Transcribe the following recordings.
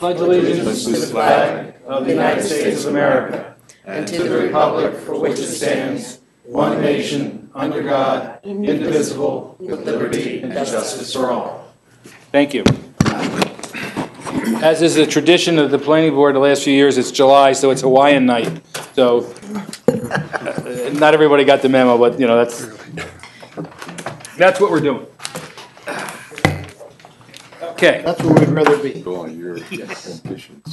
pledge allegiance to the flag of the United States of America and to the republic for which it stands, one nation, under God, indivisible, with liberty and justice for all. Thank you. As is the tradition of the planning board the last few years, it's July, so it's Hawaiian night. So not everybody got the memo, but you know that's what we're doing. Okay. That's where we'd rather be.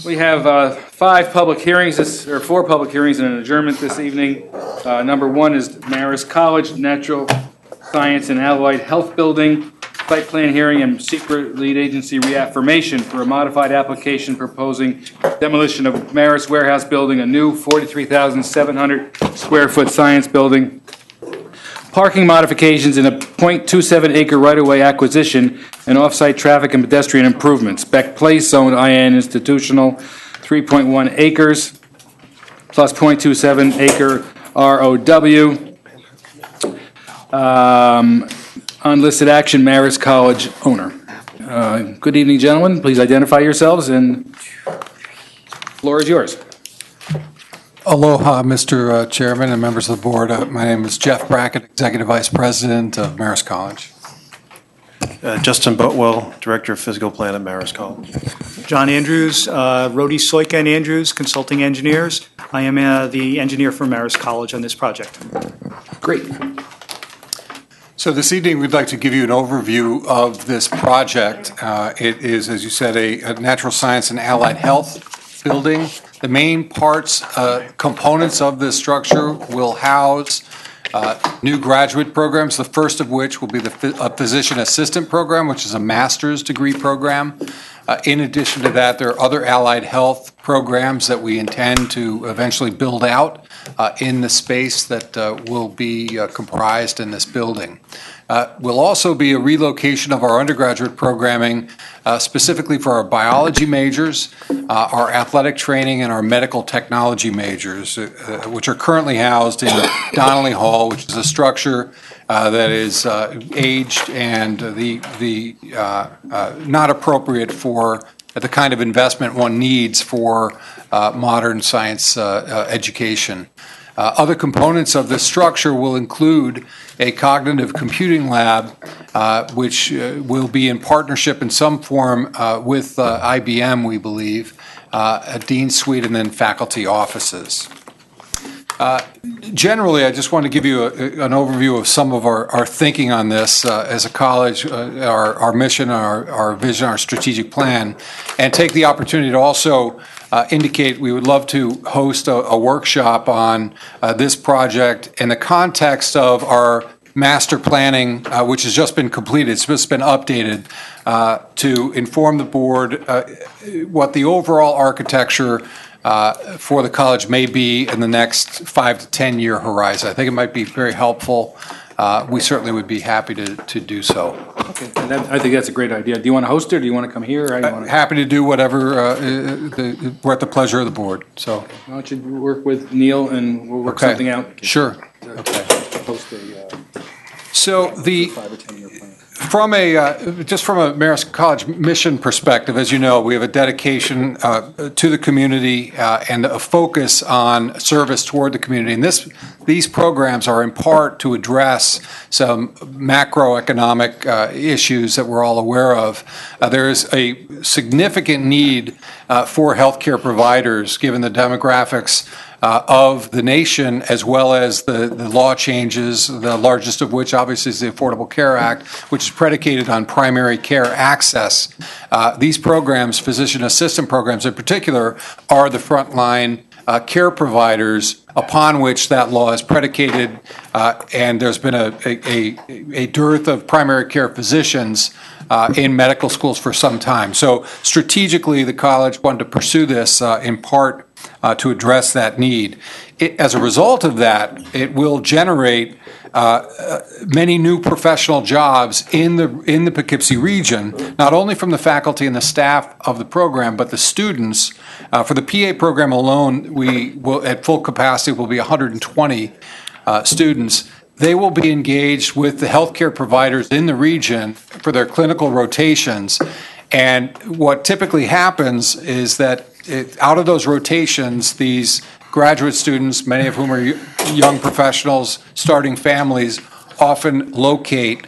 We have four public hearings and an adjournment this evening. Number one is Marist College Natural Science and Allied Health Building, site plan hearing and secret lead agency reaffirmation for a modified application proposing demolition of Marist Warehouse Building, a new 43,700 square foot science building, parking modifications in a .27 acre right-of-way acquisition, and off-site traffic and pedestrian improvements. Beck Place, zoned IN institutional, 3.1 acres, plus .27 acre ROW. Unlisted action, Marist College owner. Good evening, gentlemen. Please identify yourselves, and the floor is yours. Aloha, Mr. Chairman and members of the board. My name is Jeff Brackett, Executive Vice President of Marist College. Justin Boatwell, Director of Physical Plan at Marist College. John Andrews, Rody Soika and Andrews, Consulting Engineers. I am the engineer for Marist College on this project. Great. So this evening, we'd like to give you an overview of this project. It is, as you said, a natural science and allied health building. The main components of this structure will house new graduate programs, the first of which will be the physician assistant program, which is a master's degree program. In addition to that, there are other allied health programs that we intend to eventually build out in the space that will be comprised in this building. Will also be a relocation of our undergraduate programming, specifically for our biology majors, our athletic training, and our medical technology majors, which are currently housed in Donnelly Hall, which is a structure that is aged and not appropriate for the kind of investment one needs for modern science education. Other components of this structure will include a cognitive computing lab, which will be in partnership in some form with IBM, we believe, a dean's suite, and then faculty offices. Generally, I just want to give you an overview of some of our thinking on this as a college, our mission, our vision, our strategic plan, and take the opportunity to also indicate we would love to host a workshop on this project in the context of our master planning, which has just been completed. It's just been updated to inform the board what the overall architecture for the college may be in the next 5 to 10 year horizon. I think it might be very helpful. We certainly would be happy to do so. Okay, and I think that's a great idea. Do you want to host it, or do you want to come here? Happy to do whatever, we're at the pleasure of the board. So why don't you work with Neil, and we'll work something out? Sure. Okay. Host a so the 5 or 10 year plan. From a Marist College mission perspective, as you know, we have a dedication to the community and a focus on service toward the community. And these programs are in part to address some macroeconomic issues that we're all aware of. There is a significant need for healthcare providers, given the demographics of the nation, as well as the law changes, the largest of which obviously is the Affordable Care Act, which is predicated on primary care access. These programs, physician assistant programs in particular, are the frontline care providers upon which that law is predicated, and there's been a dearth of primary care physicians in medical schools for some time. So strategically, the college wanted to pursue this in part to address that need. As a result of that, it will generate many new professionwill jobs in the Poughkeepsie region, not only from the faculty and the staff of the program, but the students. For the PA program alone, we will, at full capacity, will be 120 students. They will be engaged with the healthcare providers in the region for their clinical rotations, And what typically happens is that out of those rotations, these graduate students, many of whom are young professionals starting families, often locate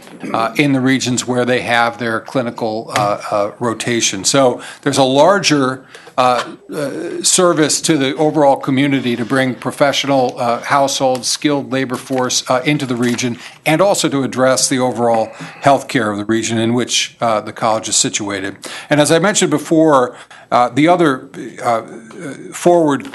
in the regions where they have their clinical rotation. So there's a larger service to the overall community to bring professional households, skilled labor force into the region, and also to address the overall health care of the region in which the college is situated. And as I mentioned before, the other forward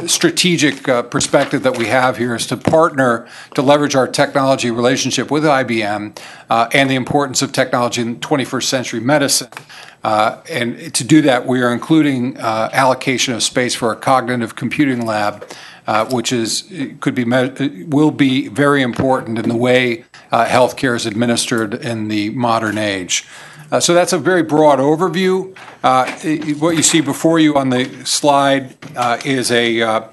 strategic perspective that we have here is to partner to leverage our technology relationship with IBM and the importance of technology in 21st century medicine. And to do that, we are including allocation of space for a cognitive computing lab, which will be very important in the way healthcare is administered in the modern age. So that's a very broad overview. What you see before you on the slide is a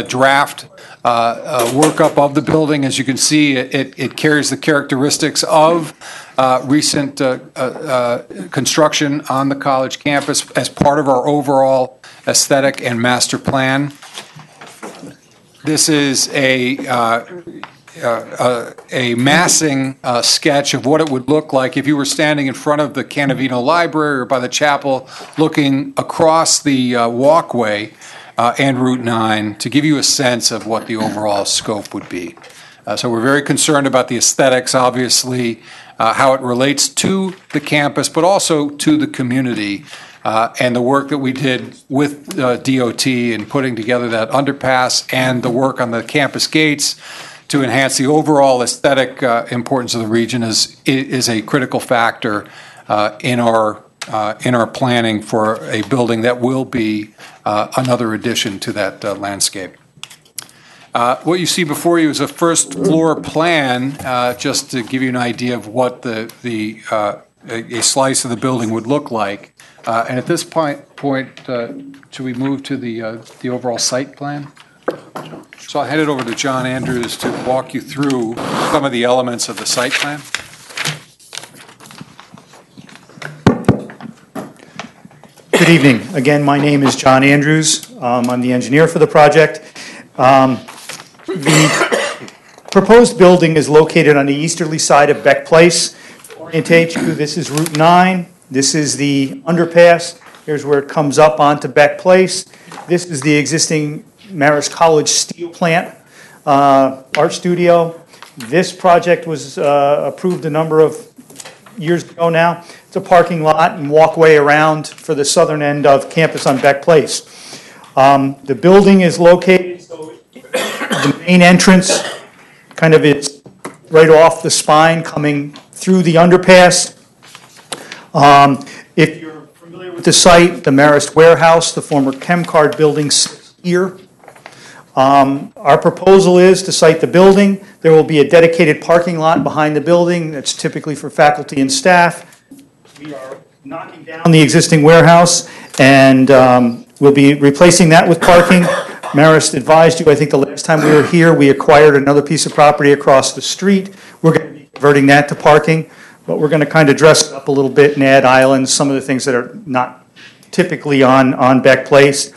draft workup of the building. As you can see, it carries the characteristics of recent construction on the college campus as part of our overall aesthetic and master plan. This is a massing sketch of what it would look like if you were standing in front of the Canavino Library or by the chapel looking across the walkway and Route 9 to give you a sense of what the overall scope would be. So we're very concerned about the aesthetics, obviously, how it relates to the campus, but also to the community. And the work that we did with DOT in putting together that underpass and the work on the campus gates to enhance the overall aesthetic importance of the region is a critical factor in our planning for a building that will be another addition to that landscape. What you see before you is a first floor plan, just to give you an idea of what a slice of the building would look like. And at this point, should we move to the overall site plan? So I'll hand it over to John Andrews to walk you through some of the elements of the site plan. Good evening. Again, my name is John Andrews. I'm the engineer for the project. The proposed building is located on the easterly side of Beck Place. Orientate you, this is Route 9. This is the underpass. Here's where it comes up onto Beck Place. This is the existing Marist College steel plant, art studio. This project was approved a number of years ago now. It's a parking lot and walkway around for the southern end of campus on Beck Place. The building is located, so the main entrance kind of is right off the spine coming through the underpass. If you're familiar with the site, the Marist Warehouse, the former ChemCard building sits here. Our proposal is to site the building. There will be a dedicated parking lot behind the building that's typically for faculty and staff. We are knocking down the existing warehouse and we'll be replacing that with parking. Marist advised you, I think the last time we were here, we acquired another piece of property across the street. We're going to be converting that to parking, but we're going to kind of dress it up a little bit and add islands, some of the things that are not typically on Beck Place.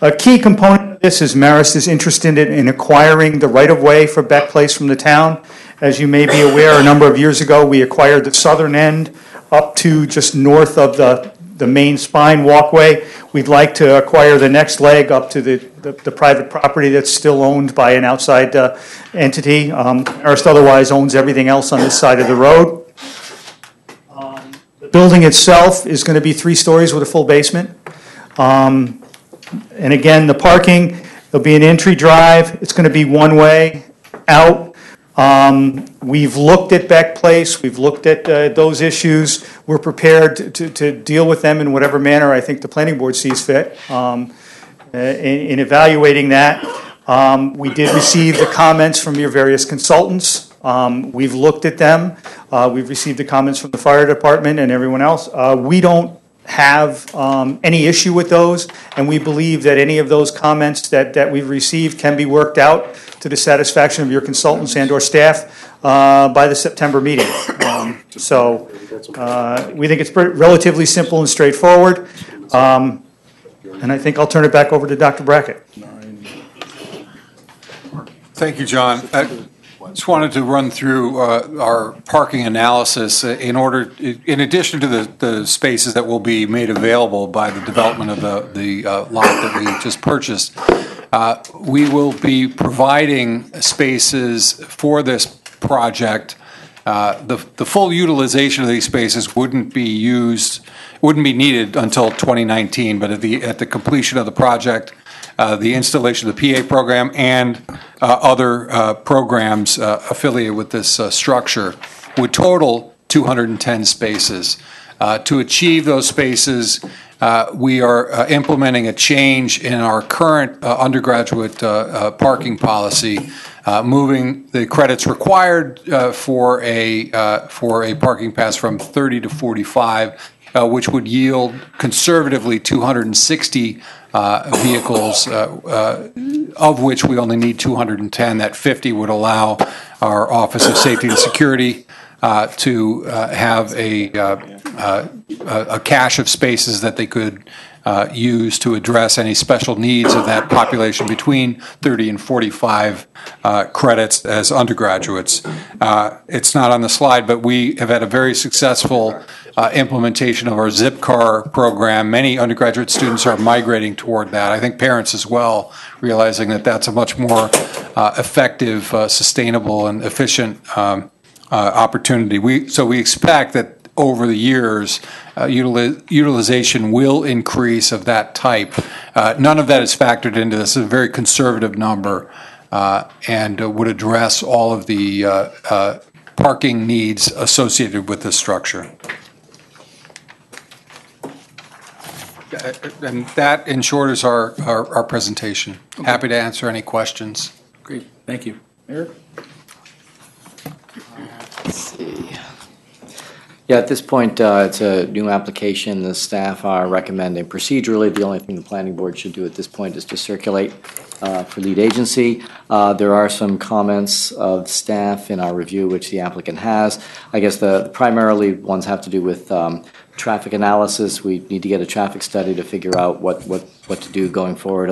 A key component of this is Marist is interested in acquiring the right-of-way for Beck Place from the town. As you may be aware, a number of years ago, we acquired the southern end up to just north of the main spine walkway. We'd like to acquire the next leg up to the private property that's still owned by an outside entity. Marist otherwise owns everything else on this side of the road. The building itself is going to be 3 stories with a full basement. And again, the parking, there'll be an entry drive. It's going to be one way out. We've looked at Beck Place. We've looked at those issues. We're prepared to deal with them in whatever manner I think the planning board sees fit. In evaluating that, we did receive the comments from your various consultants. We've looked at them. We've received the comments from the fire department and everyone else. We don't have any issue with those, and we believe that any of those comments that we've received can be worked out to the satisfaction of your consultants and or staff. by the September meeting. So we think it's relatively simple and straightforward. And I think I'll turn it back over to Dr. Brackett. Thank you, John. I just wanted to run through our parking analysis in addition to the spaces that will be made available by the development of the lot that we just purchased. We will be providing spaces for this project. The full utilization of these spaces wouldn't be needed until 2019, but at the completion of the project, the installation of the PA program and other programs affiliated with this structure would total 210 spaces. To achieve those spaces, we are implementing a change in our current undergraduate parking policy, moving the credits required for a parking pass from 30 to 45, which would yield conservatively 260 vehicles, of which we only need 210. That 50 would allow our Office of Safety and Security to have a cache of spaces that they could use to address any special needs of that population between 30 and 45 credits as undergraduates. It's not on the slide, but we have had a very successful implementation of our Zipcar program. Many undergraduate students are migrating toward that. I think parents as well, realizing that that's a much more effective, sustainable, and efficient opportunity. So we expect that over the years, utilization will increase of that type. None of that is factored into this. It's a very conservative number and would address all of the parking needs associated with this structure. And that, in short, is our presentation. Okay. Happy to answer any questions. Great, thank you. Eric? Let's see. Yeah, at this point, it's a new application. The staff are recommending procedurally. The only thing the planning board should do at this point is to circulate for lead agency. There are some comments of staff in our review, which the applicant has. I guess the primarily ones have to do with traffic analysis. We need to get a traffic study to figure out what to do going forward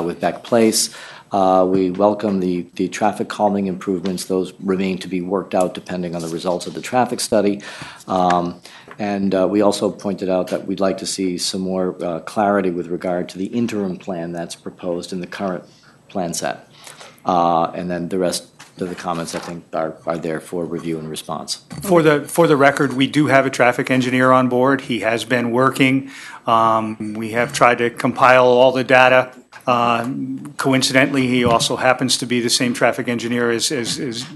with Beck Place. We welcome the traffic calming improvements. Those remain to be worked out depending on the results of the traffic study. And we also pointed out that we'd like to see some more clarity with regard to the interim plan that's proposed in the current plan set. And then the rest of the comments, I think, are there for review and response. For the record, we do have a traffic engineer on board. He has been working. We have tried to compile all the data. Coincidentally, he also happens to be the same traffic engineer as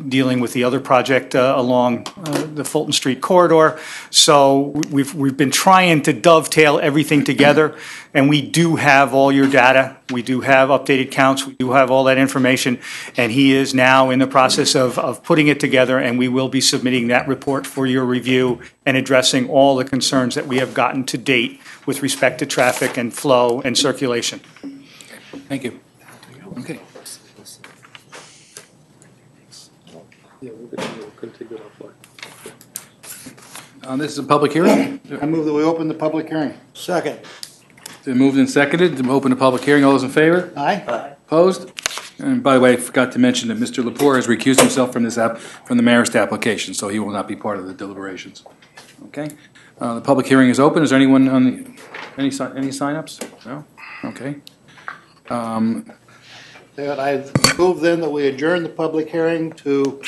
dealing with the other project along the Fulton Street corridor. So we've been trying to dovetail everything together, and we do have all your data. We do have updated counts. We do have all that information, and he is now in the process of putting it together, and we will be submitting that report for your review and addressing all the concerns that we have gotten to date with respect to traffic and flow and circulation. Thank you. Okay. This is a public hearing. I move that we open the public hearing. Second. It's been moved and seconded to open the public hearing. All those in favor? Aye. Opposed? And by the way, I forgot to mention that Mr. Lepore has recused himself from from the Marist application, so he will not be part of the deliberations. Okay. The public hearing is open. Is there anyone on any sign-ups? No. Okay. David, I move then that we adjourn the public hearing to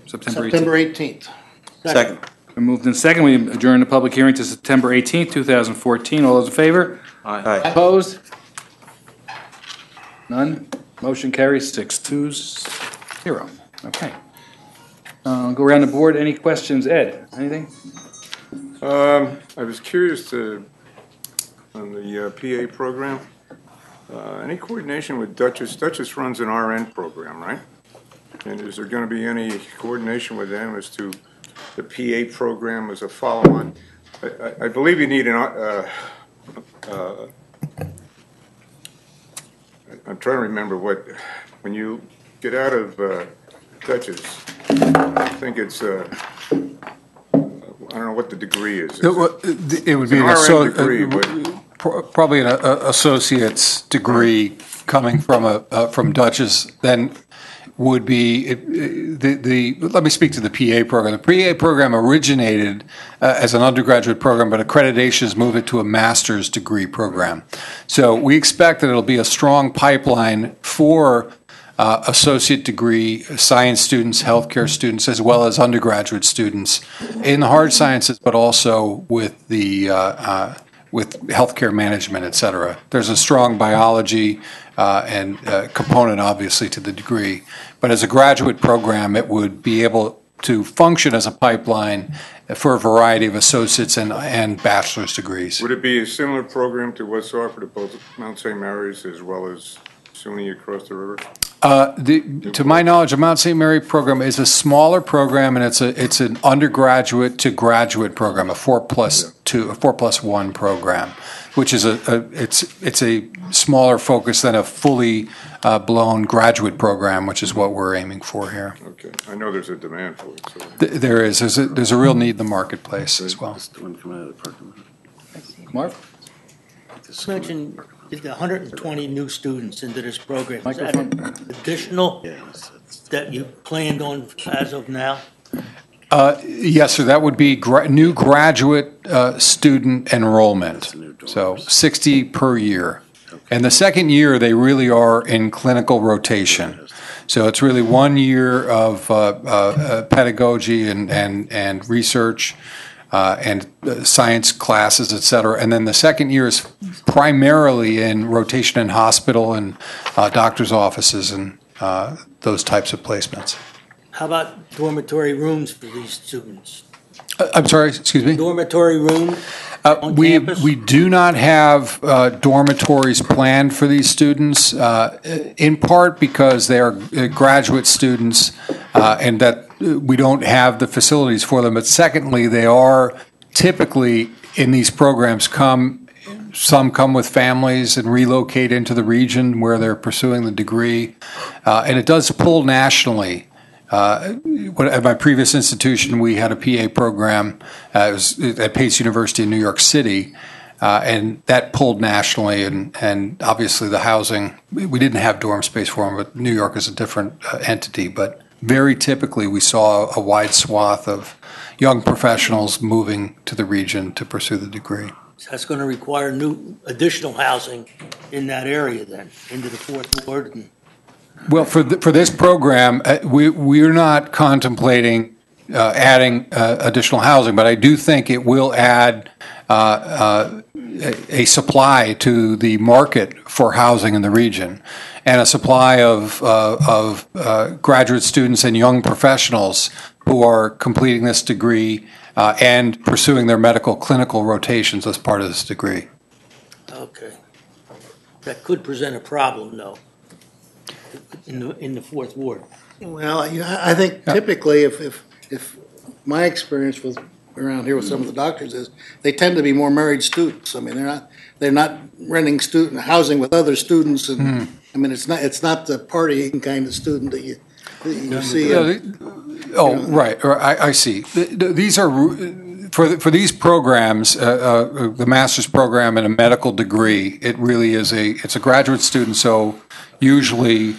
September 18th. Second. Been moved and second. We adjourn the public hearing to September 18th, 2014. All those in favor? Aye. Opposed? None. Motion carries 6-0. Okay. Go around the board. Any questions? Ed, anything? I was curious on the PA program. Any coordination with Dutchess? Dutchess runs an RN program, right? And is there going to be any coordination with them as to the PA program as a follow-on? I believe you need I'm trying to remember when you get out of Dutchess, I think it's, I don't know what the degree is. It would be an RN degree, probably an associate's degree coming from Dutchess, then would be, let me speak to the PA program. The PA program originated as an undergraduate program, but accreditation has moved it to a master's degree program. So we expect that it'll be a strong pipeline for associate degree science students, healthcare students, as well as undergraduate students in the hard sciences, but also with the with healthcare management, et cetera. There's a strong biology and component, obviously, to the degree. But as a graduate program, it would be able to function as a pipeline for a variety of associates and bachelor's degrees. Would it be a similar program to what's offered at both Mount St. Mary's as well as SUNY across the river? To my knowledge, the Mount St. Mary program is a smaller program, and it's an undergraduate to graduate program, a 4+1 program, which is it's a smaller focus than a fully blown graduate program, which is what we're aiming for here. Okay, I know there's a demand for it. So. There is. There's a real need in the marketplace as well. Mark? You mentioned the 120 new students into this program. Is that additional that you planned on as of now? Yes, sir. That would be new graduate student enrollment. So 60 per year. And the second year, they really are in clinical rotation. So it's really 1 year of pedagogy and research and science classes, et cetera. And then the second year is primarily in rotation in hospital and doctor's offices and those types of placements. How about dormitory rooms for these students? I'm sorry, excuse me? Dormitory room on campus? We do not have dormitories planned for these students, in part because they are graduate students and that we don't have the facilities for them. But secondly, they are typically in these programs some come with families and relocate into the region where they're pursuing the degree. And it does pull nationally. At my previous institution, we had a PA program. It was at Pace University in New York City, and that pulled nationally. And obviously, the housing, we didn't have dorm space for them, but New York is a different entity. But very typically, we saw a wide swath of young professionals moving to the region to pursue the degree. So that's going to require additional housing in that area then, into the fourth ward. Well, for this program, we're not contemplating adding additional housing, but I do think it will add a supply to the market for housing in the region, and a supply of graduate students and young professionals who are completing this degree and pursuing their medical clinical rotations as part of this degree. Okay. That could present a problem, though, in the fourth ward. Well, I think typically if my experience with around here with some of the doctors is they tend to be more married students. I mean, they're not renting student housing with other students, and I mean it's not the partying kind of student that you see. Right. I see. These are for these programs, the master's program and a medical degree. It really is it's a graduate student, so usually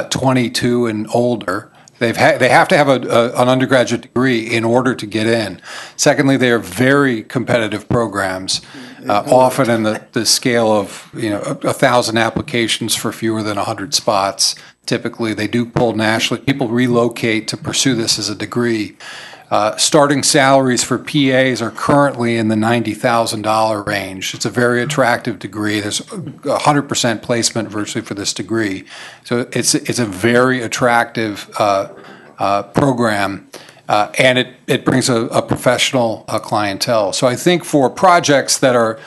22 and older. They have to have an undergraduate degree in order to get in. Secondly, they are very competitive programs, often in the scale of 1,000 applications for fewer than 100 spots. Typically, they do pull nationally. People relocate to pursue this as a degree. Starting salaries for PAs are currently in the $90,000 range. It's a very attractive degree. There's 100% placement virtually for this degree. So it's a very attractive program, and it brings a professional clientele. So I think for projects that are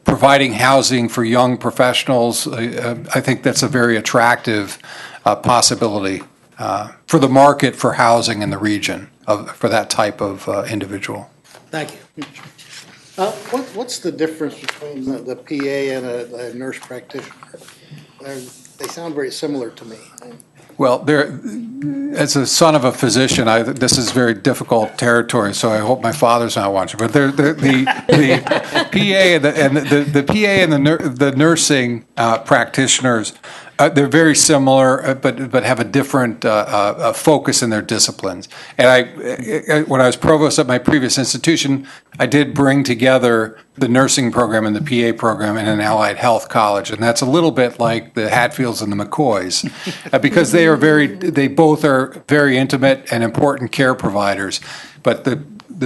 providing housing for young professionals, I think that's a very attractive possibility. For the market for housing in the region for that type of individual. Thank you. What's the difference between the PA and a nurse practitioner? They sound very similar to me. Well, as a son of a physician, this is very difficult territory, so I hope my father's not watching. But the PA and the nursing practitioners, they're very similar, but have a different focus in their disciplines. And when I was provost at my previous institution, I did bring together the nursing program and the PA program in an allied health college, and that's a little bit like the Hatfields and the McCoys, because they both are very intimate and important care providers. But the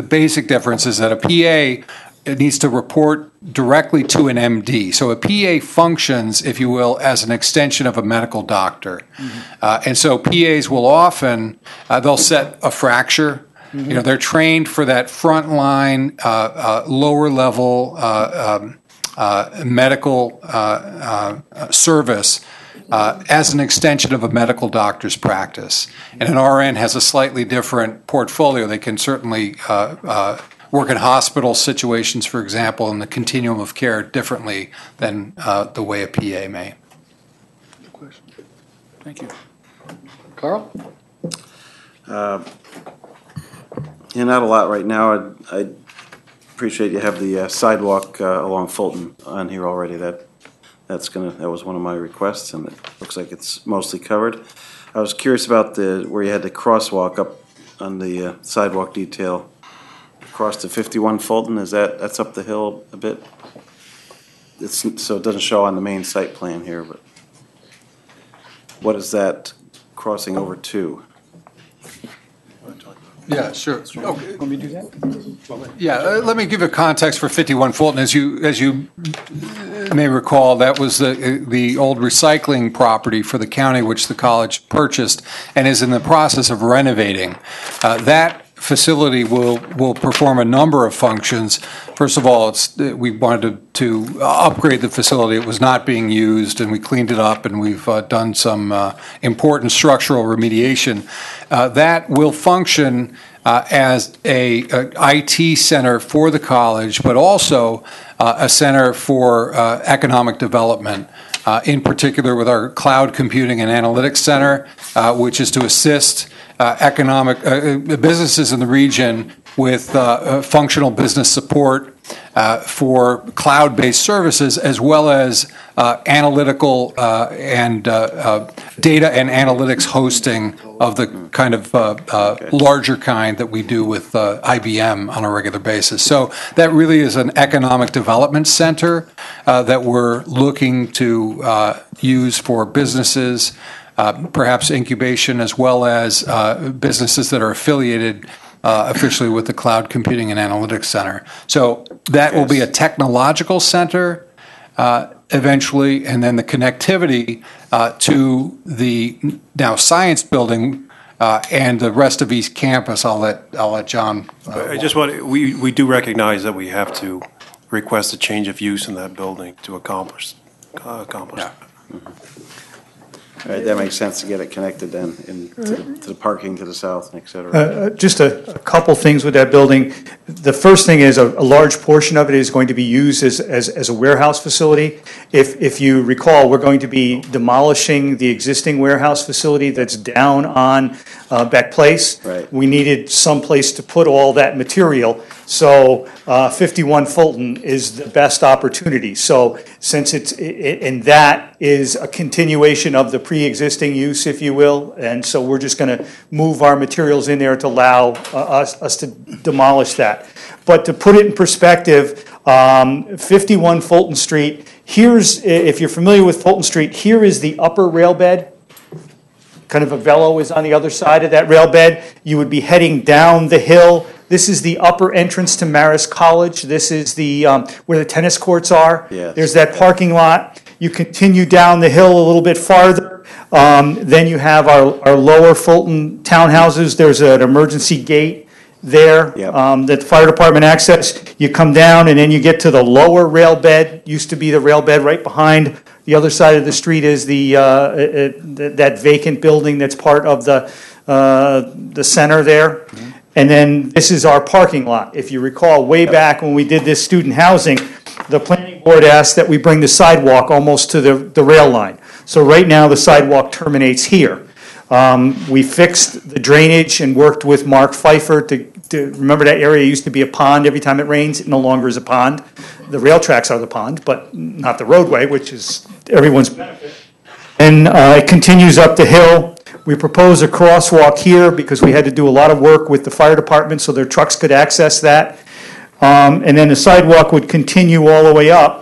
basic difference is that a PA, it needs to report directly to an MD. So a PA functions, if you will, as an extension of a medical doctor. And so PAs will often, they'll set a fracture. You know, they're trained for that frontline, lower level medical service as an extension of a medical doctor's practice. And an RN has a slightly different portfolio. They can certainly work in hospital situations, for example, in the continuum of care differently than the way a PA may. Thank you. Carl? Yeah, not a lot right now. I appreciate you have the sidewalk along Fulton on here already. That was one of my requests, and it looks like it's mostly covered. I was curious about where you had the crosswalk up on the sidewalk detail across to 51 Fulton. That's up the hill a bit? So it doesn't show on the main site plan here, but what is that crossing over to? Yeah, sure. Okay. Let me do that. Yeah, let me give a context for 51 Fulton. As you may recall, that was the old recycling property for the county, which the college purchased and is in the process of renovating. That facility will perform a number of functions. First of all, we wanted to upgrade the facility. It was not being used, and we cleaned it up, and we've done some important structural remediation. That will function as a IT center for the college, but also a center for economic development. In particular with our Cloud Computing and Analytics Center, which is to assist economic businesses in the region with functional business support for cloud-based services, as well as analytical and data and analytics hosting of the kind of larger kind that we do with IBM on a regular basis. So that really is an economic development center that we're looking to use for businesses, perhaps incubation, as well as businesses that are affiliated officially with the Cloud Computing and Analytics Center. So that will be a technological center eventually, and then the connectivity to the now science building and the rest of East Campus. I'll let John. I just want, we do recognize that we have to request a change of use in that building to accomplish. Yeah. Mm-hmm. All right, that makes sense to get it connected then to the parking to the south, et cetera. Just a couple things with that building. The first thing is a large portion of it is going to be used as a warehouse facility. If you recall, we're going to be demolishing the existing warehouse facility that's down on Beck Place. Right. We needed some place to put all that material. So 51 Fulton is the best opportunity. So since and that is a continuation of the pre-existing use, if you will, and so we're just going to move our materials in there to allow us to demolish that. But to put it in perspective, 51 Fulton Street, if you're familiar with Fulton Street, here is the upper rail bed. Kind of a velo is on the other side of that rail bed. You would be heading down the hill. This is the upper entrance to Marist College. This is the where the tennis courts are. Yes. There's that parking lot. You continue down the hill a little bit farther. Then you have our lower Fulton townhouses. There's an emergency gate there Yep. that the fire department access. You come down and then you get to the lower rail bed. Used to be the rail bed right behind. The other side of the street is that vacant building that's part of the center there. Mm-hmm. And then this is our parking lot. If you recall, way back when we did this student housing, the planning board asked that we bring the sidewalk almost to the rail line. So right now, the sidewalk terminates here. We fixed the drainage and worked with Mark Pfeiffer to remember that area used to be a pond every time it rains. It no longer is a pond. The rail tracks are the pond, but not the roadway, which is everyone's benefit. And it continues up the hill. We propose a crosswalk here because we had to do a lot of work with the fire department so their trucks could access that. And then the sidewalk would continue all the way up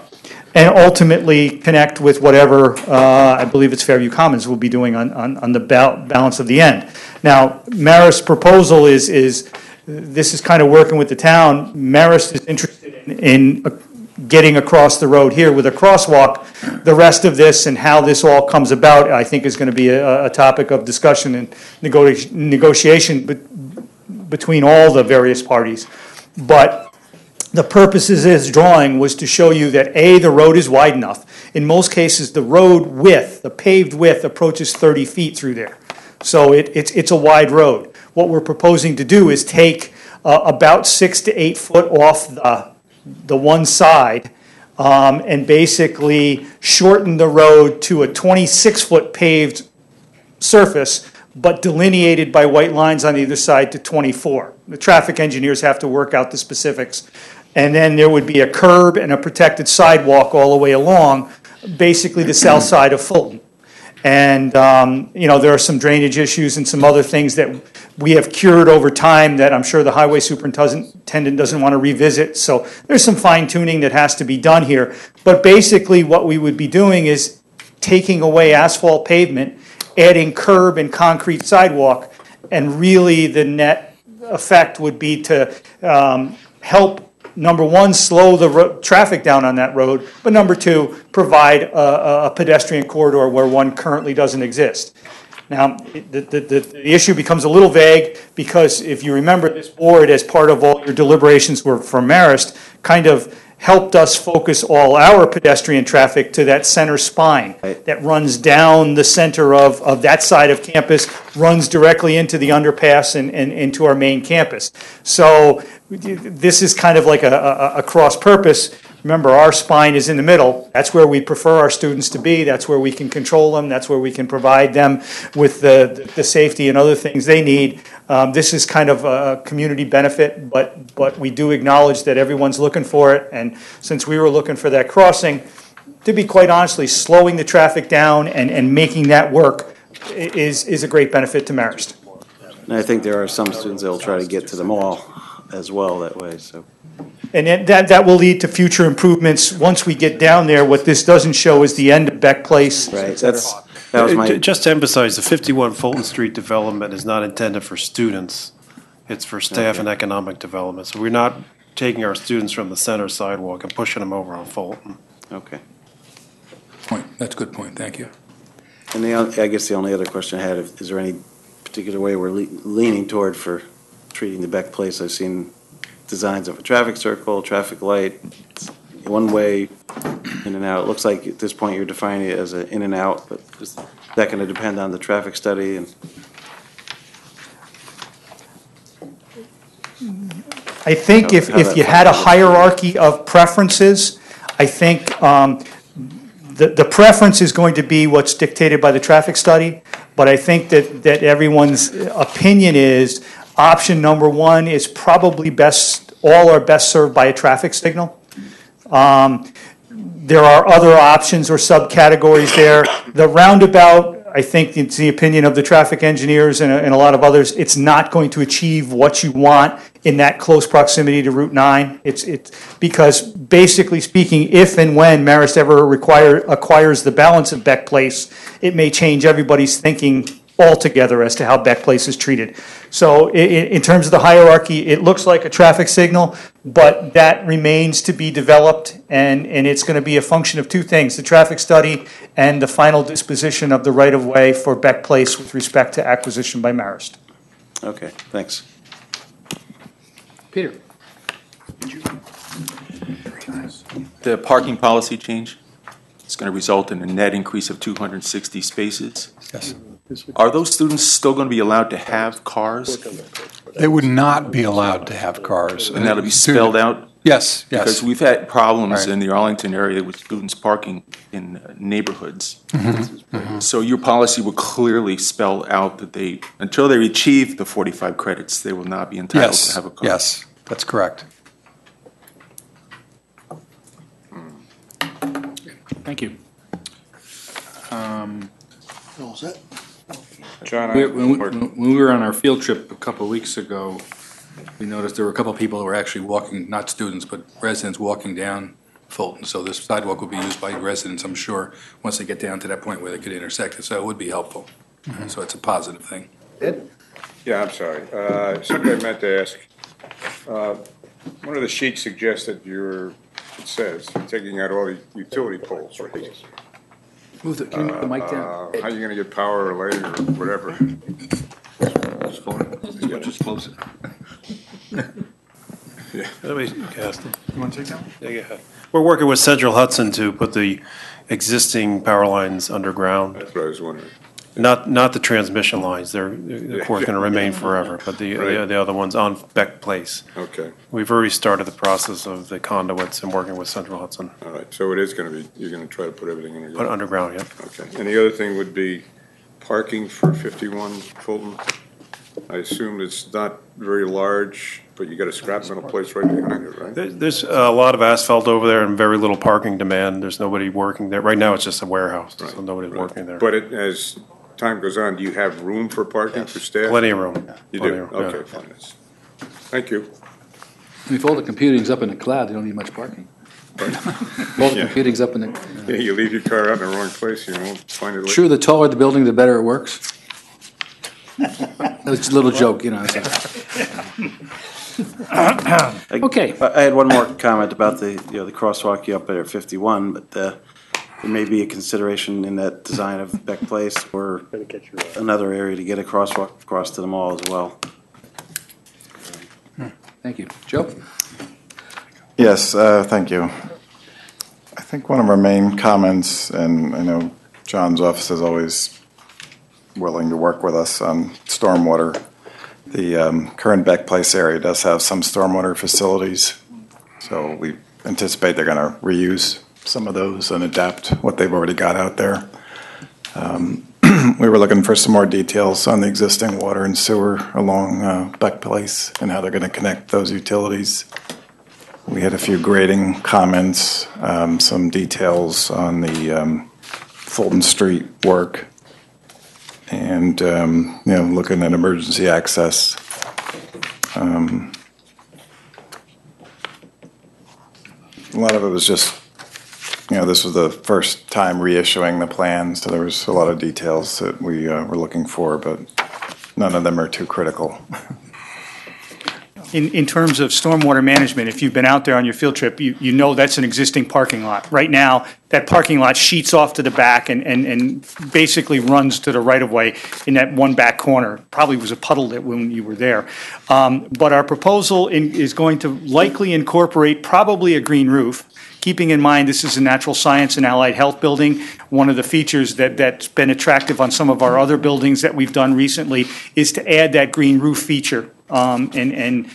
and ultimately connect with whatever, I believe it's Fairview Commons will be doing on the balance of the end. Now, Marist's proposal is this is kind of working with the town. Marist is interested in getting across the road here with a crosswalk. The rest of this and how this all comes about, I think, is going to be a topic of discussion and negotiation between all the various parties. But the purpose of this drawing was to show you that, A, the road is wide enough. In most cases, the road width, the paved width, approaches 30 feet through there. So it's a wide road. What we're proposing to do is take about 6 to 8 foot off the one side and basically shorten the road to a 26-foot paved surface, but delineated by white lines on either side to 24. The traffic engineers have to work out the specifics. And then there would be a curb and a protected sidewalk all the way along, basically the south side of Fulton. And, there are some drainage issues and some other things that we have cured over time that I'm sure the highway superintendent doesn't want to revisit. So there's some fine tuning that has to be done here. But basically what we would be doing is taking away asphalt pavement, adding curb and concrete sidewalk, and really the net effect would be to help, number one, slow the traffic down on that road, but number two, provide a pedestrian corridor where one currently doesn't exist. Now, the issue becomes a little vague because if you remember, this board, as part of all your deliberations were for Marist, kind of helped us focus all our pedestrian traffic to that center spine that runs down the center of that side of campus, runs directly into the underpass and into our main campus. So this is kind of like a cross purpose. Remember, our spine is in the middle. That's where we prefer our students to be. That's where we can control them. That's where we can provide them with the safety and other things they need. This is kind of a community benefit, but we do acknowledge that everyone's looking for it. And since we were looking for that crossing, to be quite honestly, slowing the traffic down and making that work is a great benefit to Marist. And I think there are some students that will try to get to the mall as well that way, so. And that will lead to future improvements. Once we get down there, what this doesn't show is the end of Beck Place. Right, that was my. Just to emphasize, the 51 Fulton Street development is not intended for students. It's for staff and economic development. So we're not taking our students from the center sidewalk and pushing them over on Fulton. Okay. That's a good point, thank you. And I guess the only other question I had, is there any particular way we're leaning toward for treating the Beck Place? I've seen designs of a traffic circle, traffic light, one way, in and out. It looks like at this point you're defining it as an in and out, but is that going to depend on the traffic study? And I think if you had a hierarchy of preferences, I think the preference is going to be what's dictated by the traffic study, but I think that everyone's opinion is option number one is probably all are best served by a traffic signal. There are other options or subcategories there. The roundabout, I think it's the opinion of the traffic engineers and a lot of others, it's not going to achieve what you want in that close proximity to Route 9. It's because basically speaking, if and when Marist ever acquires the balance of Beck Place, it may change everybody's thinking altogether as to how Beck Place is treated. So in terms of the hierarchy, it looks like a traffic signal, but that remains to be developed, and it's going to be a function of two things, the traffic study and the final disposition of the right-of-way for Beck Place with respect to acquisition by Marist. Okay, thanks. Peter. The parking policy change is going to result in a net increase of 260 spaces. Yes. Are those students still going to be allowed to have cars? They would not be allowed to have cars. And that'll be spelled out Yes, Because yes. we've had problems Right. in the Arlington area with students parking in neighborhoods. So your policy will clearly spell out that they, until they achieve the 45 credits, they will not be entitled to Yes, have a car. yes, that's correct. Thank you. All set? John, I We- have When more- when we were on our field trip a couple of weeks ago, we noticed there were a couple of people who were actually walking, not students, but residents walking down Fulton. So this sidewalk will be used by residents, I'm sure, once they get down to that point where they could intersect it. So it would be helpful. So it's a positive thing. Yeah, I'm sorry. Something I meant to ask. One of the sheets suggested it says, you're taking out all the utility poles, right? Can you move the mic down? How are you gonna get power or lighting or whatever? Just close it. You want to take that? Yeah, go ahead. We're working with Central Hudson to put the existing power lines underground. That's what I was wondering. Not the transmission lines, they're of course going to remain forever, but Right. the other ones on Beck Place. Okay, We've already started the process of the conduits and working with Central Hudson. all right. So it is gonna be, you're gonna try to put everything in Put there. underground, yeah. Okay. And the other thing would be parking for 51 Fulton. I assume it's not very large, but you got a scrap metal place right behind it, right? There's a lot of asphalt over there and very little parking demand. There's nobody working there. Right now, it's just a warehouse, so nobody's working there. But as time goes on, do you have room for parking for staff? Plenty of room. You Plenty do? of room, yeah. Okay, fine. Thank you. If all the computing's up in the cloud, you don't need much parking. All the Yeah. computing's up in the. Yeah, you leave your car out in the wrong place, you won't find it later. Sure, the taller the building, the better it works. It's a little joke, you know. Okay. I had one more comment about the crosswalk you up there at 51, but there may be a consideration in that design of Beck Place or another area to get a crosswalk across to the mall as well. Thank you. Joe? Yes, thank you. I think one of our main comments, and I know John's office is always willing to work with us on stormwater. The current Beck Place area does have some stormwater facilities, so we anticipate they're going to reuse some of those and adapt what they've already got out there. We were looking for some more details on the existing water and sewer along Beck Place and how they're going to connect those utilities. We had a few grading comments, some details on the Fulton Street work, and looking at emergency access. A lot of it was just, this was the first time reissuing the plan, so there was a lot of details that we were looking for, but none of them are too critical. In terms of stormwater management, if you've been out there on your field trip, you know that's an existing parking lot. Right now, that parking lot sheets off to the back and basically runs to the right-of-way in that one back corner. Probably was a puddle that when you were there. But our proposal is going to likely incorporate probably a green roof, keeping in mind this is a natural science and allied health building. One of the features that's been attractive on some of our other buildings that we've done recently is to add that green roof feature. And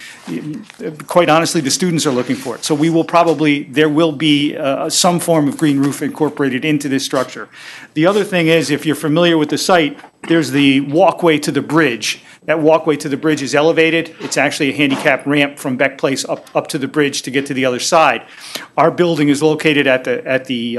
quite honestly, the students are looking for it. So there will be some form of green roof incorporated into this structure. The other thing is, if you're familiar with the site, there's the walkway to the bridge. That walkway to the bridge is elevated. It's actually a handicap ramp from Beck Place up to the bridge to get to the other side. Our building is located at the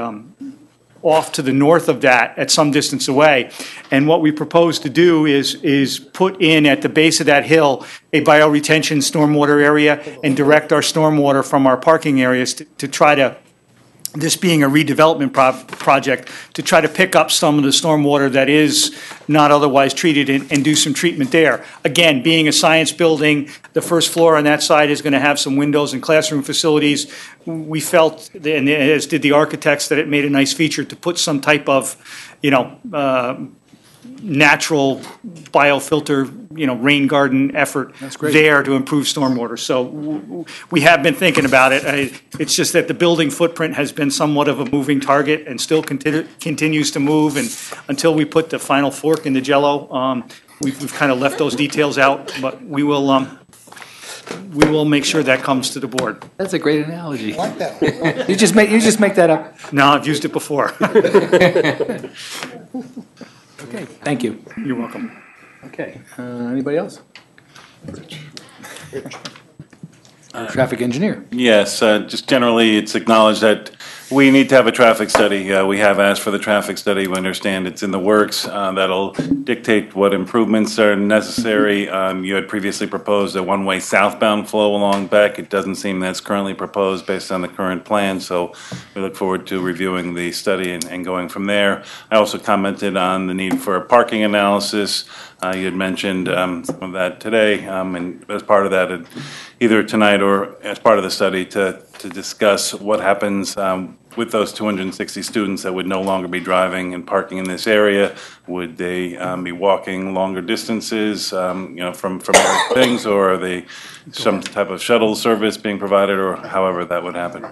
off to the north of that at some distance away. And what we propose to do is put in at the base of that hill a bioretention stormwater area and direct our stormwater from our parking areas to try to, this being a redevelopment project, to try to pick up some of the stormwater that is not otherwise treated and do some treatment there. Again, being a science building, the first floor on that side is going to have some windows and classroom facilities. We felt, and as did the architects, that it made a nice feature to put some type of, natural biofilter, rain garden effort there to improve stormwater. So we have been thinking about it. It's just that the building footprint has been somewhat of a moving target and still continues to move. And until we put the final fork in the jello, we've kind of left those details out. But we will we will make sure that comes to the board. That's a great analogy. I like that. You just make that up. No, I've used it before. Okay, thank you. You're welcome. Okay, anybody else? Traffic engineer. Yes, just generally, it's acknowledged that we need to have a traffic study. We have asked for the traffic study. We understand it's in the works. That'll dictate what improvements are necessary. You had previously proposed a one-way southbound flow along Beck. It doesn't seem that's currently proposed based on the current plan, so we look forward to reviewing the study and going from there. I also commented on the need for a parking analysis. You had mentioned some of that today, and as part of that, either tonight or as part of the study, to discuss what happens with those 260 students that would no longer be driving and parking in this area. Would they be walking longer distances, from other things, or are they some type of shuttle service being provided, or however that would happen?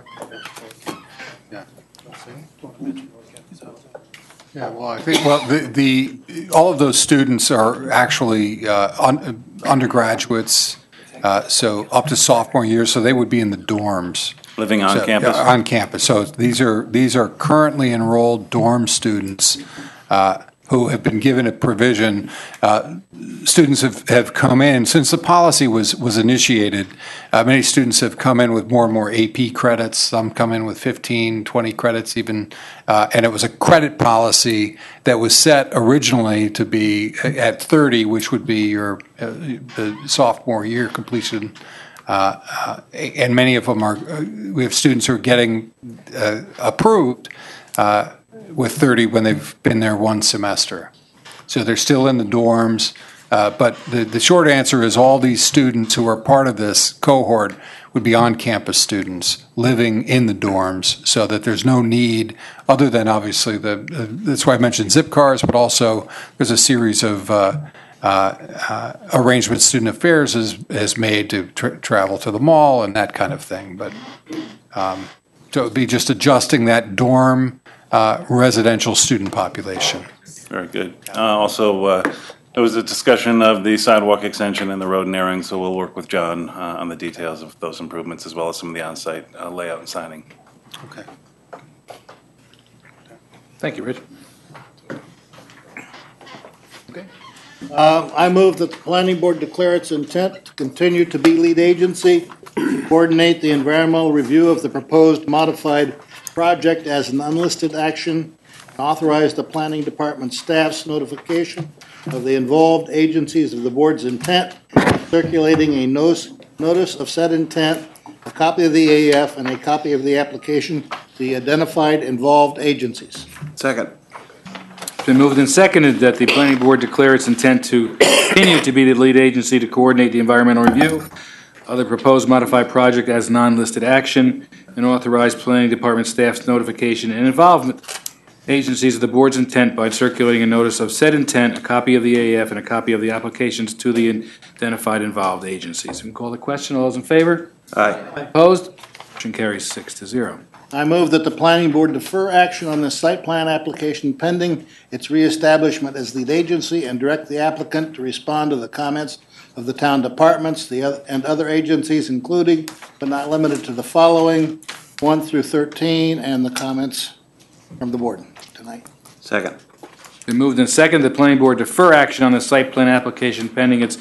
Yeah, well, I think, all of those students are actually undergraduates, so up to sophomore year, so they would be in the dorms. Living on campus? On campus. So these are currently enrolled dorm students who have been given a provision. Students have come in, since the policy was initiated, many students have come in with more and more AP credits. Some come in with 15, 20 credits even. And it was a credit policy that was set originally to be at 30, which would be your the sophomore year completion. And many of them we have students who are getting approved with 30 when they've been there one semester. So they're still in the dorms, but the short answer is all these students who are part of this cohort would be on-campus students living in the dorms, so that there's no need, other than obviously that's why I mentioned zip cars, but also there's a series of arrangements Student Affairs has made to travel to the mall and that kind of thing. But so it would be just adjusting that dorm residential student population. Very good. Also, there was a discussion of the sidewalk extension and the road narrowing, so we'll work with John on the details of those improvements, as well as some of the on-site layout and signing. Okay. Thank you, Rich. Okay. I move that the planning board declare its intent to continue to be lead agency, coordinate the environmental review of the proposed modified project as an unlisted action, and authorize the planning department staff's notification of the involved agencies of the board's intent, circulating a notice of said intent, a copy of the AEF, and a copy of the application to the identified involved agencies. Second. It's been moved and seconded that the planning board declare its intent to continue to be the lead agency to coordinate the environmental review of the proposed modified project as non-listed action, and authorize planning department staff's notification and involvement agencies of the board's intent by circulating a notice of said intent, a copy of the AEF, and a copy of the applications to the identified involved agencies. We can call the question. All those in favor? Aye. Opposed? Motion carries 6-0. I move that the planning board defer action on this site plan application pending its reestablishment as lead agency, and direct the applicant to respond to the comments of the town departments and other agencies, including but not limited to the following, 1 through 13, and the comments from the board tonight. Second. Been moved and seconded, the planning board defer action on the site plan application pending its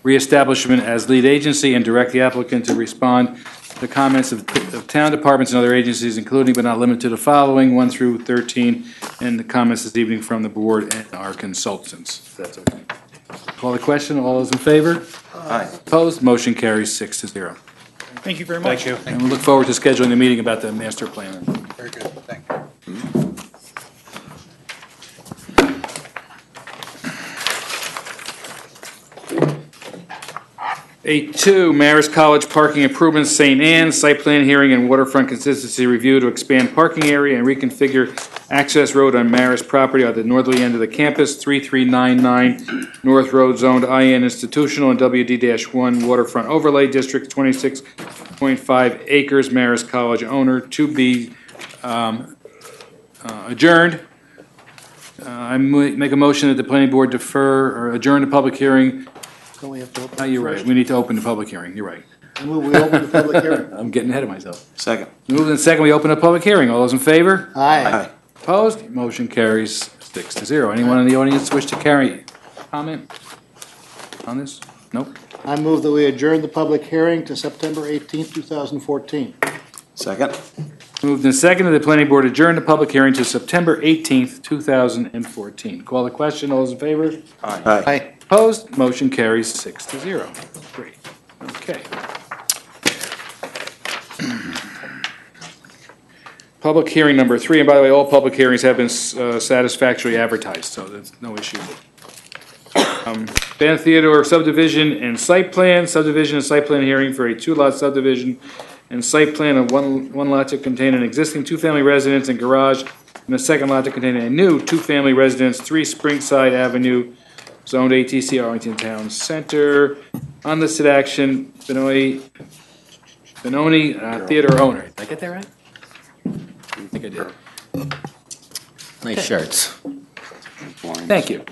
reestablishment as lead agency, and direct the applicant to respond to the comments of town departments and other agencies, including but not limited to the following, 1 through 13, and the comments this evening from the board and our consultants. If that's okay. Call the question. All those in favor? Aye. Opposed? Motion carries 6-0. Thank you very much. Thank you. And we look forward to scheduling a meeting about the master plan. Very good. Thank you. A2, Marist College Parking Improvements, St. Anne, Site Plan Hearing and Waterfront Consistency Review to expand parking area and reconfigure access road on Marist property at the northerly end of the campus, 3399 North Road, zoned IN institutional and WD-1 Waterfront Overlay District, 26.5 acres, Marist College owner, to be adjourned. I make a motion that the planning board defer or adjourn the public hearing. Don't we have to open? You're right, we need to open the public hearing, you're right. I move we open the public hearing. I'm getting ahead of myself. Second. Moved and second, we open a public hearing. All those in favor? Aye. Opposed? Motion carries 6-0. Anyone in the audience wish to comment on this? Nope. I move that we adjourn the public hearing to September 18th, 2014. Second. Moved and seconded, the planning board adjourned the public hearing to September 18th, 2014. Call the question, all those in favor? Aye. Opposed? Motion carries 6-0. Great. Okay. Public hearing number 3, and by the way, all public hearings have been satisfactorily advertised, so there's no issue. Van Theodore subdivision and site plan hearing for a 2-lot subdivision and site plan of one lot to contain an existing 2-family residence and garage, and a second lot to contain a new 2-family residence, 3 Springside Avenue, zoned ATC Arlington Town Center. Unlisted action, Benoni theater owner. Did I get that right? I think I did. Nice shirts. Thank you.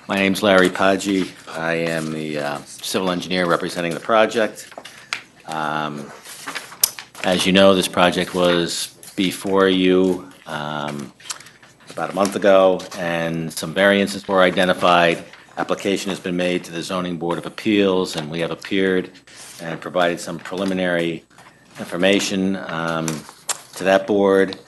My name's Larry Paggi. I am the civil engineer representing the project. As you know, this project was before you about a month ago, and some variances were identified. Application has been made to the Zoning Board of Appeals, and we have appeared and provided some preliminary information to that board.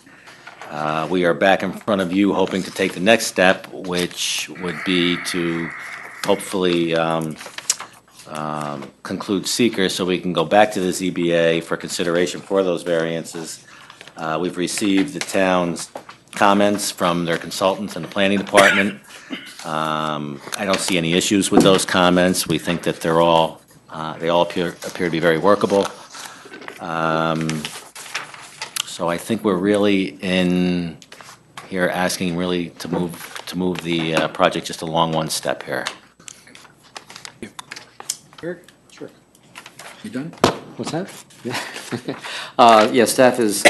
We are back in front of you hoping to take the next step, which would be to hopefully conclude seeker so we can go back to the ZBA for consideration for those variances. We've received the town's comments from their consultants in the planning department. I don't see any issues with those comments. We think that they all appear to be very workable. So I think we're really in here asking really to move the project just along one step here. Eric? Sure. You done? What's that? Yeah, staff is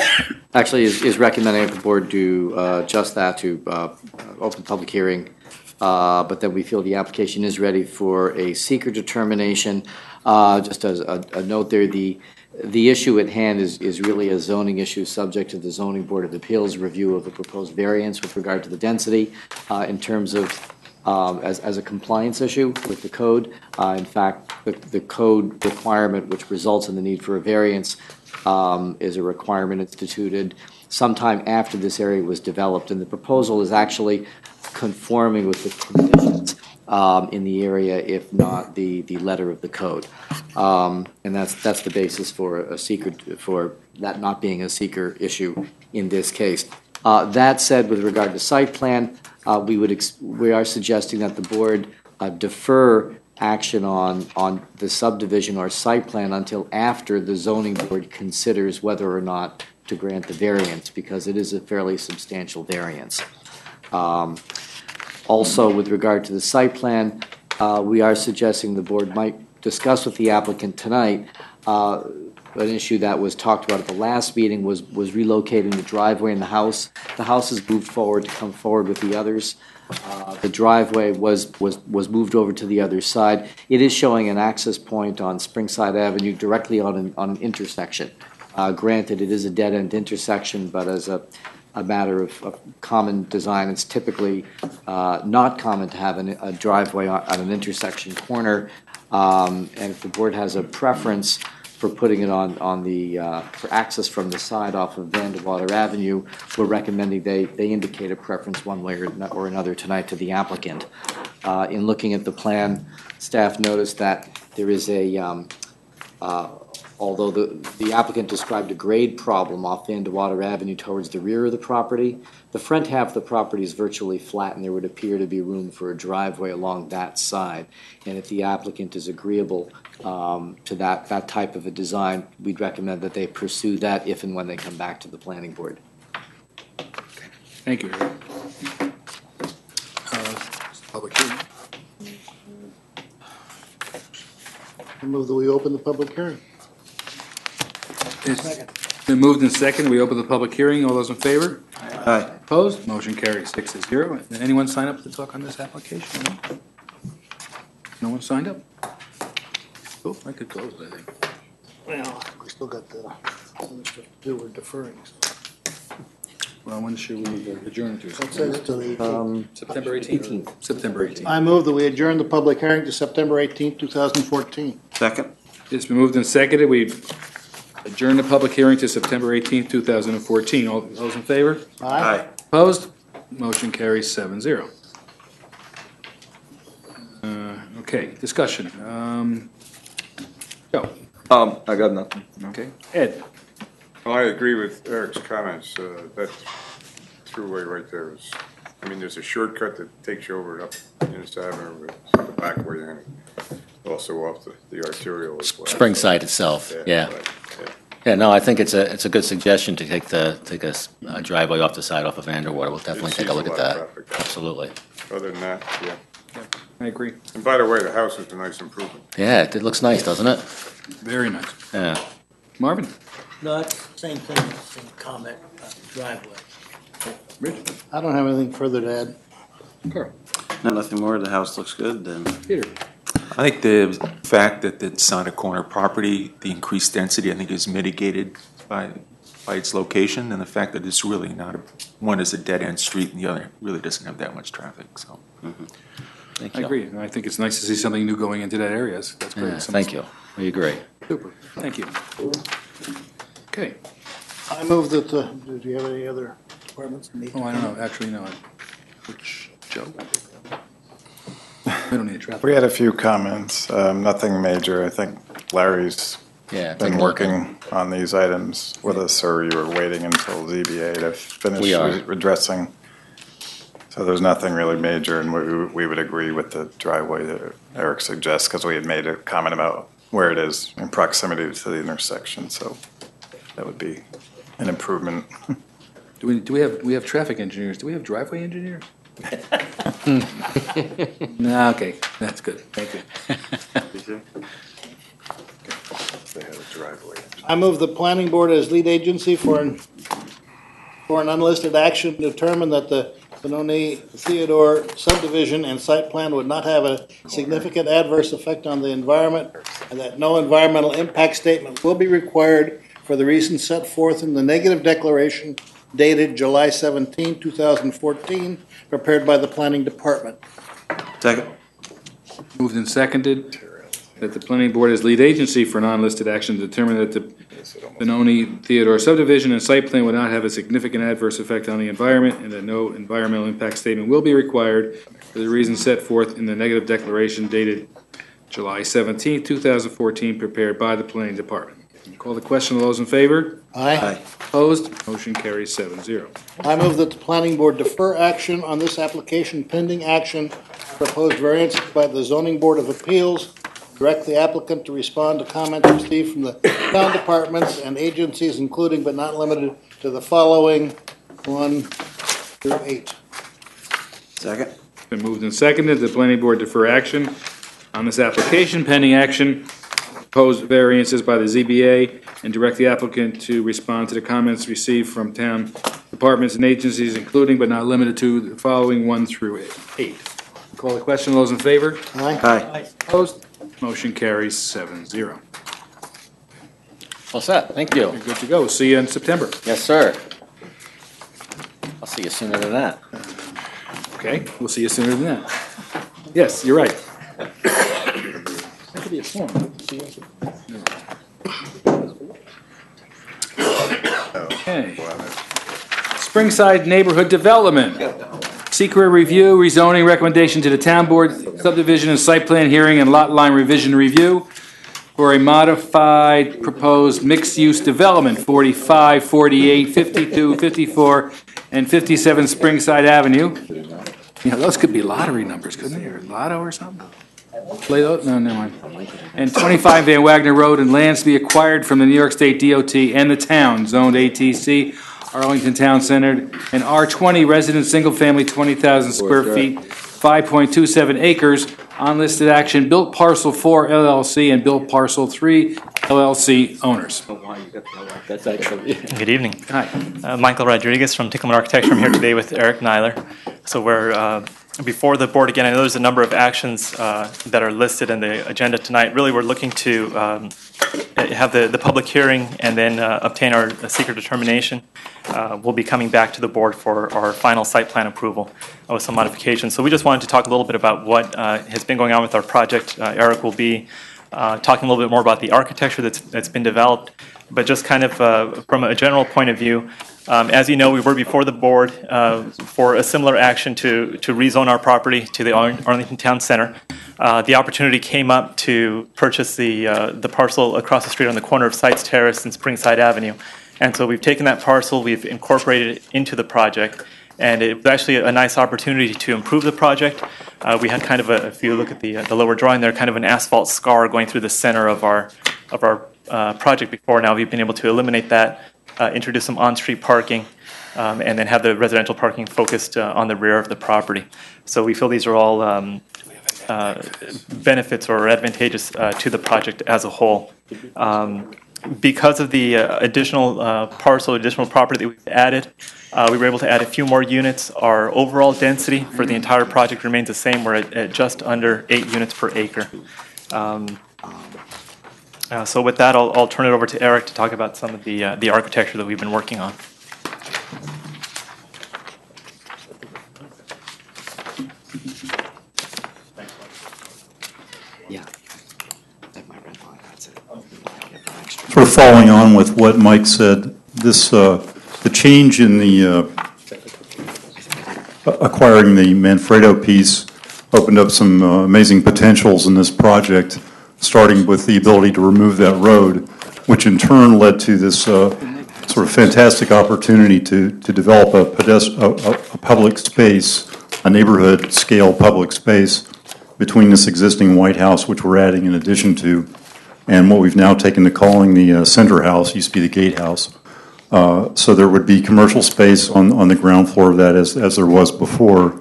recommending the board do just that, to open public hearing, but then we feel the application is ready for a seeker determination. Just as a note there, the issue at hand is really a zoning issue subject to the Zoning Board of Appeals review of the proposed variance with regard to the density in terms of as a compliance issue with the code. In fact, the code requirement which results in the need for a variance is a requirement instituted sometime after this area was developed, and the proposal is actually conforming with the conditions in the area, if not the letter of the code. And that's the basis for a seeker, for that not being a seeker issue in this case. That said, with regard to site plan, we are suggesting that the board defer action on the subdivision or site plan until after the zoning board considers whether or not to grant the variance, because it is a fairly substantial variance. Also, with regard to the site plan, we are suggesting the board might discuss with the applicant tonight an issue that was talked about at the last meeting was relocating the driveway in the house. The house has moved forward to come forward with the others. The driveway was moved over to the other side. It is showing an access point on Springside Avenue directly on an intersection. Granted, it is a dead-end intersection, but as a matter of common design, it's typically not common to have a driveway on an intersection corner. And if the board has a preference for putting it on the for access from the side off of Vandewater Avenue, we're recommending they indicate a preference one way or another tonight to the applicant. In looking at the plan, staff noticed that there is although the applicant described a grade problem off Vandewater Avenue towards the rear of the property, the front half of the property is virtually flat, and there would appear to be room for a driveway along that side. And if the applicant is agreeable to that type of a design, we'd recommend that they pursue that if and when they come back to the planning board. Thank you, Eric. Public hearing. I move that we open the public hearing. It's been moved and seconded. We open the public hearing. All those in favor? Aye. Opposed? Motion carries 6-0. Did anyone sign up to talk on this application? No one signed up? Oh, I could close it, I think. Well, we still got the other stuff to do, we're deferring. Well, when should we adjourn to? That says to the 18th. September 18th. September 18th. I move that we adjourn the public hearing to September 18th, 2014. Second? It's been moved and seconded. We adjourn the public hearing to September 18th, 2014. All those in favor? Aye. Opposed? Motion carries 7-0. Okay, discussion. Joe? I got nothing. Okay. Ed? Well, I agree with Eric's comments. That throughway right there is, I mean, there's a shortcut that takes you over and up Innis Avenue, but the back way in, also off the arterial as well. Springside itself, yeah. right, Yeah, no, I think it's a good suggestion to take a driveway off the side off of Vanderwater. We'll definitely take a look at that. Absolutely. Other than that, yeah. I agree. And by the way, the house is a nice improvement. Yeah, it looks nice, doesn't it? Very nice. Yeah. Marvin? No, that's the same thing, same comment, driveway. Rich? I don't have anything further to add. Carl? No, nothing more. The house looks good, and Peter? I think the fact that it's on a corner property, the increased density, I think is mitigated by its location, and the fact that it's really not, one is a dead-end street and the other really doesn't have that much traffic, so. I agree. And I think it's nice to see something new going into that area. That's great. Yeah, thank you. We agree. Super. Thank you. Okay. I move that, do you have any other departments? Oh, I don't know. Actually, no. Which, Joe? We don't need a traffic. We had a few comments, nothing major. I think Larry's Yeah, take been a look. working on these items with us, or you were waiting until ZBA to finish We are. addressing. So there's nothing really major, and we would agree with the driveway that Eric suggests, because we had made a comment about where it is in proximity to the intersection, so that would be an improvement. Do we have traffic engineers? Do we have driveway engineers? No, okay. That's good. Thank you. They have a driveway. I move the planning board as lead agency for an unlisted action to determine that the Benoni Theodore subdivision and site plan would not have a significant adverse effect on the environment, and that no environmental impact statement will be required for the reasons set forth in the negative declaration dated July 17, 2014, prepared by the planning department. second? Moved and seconded that the planning board as lead agency for non-listed action determine that the Benoni Theodore subdivision and site plan would not have a significant adverse effect on the environment, and that no environmental impact statement will be required for the reasons set forth in the negative declaration dated July 17, 2014, prepared by the planning department. Call the question. All those in favor? Aye. Opposed? Motion carries 7-0. I move that the planning board defer action on this application pending action proposed variances by the zoning board of appeals. Direct the applicant to respond to comments received from the town departments and agencies, including but not limited to the following 1 through 8. Second? Been moved and seconded that the planning board defer action on this application pending action, proposed variances by the ZBA, and direct the applicant to respond to the comments received from town departments and agencies, including but not limited to the following 1 through 8. Call the question. All those in favor? Aye. Aye. Opposed? Motion carries 7-0. All set, thank you. You're good to go. See you in September. Yes, sir. I'll see you sooner than that. Okay, we'll see you sooner than that. Yes, you're right. That could be a form. Okay. Springside Neighborhood Development. Secret review, rezoning recommendation to the town board, subdivision and site plan hearing and lot line revision review for a modified proposed mixed-use development, 45, 48, 52, 54, and 57 Springside Avenue. Yeah, those could be lottery numbers, couldn't they, or lotto or something? Play those? No, never mind. And 25 Van Wagner Road, and lands to be acquired from the New York State DOT and the town, zoned ATC, Arlington Town Center, and R20 resident, single-family, 20,000 square feet, 5.27 acres, unlisted action, Built Parcel 4 LLC and Built Parcel 3 LLC owners. That's actually. Good evening. Hi. Michael Rodriguez from Tickelman Architecture. I'm here today with Eric Nyler. So we're before the board again. I know there's a number of actions that are listed in the agenda tonight. Really, we're looking to have the public hearing and then obtain our secret determination. We'll be coming back to the board for our final site plan approval with some modifications. So we just wanted to talk a little bit about what has been going on with our project. Eric will be talking a little bit more about the architecture that's been developed, but just kind of from a general point of view, as you know, we were before the board for a similar action to rezone our property to the Arlington Town Center. The opportunity came up to purchase the parcel across the street on the corner of Sites Terrace and Springside Avenue. And so we've taken that parcel, we've incorporated it into the project, and it was actually a nice opportunity to improve the project. We had kind of if you look at the lower drawing there, kind of an asphalt scar going through the center of our project before. Now we've been able to eliminate that, introduce some on-street parking, and then have the residential parking focused on the rear of the property. So we feel these are all benefits or advantageous to the project as a whole. Because of the additional additional property that we've added, we were able to add a few more units. Our overall density for the entire project remains the same. We're at just under 8 units per acre. So with that, I'll turn it over to Eric to talk about some of the architecture that we've been working on. Sort of following on with what Mike said, the change in the acquiring the Manfredo piece opened up some amazing potentials in this project, starting with the ability to remove that road, which in turn led to this sort of fantastic opportunity to develop a public space, a neighborhood scale public space between this existing White House, which we're adding in addition to, and what we've now taken to calling the Center House, used to be the Gatehouse. So there would be commercial space on the ground floor of that as there was before,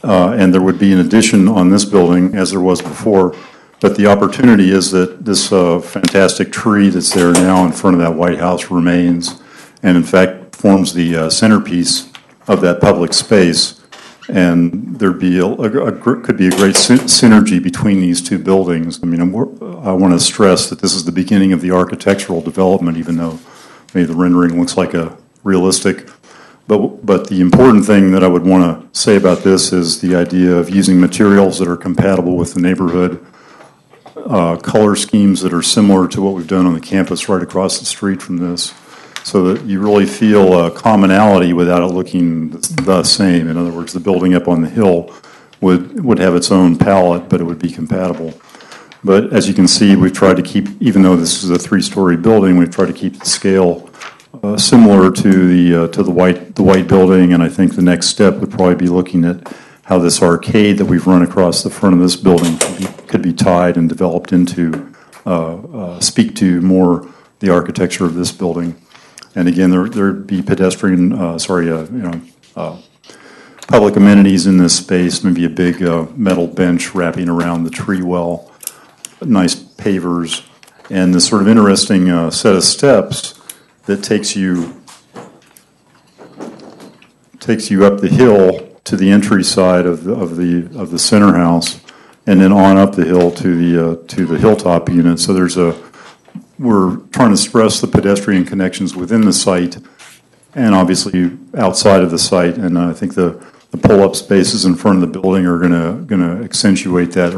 and there would be an addition on this building as there was before. But the opportunity is that this fantastic tree that's there now in front of that White House remains, and in fact forms the centerpiece of that public space. And there'd be could be a great synergy between these two buildings. I mean, I want to stress that this is the beginning of the architectural development, even though maybe the rendering looks like a realistic. But the important thing that I would want to say about this is the idea of using materials that are compatible with the neighborhood, color schemes that are similar to what we've done on the campus right across the street from this, so that you really feel a commonality without it looking the same. In other words, the building up on the hill would have its own palette, but it would be compatible. But as you can see, we've tried to keep, even though this is a 3-story building, we've tried to keep the scale similar to the white building. And I think the next step would probably be looking at how this arcade that we've run across the front of this building could be tied and developed into speak to more the architecture of this building. And again, there'd be pedestrian, public amenities in this space, maybe a big metal bench wrapping around the tree well, nice pavers, and this sort of interesting set of steps that takes you up the hill to the entry side of the center house, and then on up the hill to the hilltop unit. So we're trying to stress the pedestrian connections within the site and obviously outside of the site. And I think the pull-up spaces in front of the building are going to accentuate that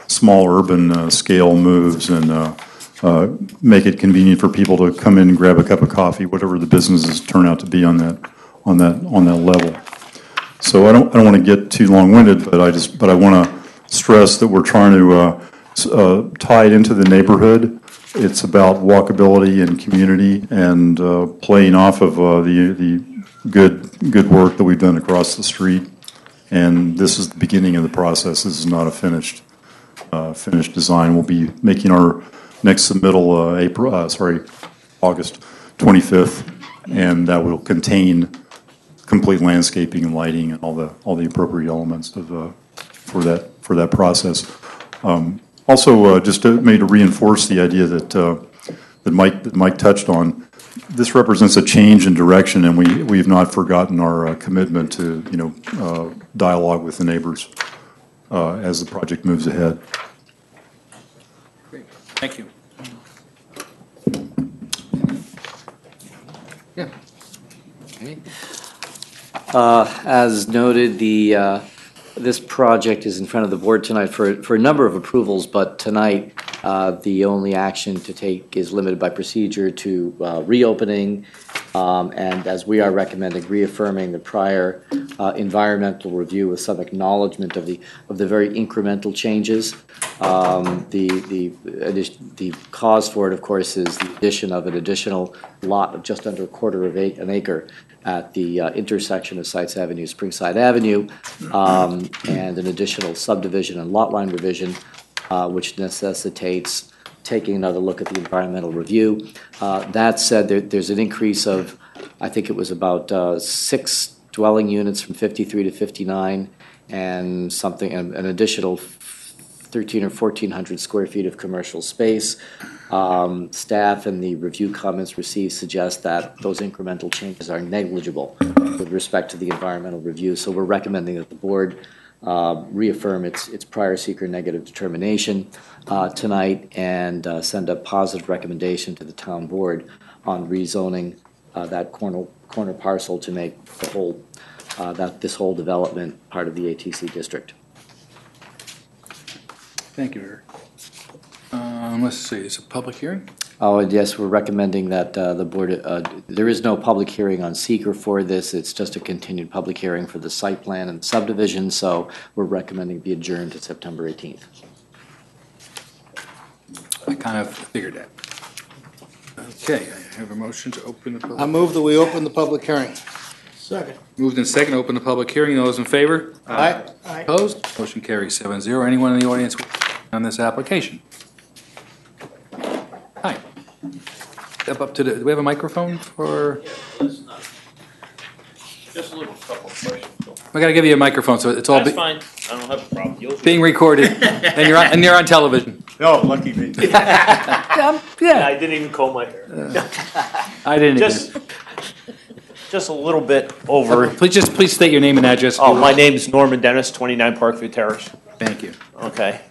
small urban scale moves and make it convenient for people to come in and grab a cup of coffee, whatever the businesses turn out to be on that level. So I don't want to get too long-winded, but I want to stress that we're trying to tie it into the neighborhood. It's about walkability and community and playing off of the good work that we've done across the street. And this is the beginning of the process. This is not a finished design. We'll be making our next submittal August 25th, and that will contain complete landscaping and lighting and all the appropriate elements for that process. Also, just maybe to reinforce the idea that Mike touched on, this represents a change in direction, and we have not forgotten our commitment to, dialogue with the neighbors as the project moves ahead. Great, thank you. Yeah. Okay. As noted, this project is in front of the board tonight for a number of approvals, but tonight, the only action to take is limited by procedure to reopening, and as we are recommending, reaffirming the prior environmental review with some acknowledgement of the very incremental changes. The cause for it, of course, is the addition of an additional lot of just under a quarter of an acre at the intersection of Sites Avenue, Springside Avenue, and an additional subdivision and lot line revision, which necessitates taking another look at the environmental review. That said, there's an increase of, I think it was about 6 dwelling units from 53 to 59, and an additional 1,300 or 1,400 square feet of commercial space. Staff and the review comments received suggest that those incremental changes are negligible with respect to the environmental review. So we're recommending that the board reaffirm its prior seeker negative determination tonight and send a positive recommendation to the town board on rezoning that corner parcel to make the whole this whole development part of the ATC district. Thank you, Eric. Let's see, it's a public hearing? Oh, and yes, we're recommending that the board, there is no public hearing on seeker for this. It's just a continued public hearing for the site plan and subdivision, so we're recommending be adjourned to September 18th. I kind of figured that. Okay, I have a motion to open the public. I move that we open the public hearing. Second. Moved in second, open the public hearing. Those in favor? Aye. Opposed? Motion carries 7-0. Anyone in the audience on this application? Hi. Step up to do we have a microphone for? Just a little couple of questions. We gotta give you a microphone, so it's all That's fine. I don't have a problem. You'll being recorded, and you're on television. Oh, lucky me. Yeah. I didn't even comb my hair. I didn't. Just a little bit over. Please state your name and address. Oh, my name's Norman Dennis, 29 Parkview Terrace. Thank you. Okay.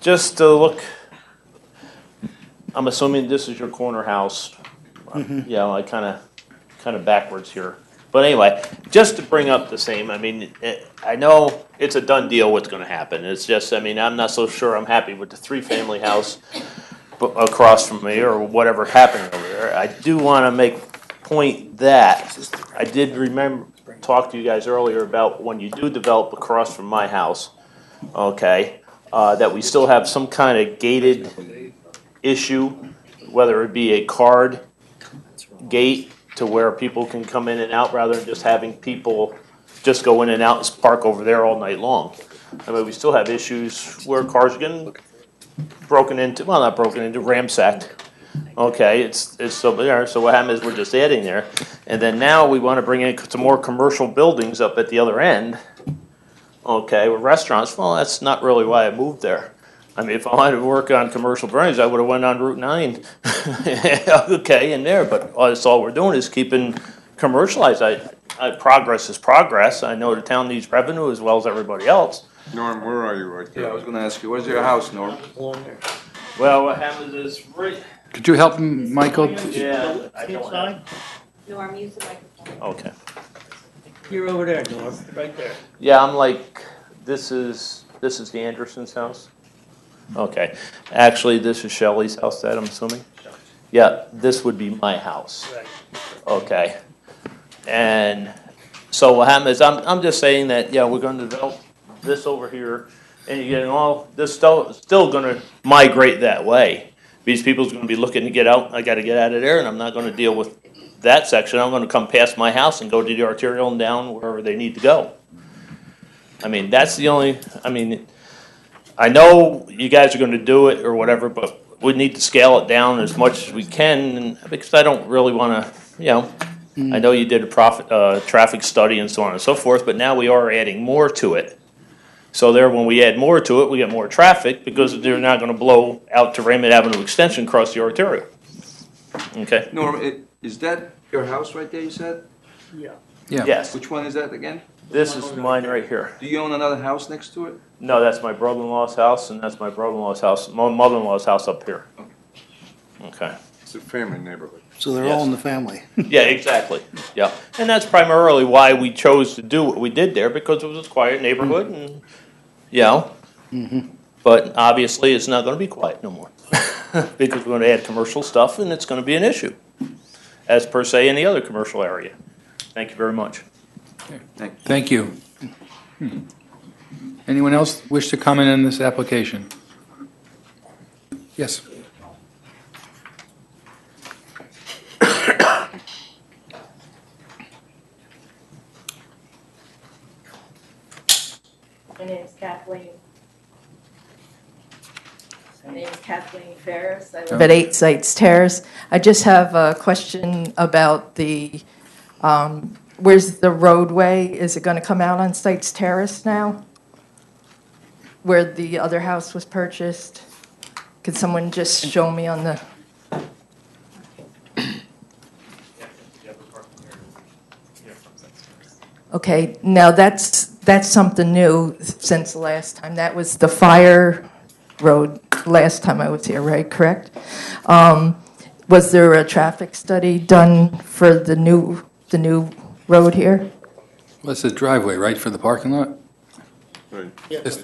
Just to look, I'm assuming this is your corner house. Yeah, I kind of backwards here. But anyway, just to bring up the same, I mean, I know it's a done deal what's going to happen. It's just, I mean, I'm not so sure I'm happy with the 3-family house across from me or whatever happened over there. I do want to make point that I did talk to you guys earlier about when you do develop across from my house, okay, that we still have some kind of gated issue, whether it be a card gate to where people can come in and out rather than just having people just go in and out and park over there all night long. I mean, we still have issues where cars are getting broken into, well, not broken into, ransacked. Okay, it's still there. So what happens is we're just adding there. And then now we want to bring in some more commercial buildings up at the other end. Okay, with restaurants. Well, that's not really why I moved there. I mean, if I wanted to work on commercial buildings, I would have went on Route 9. Okay, in there. But that's all we're doing is keeping commercialized. Progress is progress. I know the town needs revenue as well as everybody else. Norm, where are you right there? Yeah, I was going to ask you, where's your house, Norm? Well, what happens is right. Could you help him, Michael? Yeah, I don't have. Norm, use the microphone. Okay. You're over there, Norm, right there. Yeah, I'm like, this is the Anderson's house. Okay, actually, this is Shelley's house. That I'm assuming. Yeah, this would be my house. Okay, and so what happens is I'm just saying that we're going to develop this over here, and you're getting all this still going to migrate that way. These people's going to be looking to get out. I got to get out of there, and I'm not going to deal with that section. I'm going to come past my house and go to the arterial and down wherever they need to go. I mean, that's the only. I mean, I know you guys are going to do it or whatever, but we need to scale it down as much as we can, and because I don't really want to. I know you did a traffic study and so on and so forth, but now we are adding more to it. So there, when we add more to it, we get more traffic because they're not going to blow out to Raymond Avenue Extension across the arterial. Okay. Norm, Is that your house right there, you said? Yeah. Yeah. Yes. Which one is that again? This is mine right here. Do you own another house next to it? No, that's my brother-in-law's house, and that's my brother-in-law's house, my mother-in-law's house up here. Okay. It's a family neighborhood. So they're all in the family. Yeah, exactly. Yeah. And that's primarily why we chose to do what we did there, because it was a quiet neighborhood and, you know. But obviously, it's not gonna be quiet no more. Because we're gonna add commercial stuff and it's gonna be an issue, as per se any other commercial area. Thank you very much. Thank you. Anyone else wish to comment on this application? Yes. My name is Kathleen. My name is Kathleen Ferris. I live at 8 Sites Terrace. I just have a question about the, where's the roadway? Is it going to come out on Sites Terrace now? Where the other house was purchased? Could someone just show me on the? Okay, now that's something new since the last time. That was the fire road last time I was here, right? Correct? Was there a traffic study done for the new road here? Well, it's a driveway, right, for the parking lot? Right. It's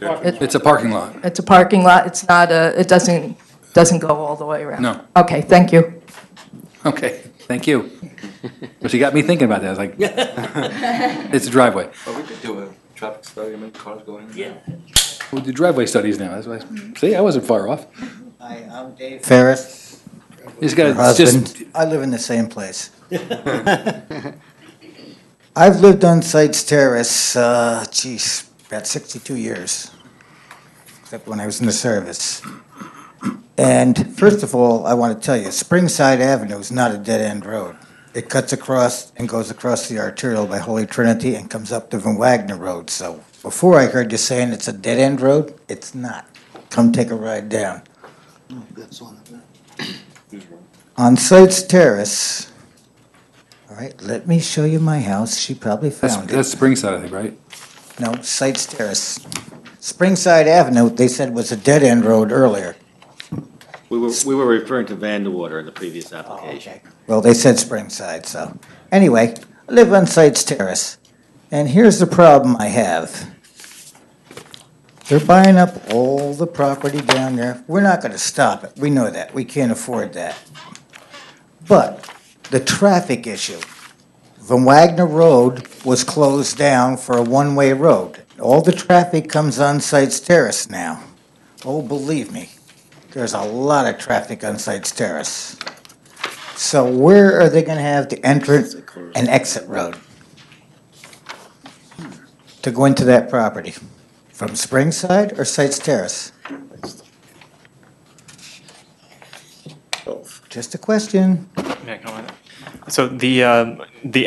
a parking lot. It's a parking lot. It's not a. It doesn't go all the way around. No. Okay, thank you. Okay, thank you. But you got me thinking about that. I was like, it's a driveway. Well, we could do a traffic study, how many cars going in. Yeah. We'll do driveway studies now. That's why. See, I wasn't far off. Hi, I'm Dave Ferris. This guy, Her husband. I live in the same place. I've lived on Sites Terrace, about 62 years, except when I was in the service. And first of all, I want to tell you, Springside Avenue is not a dead-end road. It cuts across and goes across the arterial by Holy Trinity and comes up to Van Wagner Road. So before I heard you saying it's a dead-end road, it's not. Come take a ride down. On Sites Terrace, all right, let me show you my house. She probably found it. That's Springside, I think, right? No, Sites Terrace. Springside Avenue, they said was a dead-end road earlier. We were referring to Vanderwater in the previous application. Well, they said Springside, so. Anyway, I live on Sites Terrace, and here's the problem I have. They're buying up all the property down there. We're not gonna stop it, we know that, we can't afford that. But the traffic issue. Van Wagner Road was closed down for a one-way road. All the traffic comes on Sites Terrace now. Oh, believe me, there's a lot of traffic on Sites Terrace. So where are they gonna have the entrance and exit road to go into that property? From Springside or Sites Terrace? Just a question. May I comment? So the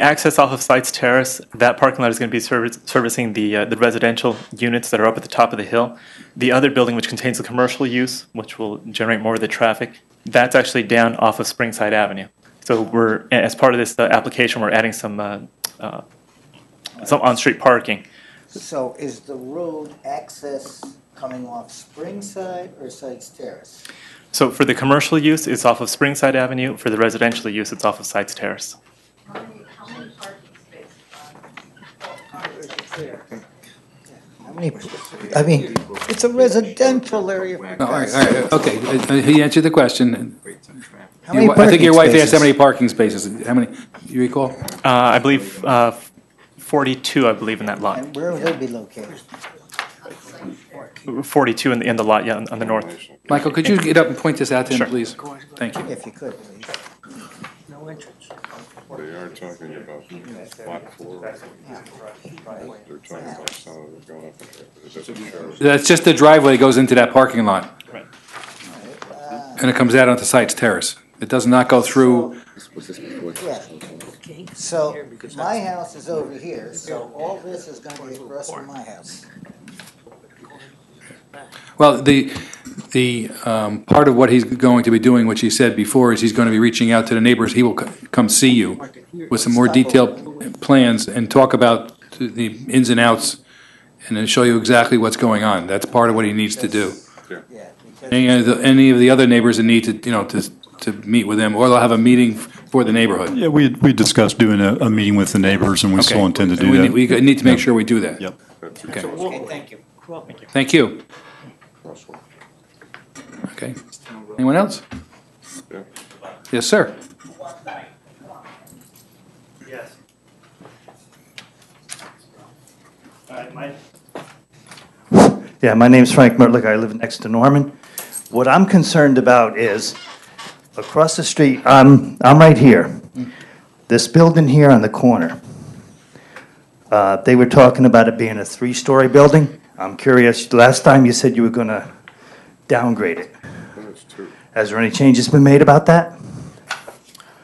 access off of Sites Terrace, that parking lot is going to be servicing the residential units that are up at the top of the hill. The other building, which contains the commercial use, which will generate more of the traffic, that's actually down off of Springside Avenue. So we're, as part of this application, we're adding some on-street parking. So is the road access coming off Springside or Sites Terrace? So for the commercial use, it's off of Springside Avenue. For the residential use, it's off of Sites Terrace. How many, I mean, it's a residential area. Oh, all right, okay. He answered the question. How many I think your wife parking asked how spaces? many parking spaces. How many, you recall? I believe 42, I believe, in that lot. And where will they be located? 42 in the lot, yeah, on the north. Michael, could you get up and point this out to him, Sure. please? Thank you. If you could, please. No entrance. They are talking about lot 4. They're talking about some of it going up. It doesn't show. That's just the driveway that goes into that parking lot. Right. And it comes out onto Sites Terrace. It does not go through, Yeah. So my house is over here, so all this is gonna be across from my house. well, the part of what he's going to be doing, which he said before, is he's going to be reaching out to the neighbors. He will come see you with some more detailed plans and talk about the ins and outs, and then show you exactly what's going on. That's part of what he needs to do. Any of the other neighbors that need to, to meet with them, or they'll have a meeting for the neighborhood. Yeah, we discussed doing a meeting with the neighbors, and we still intend to do that. We need to make sure we do that. Yep. Okay. Thank you. Thank you. Okay. Anyone else? Yes, sir. Yes. All right, Mike. Yeah, my name's Frank Mertlich. I live next to Norman. What I'm concerned about is across the street, I'm right here. This building here on the corner. They were talking about it being a 3-story building. I'm curious, last time you said you were going to downgrade it. Has there any changes been made about that?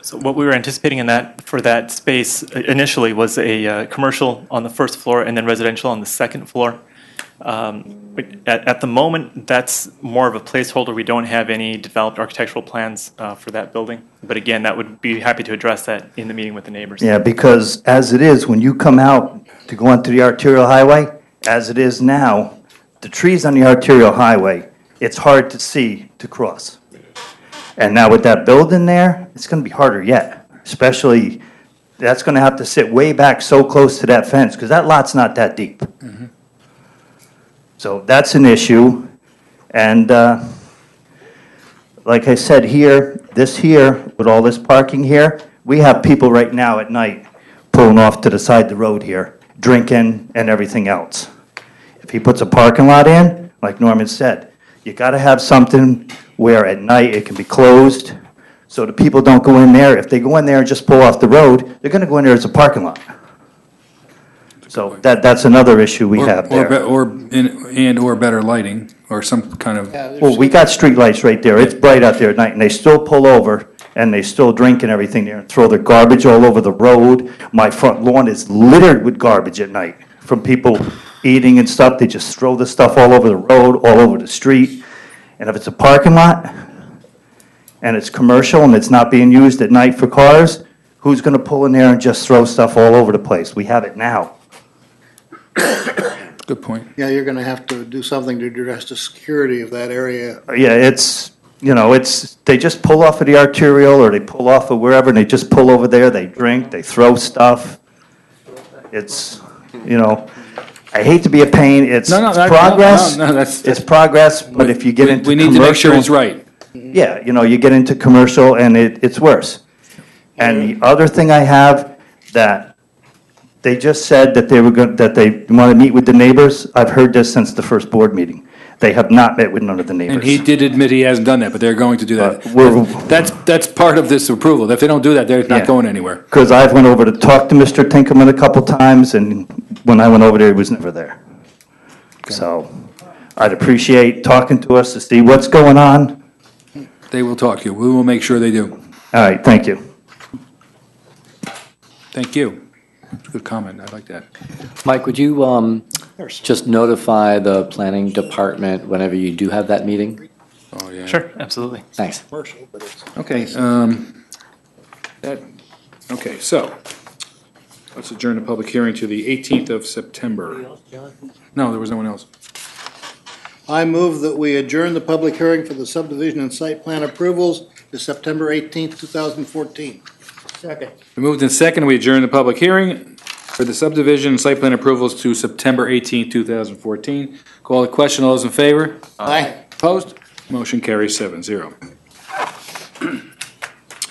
So what we were anticipating for that space initially was a commercial on the first floor and then residential on the second floor. But at the moment, that's more of a placeholder. We don't have any developed architectural plans for that building. But again, that would be happy to address that in the meeting with the neighbors. Yeah, because as it is, when you come out to go onto the arterial highway, as it is now, the trees on the arterial highway, it's hard to see to cross. And now with that building there, it's going to be harder yet, especially that's going to have to sit way back so close to that fence because that lot's not that deep. So that's an issue. And like I said here, with all this parking here, we have people right now at night pulling off to the side of the road here, drinking and everything else. If he puts a parking lot in, like Norman said, you got to have something where at night it can be closed so the people don't go in there. If they go in there and just pull off the road, they're going to go in there as a parking lot. So that's another issue we have there. Or better lighting, or some kind of. Well, we got street lights right there. It's bright out there at night, and they still pull over, and they still drink and everything there, and throw their garbage all over the road. My front lawn is littered with garbage at night from people eating and stuff. They just throw the stuff all over the road, all over the street. And if it's a parking lot, and it's commercial, and it's not being used at night for cars, who's going to pull in there and just throw stuff all over the place? We have it now. Good point. Yeah, you're gonna have to do something to address the security of that area. Yeah, it's, they just pull off of the arterial, or they pull off of wherever, and they just pull over there, they drink, they throw stuff. It's, I hate to be a pain, it's progress. It's progress, but if you get into We need to make sure it's right. Yeah, you get into commercial and it's worse. And the other thing I have, that they just said that they want to meet with the neighbors. I've heard this since the first board meeting. They have not met with none of the neighbors. And he did admit he hasn't done that, but they're going to do that. That's part of this approval. If they don't do that, they're not going anywhere. Because I've went over to talk to Mr. Tinkerman a couple times, and when I went over there, he was never there. So I'd appreciate talking to us to see what's going on. They will talk to you. We will make sure they do. All right, thank you. Thank you. Good comment. I like that. Mike, would you just notify the planning department whenever you do have that meeting? Oh, yeah. Sure, absolutely. Thanks. Okay, okay, so let's adjourn the public hearing to the 18th of September. No, there was no one else. I move that we adjourn the public hearing for the subdivision and site plan approvals to September 18th, 2014. Second. We moved in second, we adjourn the public hearing for the subdivision and site plan approvals to September 18th, 2014. Call the question, all those in favor? Aye. Opposed? Motion carries 7-0.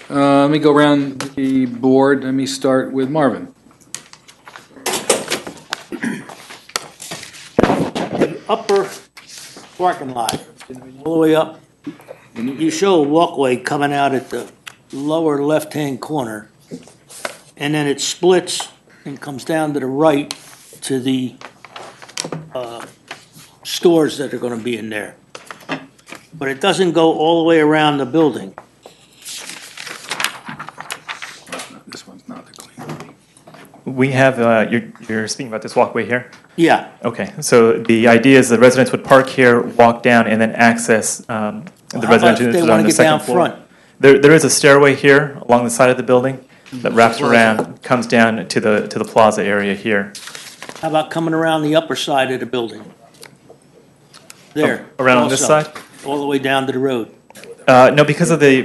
Let me go around the board. Let me start with Marvin. The upper parking lot, all the way up, you show a walkway coming out at the lower left-hand corner, and then it splits and comes down to the right to the stores that are going to be in there. But it doesn't go all the way around the building. This one's not the clean. We have, you're speaking about this walkway here? Yeah. Okay, so the idea is the residents would park here, walk down, and then access the How about residential if they on wanna the get second down floor. front? There is a stairway here along the side of the building that wraps around, comes down to the plaza area here. How about coming around the upper side of the building? There. Around on this also, side? All the way down to the road. No, because of the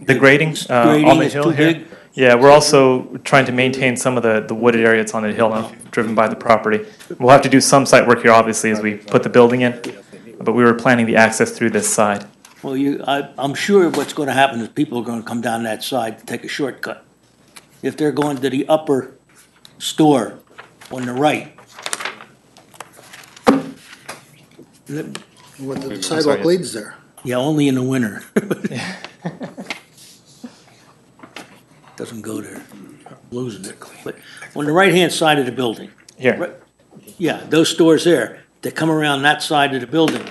grading Grading on the is hill too here. big? Yeah, we're also trying to maintain some of the wooded area that's on the hill now, driven by the property. We'll have to do some site work here, obviously, as we put the building in, but we were planning the access through this side. Well, I'm sure what's gonna happen is people are gonna come down that side to take a shortcut. If they're going to the upper store on the right. What the sidewalk leads there. Yeah, only in the winter. Doesn't go there, losing it. But on the right-hand side of the building. Here. Right- Yeah, those stores there, that come around that side of the building.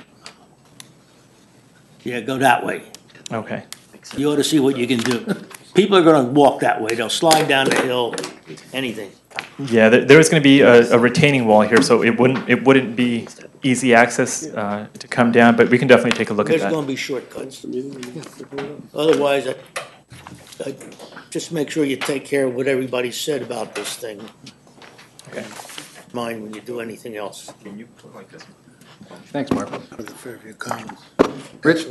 Yeah, go that way. Okay. You ought to see what you can do. People are gonna walk that way, they'll slide down the hill, anything. Yeah, there is going to be a retaining wall here, so it wouldn't be easy access to come down, but we can definitely take a look at There's that. gonna be shortcuts. Otherwise, just make sure you take care of what everybody said about this thing. Okay. Mind when you do anything else. Can you put like this? Thanks, Mark. The Fairview Commons. Rich?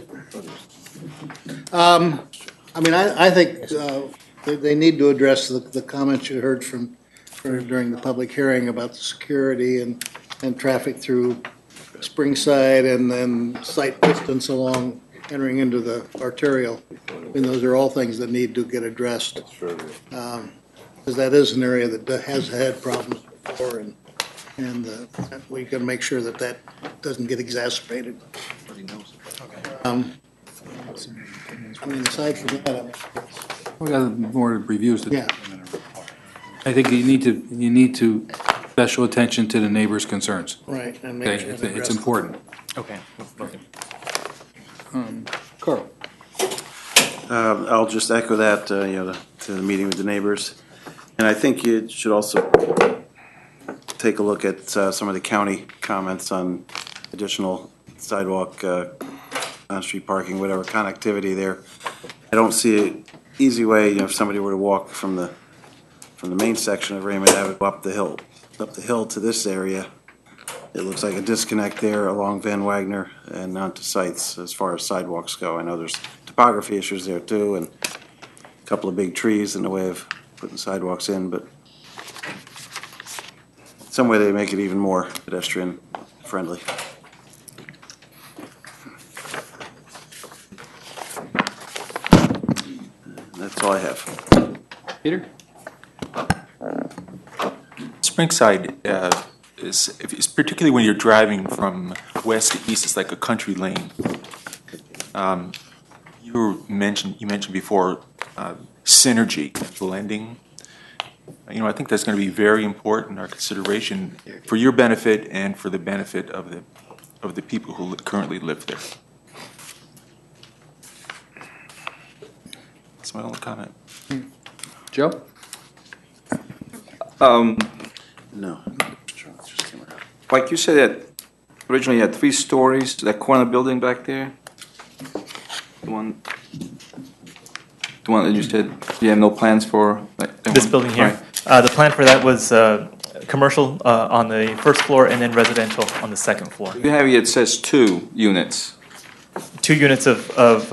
I mean, I think they need to address the comments you heard during the public hearing about the security and traffic through Springside and then site distance along entering into the arterial. I mean, those are all things that need to get addressed. Because that is an area that has had problems before, and we can make sure that doesn't get exacerbated. I mean, aside from that, We got more reviews to do. yeah. I think you need to special attention to the neighbors' concerns. Right, and make Okay, sure it's they address them. important. Okay. Carl? I'll just echo that, to the meeting with the neighbors. And I think you should also take a look at some of the county comments on additional sidewalk, on-street parking, whatever connectivity there. I don't see an easy way, if somebody were to walk from the main section of Raymond Avenue up the hill to this area. It looks like a disconnect there along Van Wagner and onto sites as far as sidewalks go. I know there's topography issues there too, and a couple of big trees in the way of putting sidewalks in, but some way they make it even more pedestrian friendly. That's all I have. Peter? Springside is particularly when you're driving from west to east, it's like a country lane. You mentioned before synergy, blending. I think that's going to be very important, our consideration for your benefit and for the benefit of the people who currently live there. That's my only comment. Joe? No. Like you said, that originally you had 3 stories, that corner building back there? The one that you said you have no plans for? This building here. The plan for that was commercial on the first floor and then residential on the second floor. You have here, it says 2 units. 2 units of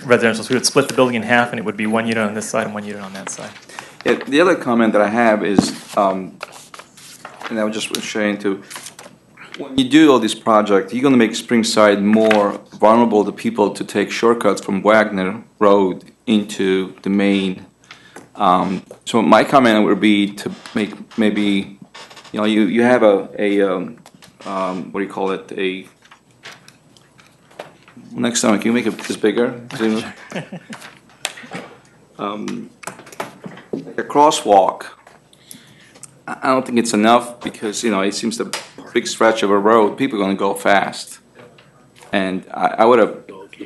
residential, so we would split the building in half, and it would be 1 unit on this side and 1 unit on that side. Yeah, the other comment that I have is, and I was just sharing too, when you do all this project, you're going to make Springside more vulnerable to people to take shortcuts from Wagner Road into the main. So my comment would be to make maybe, you have what do you call it? Next time, can you make it this bigger? A crosswalk. I don't think it's enough because, it seems a big stretch of a road, people are going to go fast. And I would have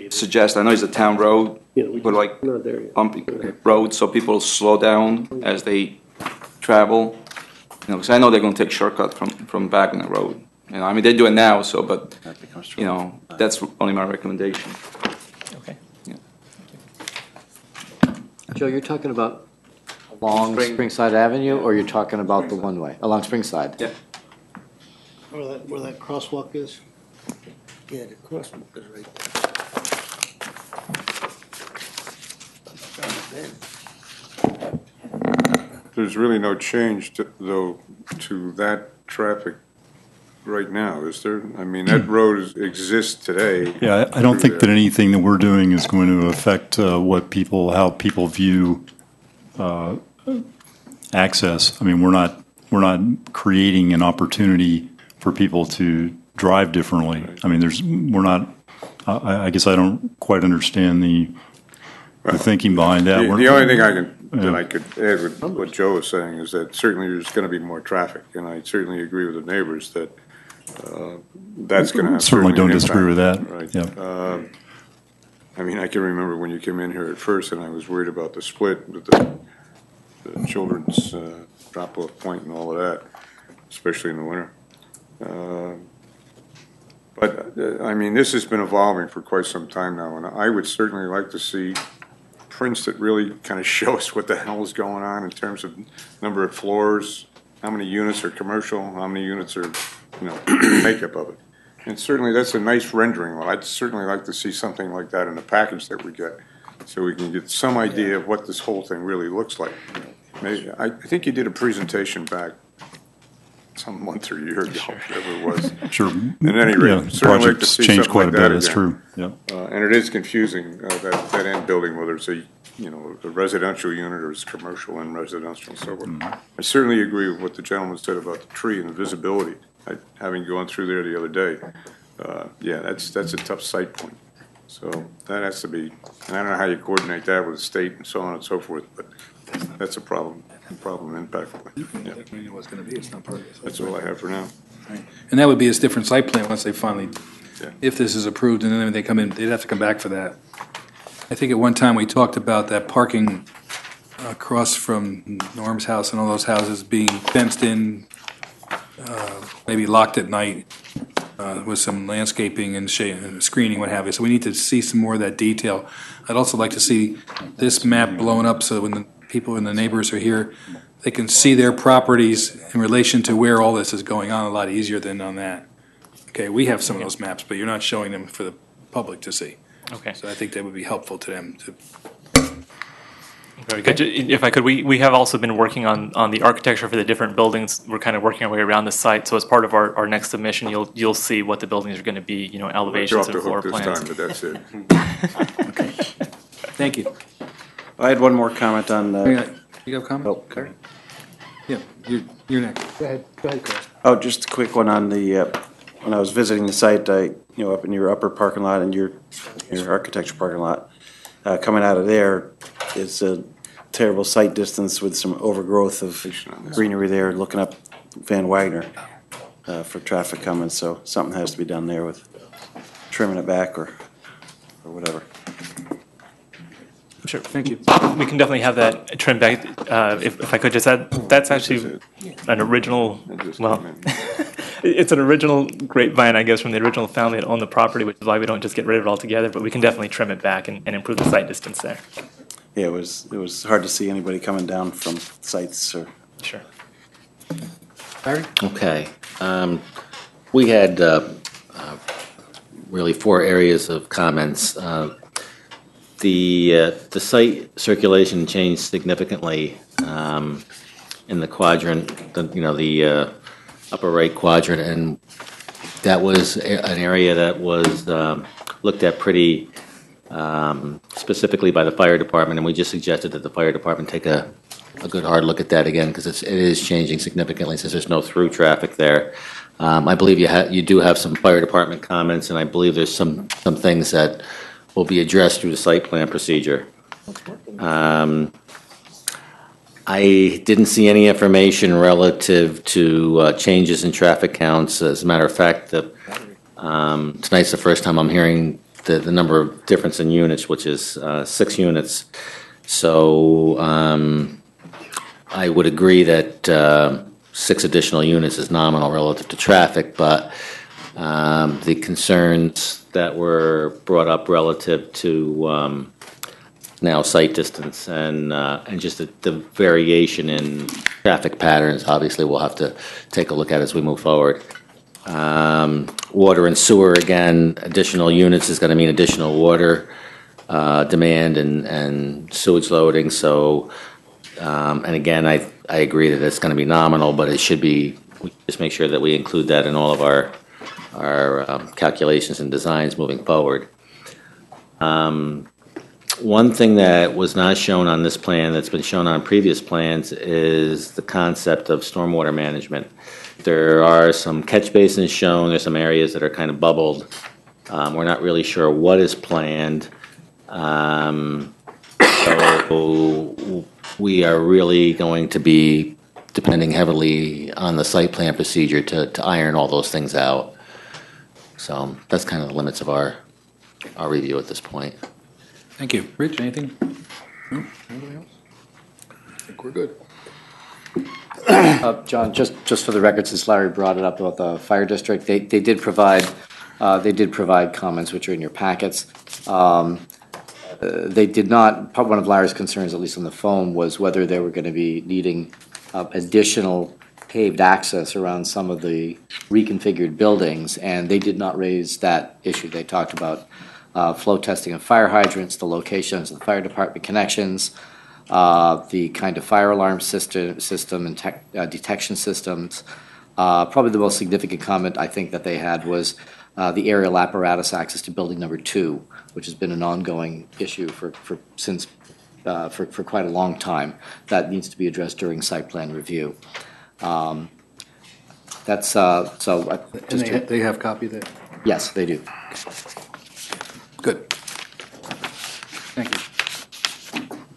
suggested, I know it's a town road, but like bumpy road so people slow down as they travel. because I know they're going to take shortcut from back in the road. You know, I mean, they do it now, so, but, you know, that's only my recommendation. Okay. Yeah. Joe, you're talking about along Springside Avenue, or you're talking about the one-way, along Springside? Yeah. Where that crosswalk is? Yeah, the crosswalk is right there. There's really no change, though, to that traffic right now, is there? I mean, that road exists today. Yeah, I don't think that anything that we're doing is going to affect how people view access. I mean, we're not creating an opportunity for people to drive differently. I mean, I guess I don't quite understand the thinking behind that. The only thing I could add with what Joe was saying is that certainly there's going to be more traffic, and I certainly agree with the neighbors that that's going to have certainly don't an disagree with impact. that. Right. Yeah. I mean, I can remember when you came in here at first, and I was worried about the split with the children's drop-off point and all of that, especially in the winter. But I mean, this has been evolving for quite some time now, and I would certainly like to see prints that really kind of show us what the hell is going on in terms of number of floors, how many units are commercial, how many units are, makeup of it. And certainly that's a nice rendering. Well, I'd certainly like to see something like that in the package that we get, so we can get some idea of what this whole thing really looks like. Maybe, I think you did a presentation back some month or a year ago, whatever it was. Sure. At any rate, Yeah, certainly like to project's see changed something quite like a that bit, that's again. true, yeah. And it is confusing, that end building, whether it's a residential unit or it's commercial and residential and so forth. I certainly agree with what the gentleman said about the tree and the visibility. Having gone through there the other day, that's a tough sight point. So that has to be, and I don't know how you coordinate that with the state and so on and so forth, but that's a problem impactfully. Yeah. Definitely know what's going to be. It's not part of it. That's all I have for now. And that would be a different site plan once they finally, if this is approved, and then they come in, they'd have to come back for that. I think at one time we talked about that parking across from Norm's house and all those houses being fenced in, maybe locked at night, with some landscaping and screening, what have you. So we need to see some more of that detail. I'd also like to see this map blown up so when the people and the neighbors are here, they can see their properties in relation to where all this is going on a lot easier than on that. Okay, we have some of those maps, but you're not showing them for the public to see. Okay. So I think that would be helpful to them to. Very good. If I could, we have also been working on the architecture for the different buildings. We're kind of working our way around the site. So as part of our next submission, you'll see what the buildings are going to be, elevations and floor plans. But that's it. Thank you. I had one more comment on. You have a comment? Oh, Larry? Yeah, you're next. Go ahead, Chris. Oh, just a quick one on the, when I was visiting the site, up in your upper parking lot and your architecture parking lot, coming out of there is a terrible sight distance with some overgrowth of greenery there, looking up Van Wagner for traffic coming, so something has to be done there with trimming it back or whatever. Sure, thank you. We can definitely have that trimmed back. If I could just add, that's actually an original, it's an original grapevine, I guess, from the original family that owned the property, which is why we don't just get rid of it altogether, but we can definitely trim it back and improve the sight distance there. Yeah, it was hard to see anybody coming down from sites or. Sure. Larry? Okay. We had really 4 areas of comments. The site circulation changed significantly in the quadrant, the upper right quadrant, and that was an area that was looked at pretty specifically by the fire department, and we just suggested that the fire department take a good hard look at that again because it is changing significantly since there's no through traffic there. I believe you do have some fire department comments, and I believe there's some things that will be addressed through the site plan procedure. I didn't see any information relative to changes in traffic counts. As a matter of fact, tonight's the first time I'm hearing the number of difference in units, which is 6 units. So I would agree that 6 additional units is nominal relative to traffic, but the concerns that were brought up relative to now sight distance and just the variation in traffic patterns, obviously we'll have to take a look at as we move forward. Water and sewer, again, additional units is going to mean additional water demand and sewage loading. So, and again, I agree that it's going to be nominal, but it should be, we just make sure that we include that in all of our calculations and designs moving forward. One thing that was not shown on this plan that's been shown on previous plans is the concept of stormwater management. There are some catch basins shown, there's some areas that are kind of bubbled. We're not really sure what is planned. So we are really going to be depending heavily on the site plan procedure to iron all those things out. So that's kind of the limits of our review at this point. Thank you. Rich, anything? No? Anybody else? I think we're good. John, just for the record, since Larry brought it up about the fire district, they did provide comments which are in your packets. They did not. One of Larry's concerns, at least on the phone, was whether they were going to be needing additional paved access around some of the reconfigured buildings, and they did not raise that issue. They talked about flow testing of fire hydrants, the locations of the fire department connections, the kind of fire alarm system and detection systems. Probably the most significant comment I think that they had was the aerial apparatus access to building number 2, which has been an ongoing issue for quite a long time. That needs to be addressed during site plan review. That's so. And they have copy of that? Yes, they do. Good. Thank you.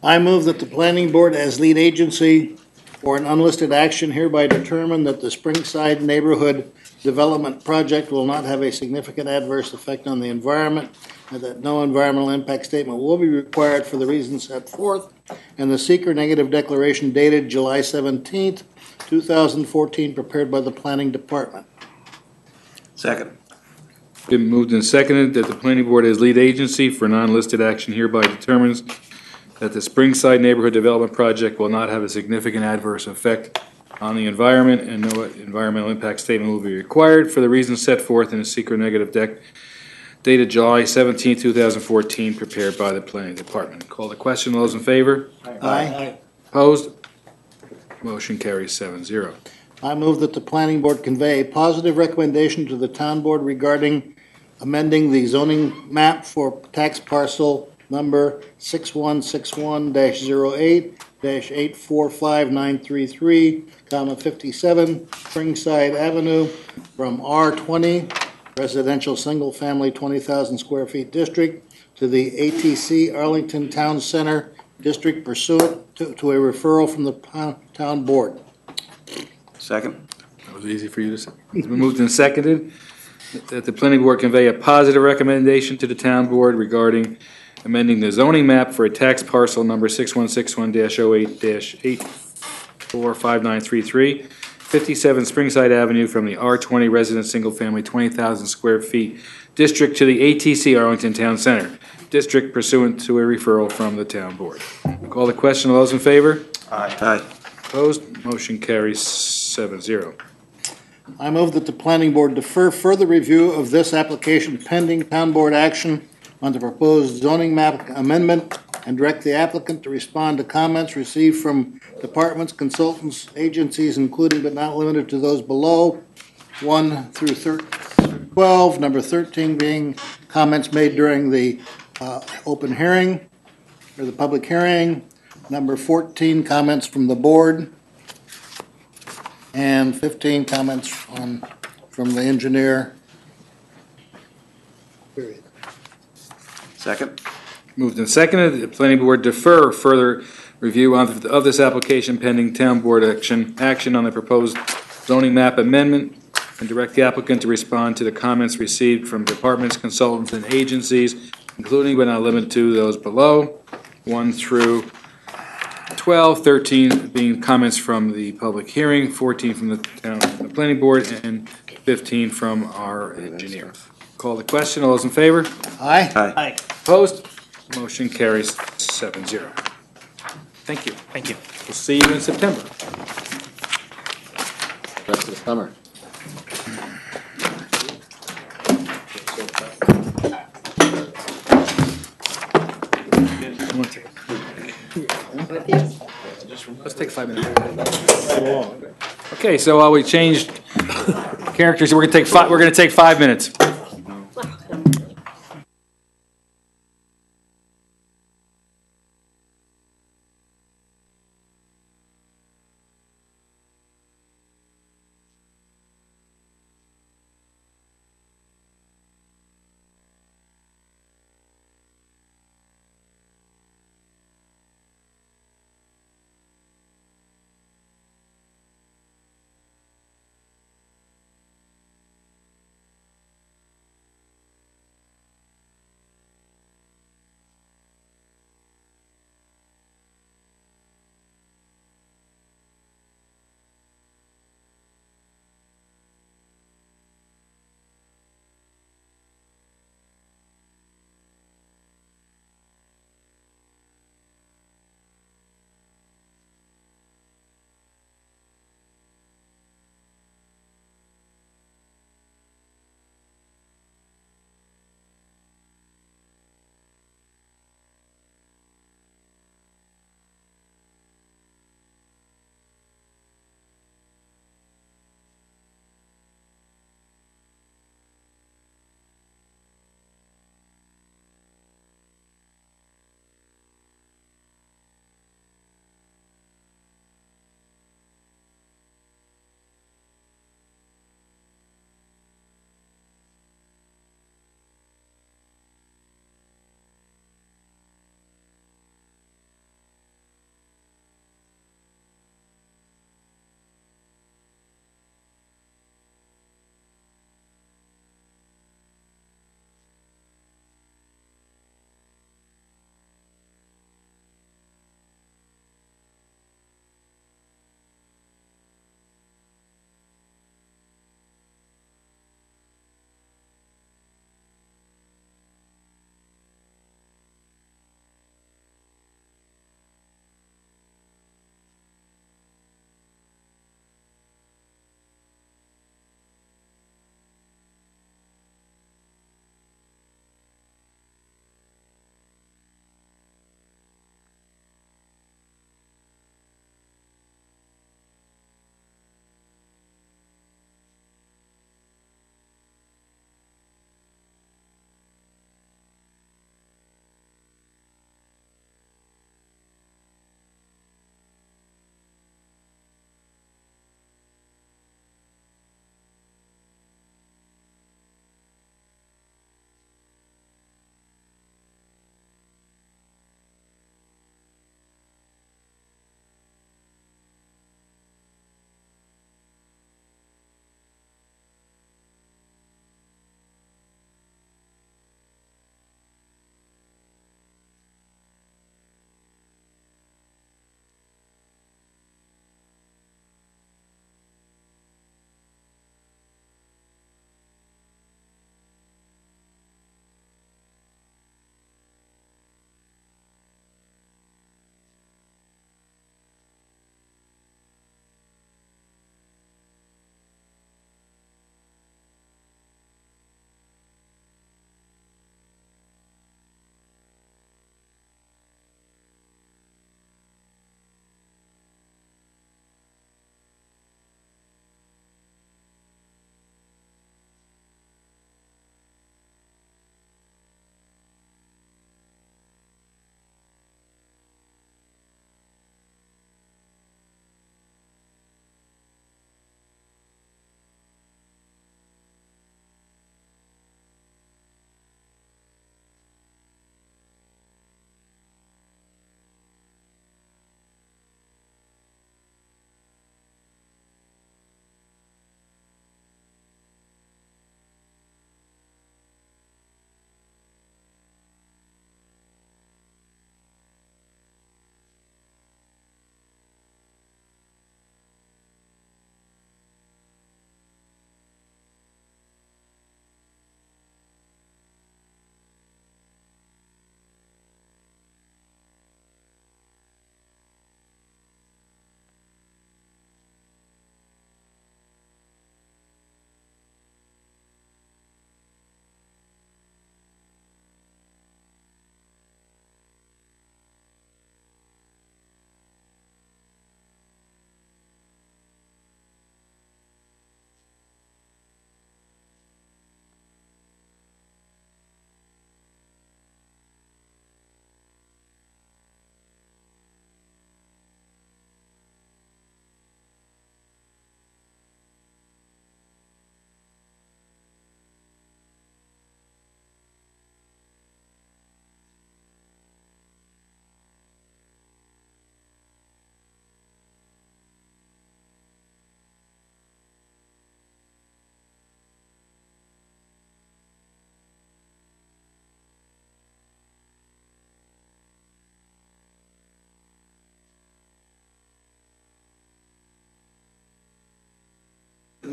I move that the planning board as lead agency for an unlisted action hereby determine that the Springside Neighborhood Development Project will not have a significant adverse effect on the environment, and that no environmental impact statement will be required for the reasons set forth, and the seeker negative declaration dated July 17th, 2014, prepared by the planning department. Second. Been moved and seconded that the planning board as lead agency for non-listed action hereby determines that the Springside Neighborhood Development Project will not have a significant adverse effect on the environment and no environmental impact statement will be required for the reasons set forth in the secret negative deck dated July 17, 2014, prepared by the planning department. Call the question. All those in favor? Aye. Opposed? Motion carries 7-0. I move that the planning board convey a positive recommendation to the town board regarding amending the zoning map for tax parcel number 6161-08-845933, 57 Springside Avenue from R20 residential single family 20,000 square feet district to the ATC Arlington Town Center district pursuant to a referral from the town board. Second. That was easy for you to say. It's been moved and seconded that the planning board convey a positive recommendation to the town board regarding amending the zoning map for a tax parcel number 6161-08-845933, 57 Springside Avenue from the R20 resident single family 20,000 square feet district to the ATC Arlington Town Center district pursuant to a referral from the town board. Call the question. All those in favor? Aye. Aye. Opposed? Motion carries 7-0. I move that the planning board defer further review of this application pending town board action on the proposed zoning map amendment and direct the applicant to respond to comments received from departments, consultants, agencies, including but not limited to those below, 1 through 12, number 13 being comments made during the open hearing, or the public hearing, number 14, comments from the board, and 15 comments from the engineer. Period. Second. Moved and seconded, the planning board defer further review of this application pending town board action on the proposed zoning map amendment and direct the applicant to respond to the comments received from departments, consultants, and agencies, including but not limited to those below, 1 through 12, 13 being comments from the public hearing, 14 from the town the planning board, and 15 from our engineer. Call the question. All those in favor? Aye. Aye. Opposed? Motion carries 7-0. Thank you. Thank you. We'll see you in September. Rest of the summer. Let's take 5 minutes. Okay, so while we changed characters, we're gonna take 5 minutes.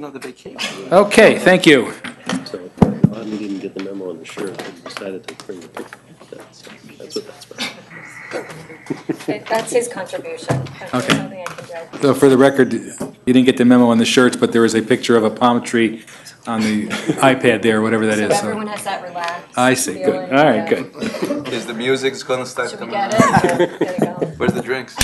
another vacation. Okay, thank you. So Rodney didn't get the memo on the shirt and decided to bring the picture. So that's what that's for. That's his contribution. Okay. So for the record, you didn't get the memo on the shirts, but there is a picture of a palm tree on the iPad there, whatever that So is. everyone has that relaxed. I see, good. feeling, All right, yeah. good. Is the music gonna start Should we coming get on? it? There you go. Where's the drinks?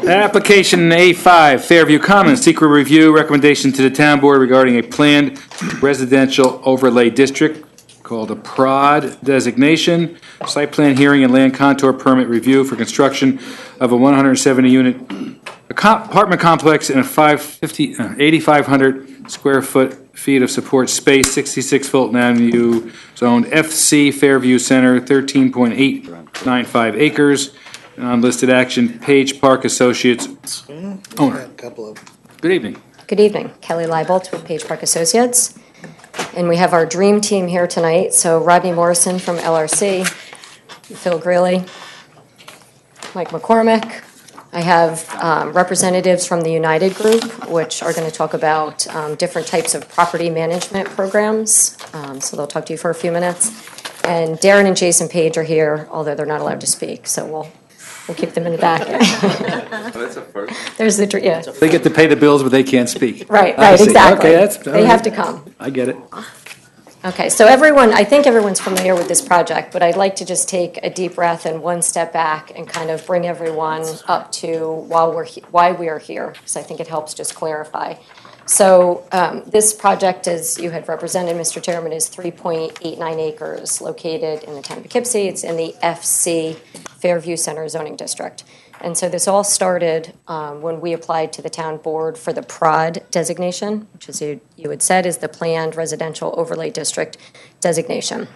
Application A5, Fairview Commons, secret review, recommendation to the town board regarding a planned residential overlay district called a PROD designation, site plan hearing and land contour permit review for construction of a 170-unit apartment complex in a 8,500 square feet of support space, 66 Fulton Avenue, zoned FC, Fairview Center, 13.895 acres. Unlisted action, Page Park Associates owner. Good evening. Good evening. Kelly Leibolt with Page Park Associates. And we have our dream team here tonight. So Rodney Morrison from LRC, Phil Greeley, Mike McCormick. I have representatives from the United Group, which are going to talk about different types of property management programs. So they'll talk to you for a few minutes. And Darren and Jason Page are here, although they're not allowed to speak. So we'll keep them in the back. That's a first. There's the, yeah. They get to pay the bills, but they can't speak. Right, I see. exactly. Okay, that's. They have to come. I get it. Okay, so I think everyone's familiar with this project, but I'd like to just take a deep breath and one step back and kind of bring everyone up to why we are here, because I think it helps just clarify. So this project, as you had represented, Mr. Chairman, is 3.89 acres located in the town of Poughkeepsie. It's in the FC Fairview Center zoning district. And so this all started when we applied to the town board for the PROD designation, which, as you had said, is the Planned Residential Overlay District designation.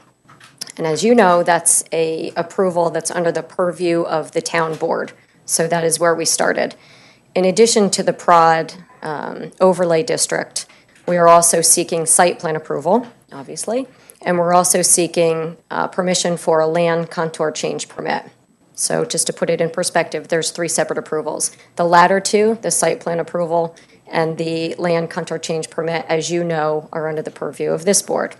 And as you know, that's a approval that's under the purview of the town board. So that is where we started. In addition to the PROD overlay district, we are also seeking site plan approval, obviously, and we're also seeking permission for a land contour change permit. So just to put it in perspective, there's 3 separate approvals. The latter 2, the site plan approval and the land contour change permit, as you know, are under the purview of this board.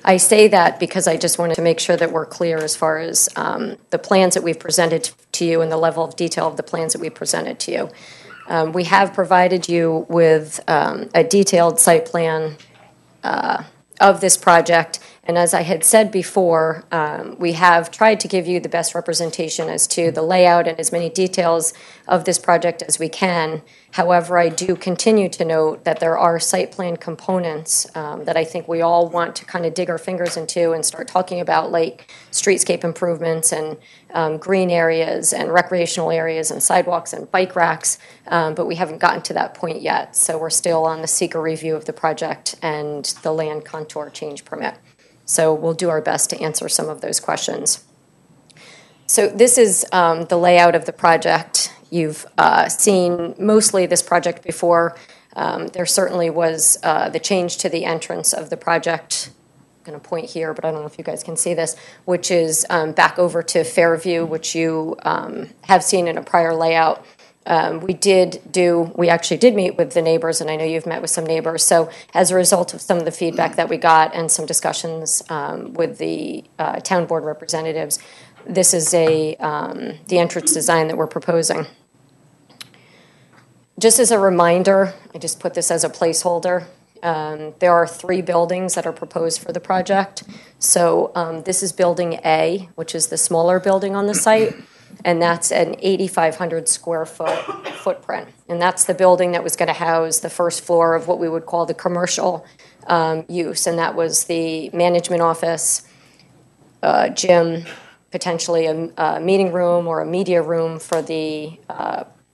I say that because I just wanted to make sure that we're clear as far as the plans that we've presented to you and the level of detail of the plans that we presented to you. We have provided you with a detailed site plan of this project. And as I had said before, we have tried to give you the best representation as to the layout and as many details of this project as we can. However, I do continue to note that there are site plan components that I think we all want to kind of dig our fingers into and start talking about, like streetscape improvements and green areas and recreational areas and sidewalks and bike racks, but we haven't gotten to that point yet. So we're still on the seeker review of the project and the land contour change permit. So we'll do our best to answer some of those questions. So this is the layout of the project. You've seen mostly this project before. There certainly was the change to the entrance of the project. I'm going to point here, but I don't know if you guys can see this, which is back over to Fairview, which you have seen in a prior layout. We actually did meet with the neighbors, and I know you've met with some neighbors. So as a result of some of the feedback that we got and some discussions with the town board representatives, this is the entrance design that we're proposing. Just as a reminder, I just put this as a placeholder. There are 3 buildings that are proposed for the project. So this is Building A, which is the smaller building on the site. And that's an 8,500 square foot footprint. And that's the building that was going to house the first floor of what we would call the commercial use. And that was the management office, gym, potentially a meeting room or a media room for the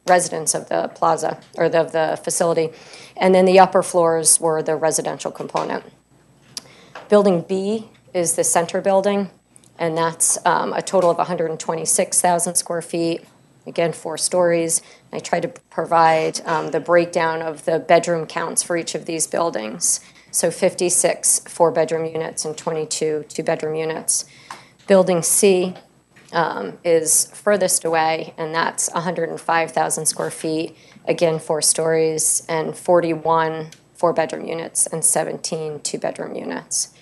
residents of the plaza or the facility. And then the upper floors were the residential component. Building B is the center building. And that's a total of 126,000 square feet, again, 4 stories. I tried to provide the breakdown of the bedroom counts for each of these buildings. So 56 4-bedroom units and 22 2-bedroom units. Building C is furthest away, and that's 105,000 square feet, again, 4 stories, and 41 four-bedroom units and 17 two-bedroom units.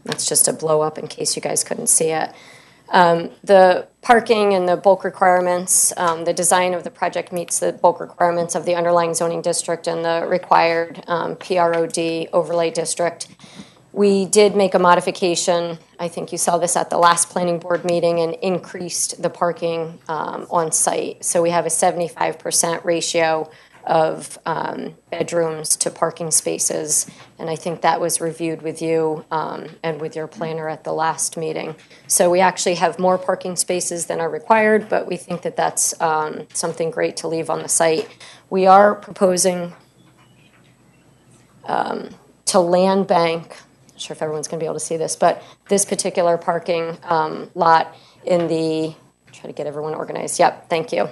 That's just a blow up in case you guys couldn't see it. The parking and the bulk requirements, the design of the project meets the bulk requirements of the underlying zoning district and the required PROD overlay district. We did make a modification, I think you saw this at the last planning board meeting, and increased the parking on site. So we have a 75% ratio of bedrooms to parking spaces, and I think that was reviewed with you and with your planner at the last meeting. So we actually have more parking spaces than are required, but we think that that's something great to leave on the site. We are proposing to land bank, not sure if everyone's going to be able to see this, but this particular parking lot in the, try to get everyone organized, yep, thank you,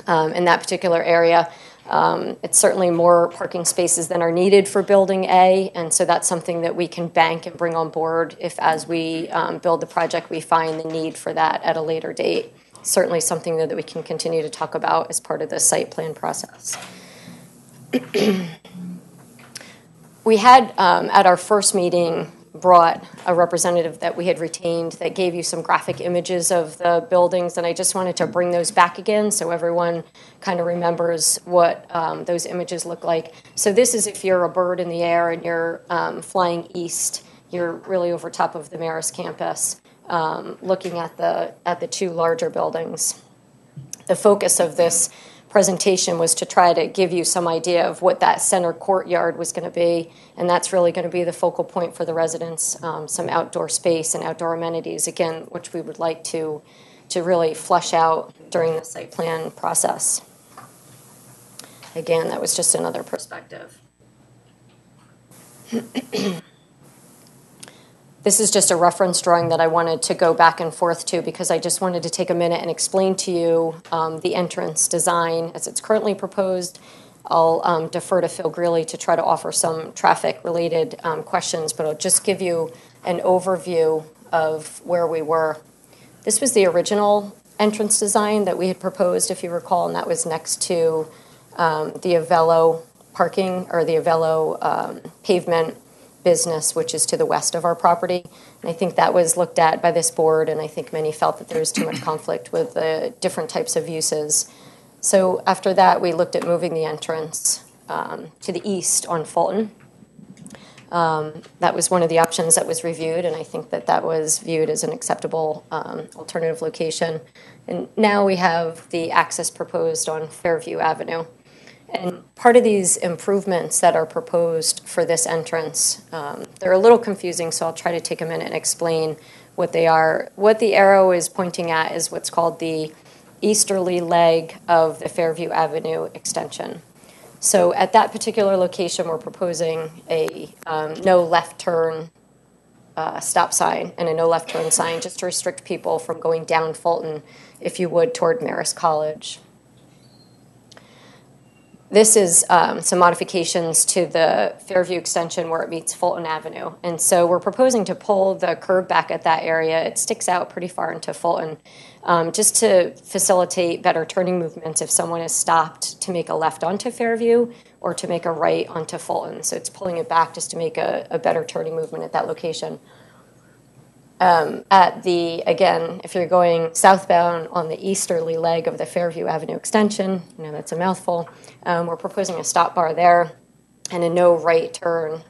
in that particular area. It's certainly more parking spaces than are needed for Building A, and so that's something that we can bank and bring on board if, as we build the project, we find the need for that at a later date. Certainly something that we can continue to talk about as part of the site plan process. We had, at our first meeting, brought a representative that we had retained that gave you some graphic images of the buildings, and I just wanted to bring those back again so everyone kind of remembers what those images look like. So this is if you're a bird in the air and you're flying east, you're really over top of the Marist campus, looking at the two larger buildings. The focus of this presentation was to try to give you some idea of what that center courtyard was going to be, and that's really going to be the focal point for the residents, some outdoor space and outdoor amenities, again, which we would like to really flesh out during the site plan process. Again, that was just another perspective. This is just a reference drawing that I wanted to go back and forth to because I just wanted to take a minute and explain to you the entrance design as it's currently proposed. I'll defer to Phil Greeley to try to offer some traffic-related questions, but I'll just give you an overview of where we were. This was the original entrance design that we had proposed, if you recall, and that was next to the Avello parking or the Avello pavement business, which is to the west of our property. And I think that was looked at by this board, and I think many felt that there was too much conflict with the different types of uses. So after that, we looked at moving the entrance to the east on Fulton. That was one of the options that was reviewed, and I think that that was viewed as an acceptable alternative location. And now we have the access proposed on Fairview Avenue. And part of these improvements that are proposed for this entrance, they're a little confusing, so I'll try to take a minute and explain what they are. What the arrow is pointing at is what's called the easterly leg of the Fairview Avenue extension. So at that particular location, we're proposing a no left turn stop sign and a no left turn sign just to restrict people from going down Fulton, if you would, toward Marist College. This is some modifications to the Fairview extension where it meets Fulton Avenue. And so we're proposing to pull the curb back at that area. It sticks out pretty far into Fulton just to facilitate better turning movements if someone is stopped to make a left onto Fairview or to make a right onto Fulton. So it's pulling it back just to make a better turning movement at that location. Again, if you're going southbound on the easterly leg of the Fairview Avenue extension, I know that's a mouthful, we're proposing a stop bar there and a no right turn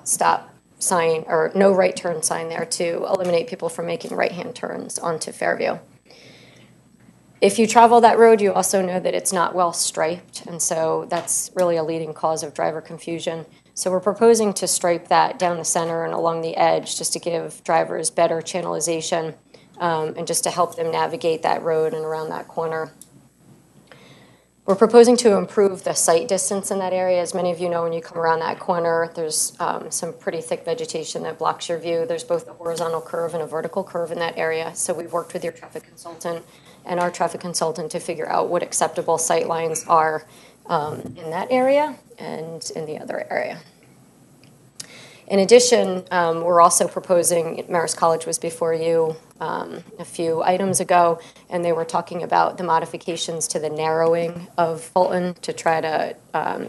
stop sign, or no right turn sign there to eliminate people from making right-hand turns onto Fairview. If you travel that road, you also know that it's not well striped, and so that's really a leading cause of driver confusion. So we're proposing to stripe that down the center and along the edge just to give drivers better channelization and just to help them navigate that road and around that corner. We're proposing to improve the sight distance in that area. As many of you know, when you come around that corner, there's some pretty thick vegetation that blocks your view. There's both a horizontal curve and a vertical curve in that area. So we've worked with your traffic consultant and our traffic consultant to figure out what acceptable sight lines are in that area and in the other area. In addition, we're also proposing, Marist College was before you a few items ago, and they were talking about the modifications to the narrowing of Fulton to try to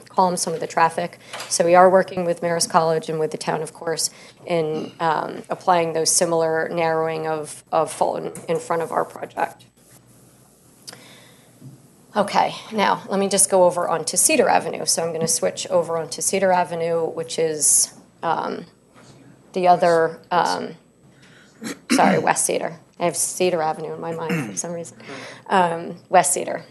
calm some of the traffic. So we are working with Marist College and with the town, of course, in applying those similar narrowing of Fulton in front of our project. Okay, now let me just go over onto Cedar Avenue. So I'm going to switch over onto Cedar Avenue, which is the other, sorry, West Cedar. I have Cedar Avenue in my mind for some reason. West Cedar.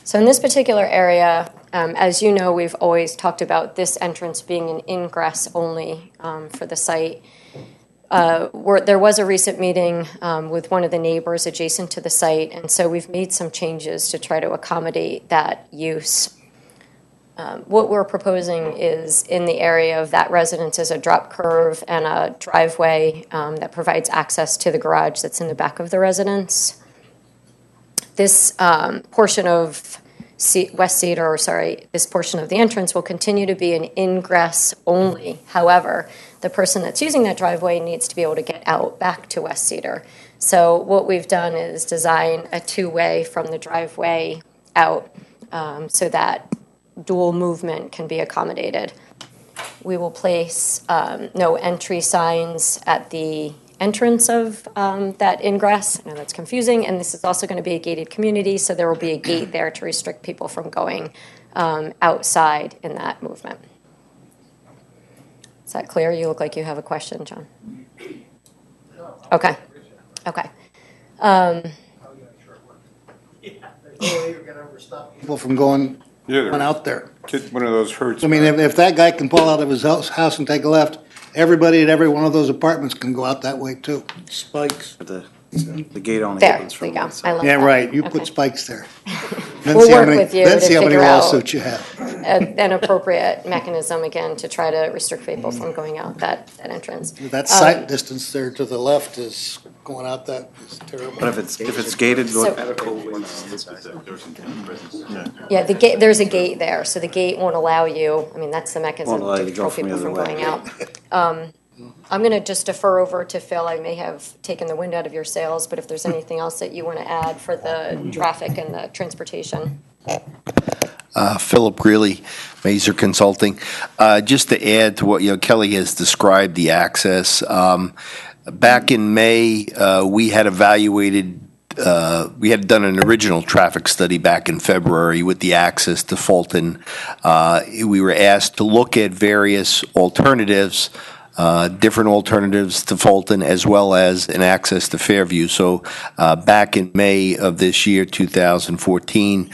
So in this particular area, as you know, we've always talked about this entrance being an ingress only for the site. There was a recent meeting with one of the neighbors adjacent to the site, and so we've made some changes to try to accommodate that use. What we're proposing is in the area of that residence is a drop curve and a driveway that provides access to the garage that's in the back of the residence. This portion of West Cedar, or sorry, this portion of the entrance will continue to be an ingress only. However, the person that's using that driveway needs to be able to get out back to West Cedar. So what we've done is design a two-way from the driveway out so that dual movement can be accommodated. We will place no entry signs at the entrance of that ingress. I know that's confusing, and this is also going to be a gated community, so there will be a gate there to restrict people from going outside in that movement. Is that clear? You look like you have a question, John. Okay. Okay. People from going out there. One of those hurts. I mean, if that guy can pull out of his house and take a left, everybody at every one of those apartments can go out that way too. Spikes. The gate only There opens from we go. one side. I love Yeah, that. right. You Okay. put spikes there. We'll work with you Then to see how many figure out lawsuits you have. an appropriate mechanism, again, to try to restrict people from going out that entrance. That sight distance there to the left is going out that is terrible. But if it's gated, Yeah, the gate, there's a gate there, so the gate won't allow you, I mean, that's the mechanism Won't allow to you to go control from the people other from way. going out. I'm going to just defer over to Phil. I may have taken the wind out of your sails, but if there's anything else that you want to add for the traffic and the transportation. Philip Greeley, Mazer Consulting. Just to add to what Kelly has described, the access. Back in May, we had evaluated. We had done an original traffic study back in February with the access to Fulton. We were asked to look at various alternatives. Different alternatives to Fulton, as well as an access to Fairview. So back in May of this year, 2014,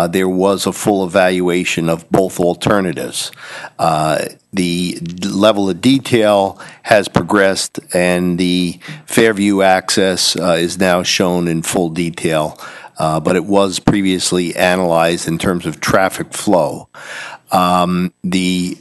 there was a full evaluation of both alternatives. The level of detail has progressed, and the Fairview access is now shown in full detail, but it was previously analyzed in terms of traffic flow. The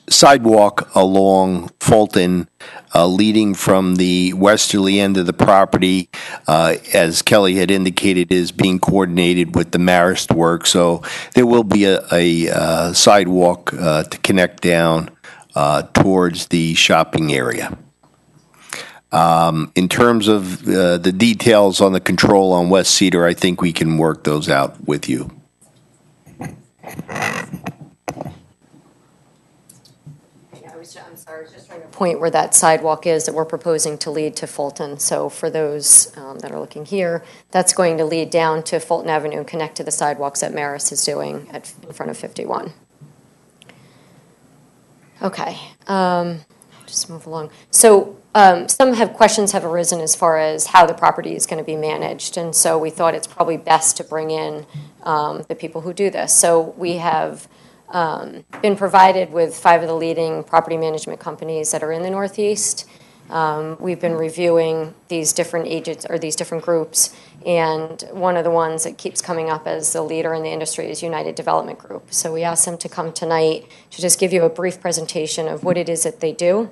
sidewalk along Fulton leading from the westerly end of the property, as Kelly had indicated, is being coordinated with the Marist work. So there will be a sidewalk to connect down towards the shopping area. In terms of the details on the control on West Cedar, I think we can work those out with you. I'm sorry, just trying to point where that sidewalk is that we're proposing to lead to Fulton. So for those that are looking here, that's going to lead down to Fulton Avenue and connect to the sidewalks that Marist is doing in front of 51. Okay, just move along. So some questions have arisen as far as how the property is going to be managed, and so we thought it's probably best to bring in the people who do this. So we have been provided with 5 of the leading property management companies that are in the Northeast. We've been reviewing these different agents or these different groups, and one of the ones that keeps coming up as the leader in the industry is United Development Group. So we asked them to come tonight to just give you a brief presentation of what it is that they do.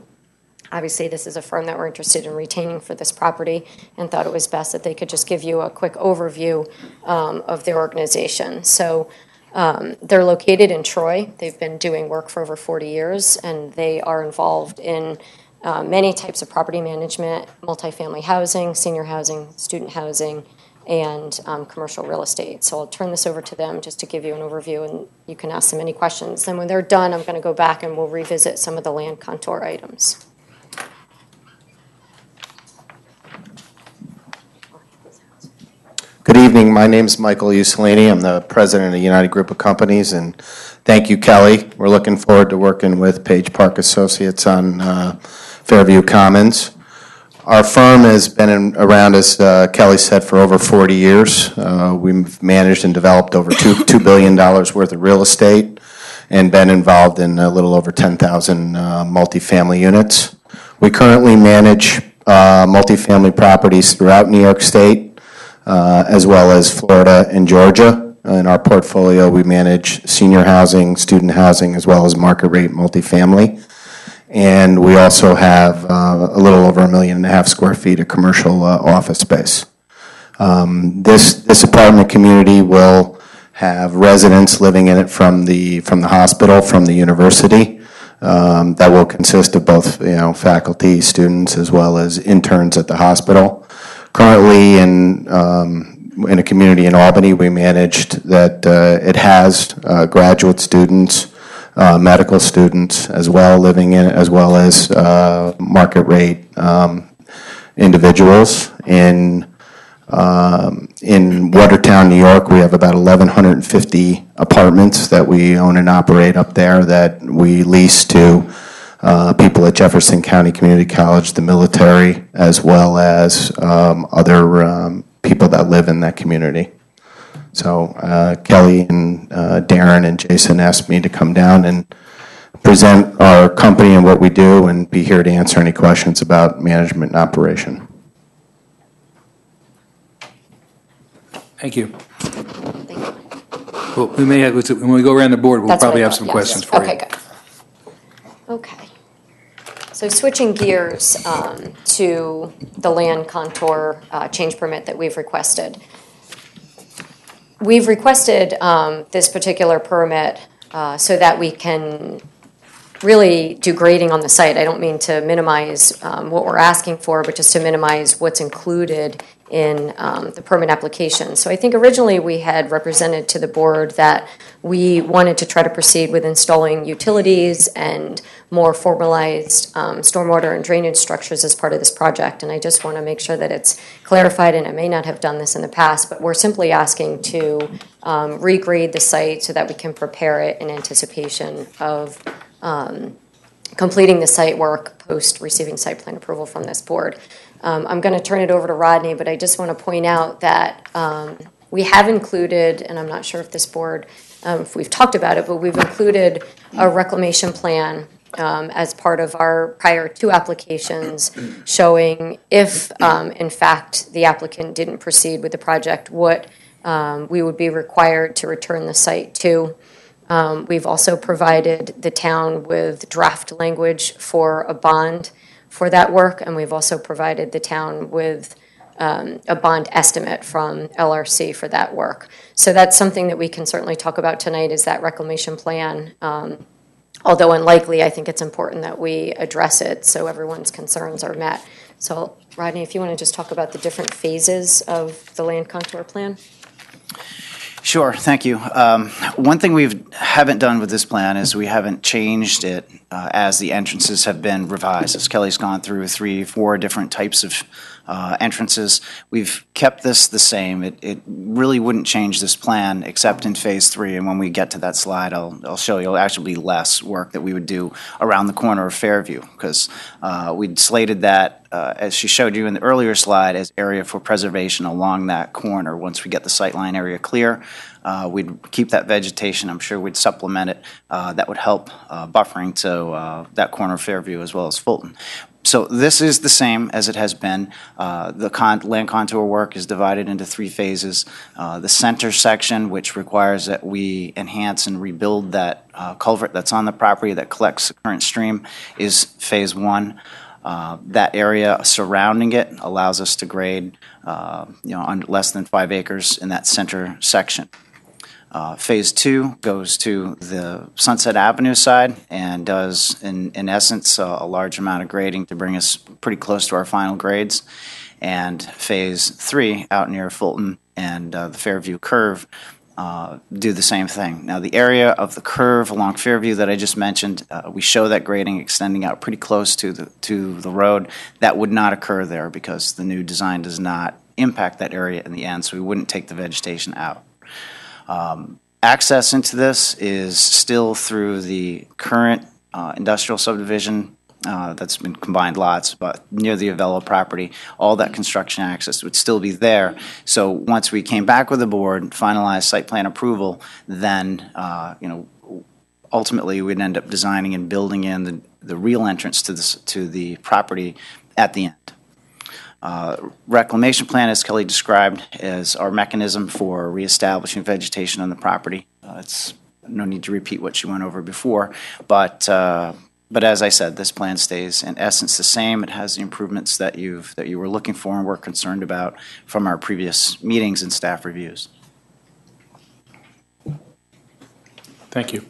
Obviously, this is a firm that we're interested in retaining for this property, and thought it was best that they could just give you a quick overview of their organization. So They're located in Troy. They've been doing work for over 40 years, and they are involved in many types of property management, multifamily housing, senior housing, student housing, and commercial real estate. So I'll turn this over to them just to give you an overview, and you can ask them any questions. Then when they're done, I'm going to go back and we'll revisit some of the land contour items. Good evening. My name is Michael Usolini. I'm the president of United Group of Companies, and thank you, Kelly. We're looking forward to working with Page Park Associates on Fairview Commons. Our firm has been around, as Kelly said, for over 40 years. We've managed and developed over $2 billion worth of real estate and been involved in a little over 10,000 multifamily units. We currently manage multifamily properties throughout New York State, as well as Florida and Georgia. In our portfolio, we manage senior housing, student housing, as well as market rate multifamily. And we also have a little over 1.5 million square feet of commercial office space. This apartment community will have residents living in it from the hospital, from the university. That will consist of both, faculty, students, as well as interns at the hospital. Currently, in a community in Albany, we managed that it has graduate students, medical students as well living in it, as well as market rate individuals. In Watertown, New York, we have about 1,150 apartments that we own and operate up there that we lease to people at Jefferson County Community College, the military, as well as other people that live in that community. So Kelly and Darren and Jason asked me to come down and present our company and what we do and be here to answer any questions about management and operation. Thank you. Well, we may have, when we go around the board, we'll That's probably what I have thought, some yes. questions for you. Okay, good. Okay. So switching gears to the land contour change permit that we've requested. We've requested this particular permit so that we can really do grading on the site. I don't mean to minimize what we're asking for, but just to minimize what's included in the permit application. So I think originally we had represented to the board that we wanted to try to proceed with installing utilities and more formalized stormwater and drainage structures as part of this project. And I just want to make sure that it's clarified, and I may not have done this in the past, but we're simply asking to regrade the site so that we can prepare it in anticipation of completing the site work post receiving site plan approval from this board. I'm going to turn it over to Rodney, but I just want to point out that we have included, and I'm not sure if this board, if we've talked about it, but we've included a reclamation plan as part of our prior two applications showing if, in fact, the applicant didn't proceed with the project, what we would be required to return the site to. We've also provided the town with draft language for a bond for that work, and we've also provided the town with a bond estimate from LRC for that work. So that's something that we can certainly talk about tonight, is that reclamation plan. Although unlikely, I think it's important that we address it so everyone's concerns are met. So Rodney, if you want to just talk about the different phases of the land contour plan. Sure, thank you. One thing we haven't done with this plan is we haven't changed it as the entrances have been revised. As Kelly's gone through 3-4 different types of entrances, we've kept this the same. It really wouldn't change this plan except in phase 3, and when we get to that slide, I'll show you. It'll actually be less work that we would do around the corner of Fairview, because we'd slated that, as she showed you in the earlier slide, as area for preservation along that corner. Once we get the sightline area clear, we'd keep that vegetation. I'm sure we'd supplement it. That would help buffering to that corner of Fairview as well as Fulton. So this is the same as it has been. The land contour work is divided into 3 phases. The center section, which requires that we enhance and rebuild that culvert that's on the property that collects the current stream, is phase 1. That area surrounding it allows us to grade on less than 5 acres in that center section. Phase 2 goes to the Sunset Avenue side and does, in essence, a large amount of grading to bring us pretty close to our final grades. And Phase 3 out near Fulton and the Fairview curve do the same thing. Now, the area of the curve along Fairview that I just mentioned, we show that grading extending out pretty close to the road. That would not occur there because the new design does not impact that area in the end, so we wouldn't take the vegetation out. Access into this is still through the current industrial subdivision that's been combined lots, but near the Avella property, all that construction access would still be there. So once we came back with the board, finalized site plan approval, then ultimately we'd end up designing and building in the real entrance to the property at the end. Reclamation plan, as Kelly described, is our mechanism for reestablishing vegetation on the property. It's no need to repeat what she went over before, but as I said, this plan stays in essence the same. It has the improvements that you were looking for and were concerned about from our previous meetings and staff reviews. Thank you.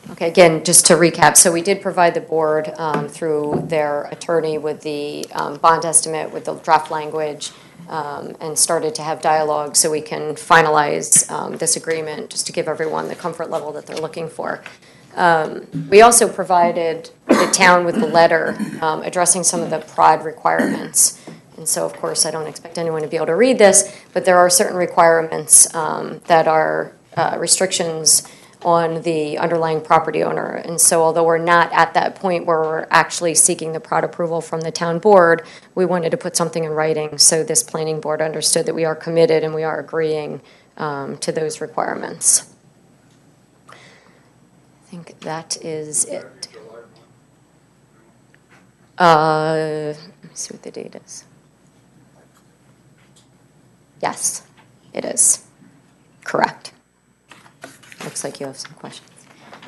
Okay, again, just to recap, so we did provide the board through their attorney with the bond estimate, with the draft language, and started to have dialogue so we can finalize this agreement, just to give everyone the comfort level that they're looking for. We also provided the town with a letter addressing some of the PROD requirements. And so, of course, I don't expect anyone to be able to read this, but there are certain requirements that are restrictions on the underlying property owner. And so although we're not at that point where we're actually seeking the PROD approval from the town board, we wanted to put something in writing so this planning board understood that we are committed and we are agreeing to those requirements. I think that is it. Let me see what the date is. Yes, it is. Correct. Looks like you have some questions.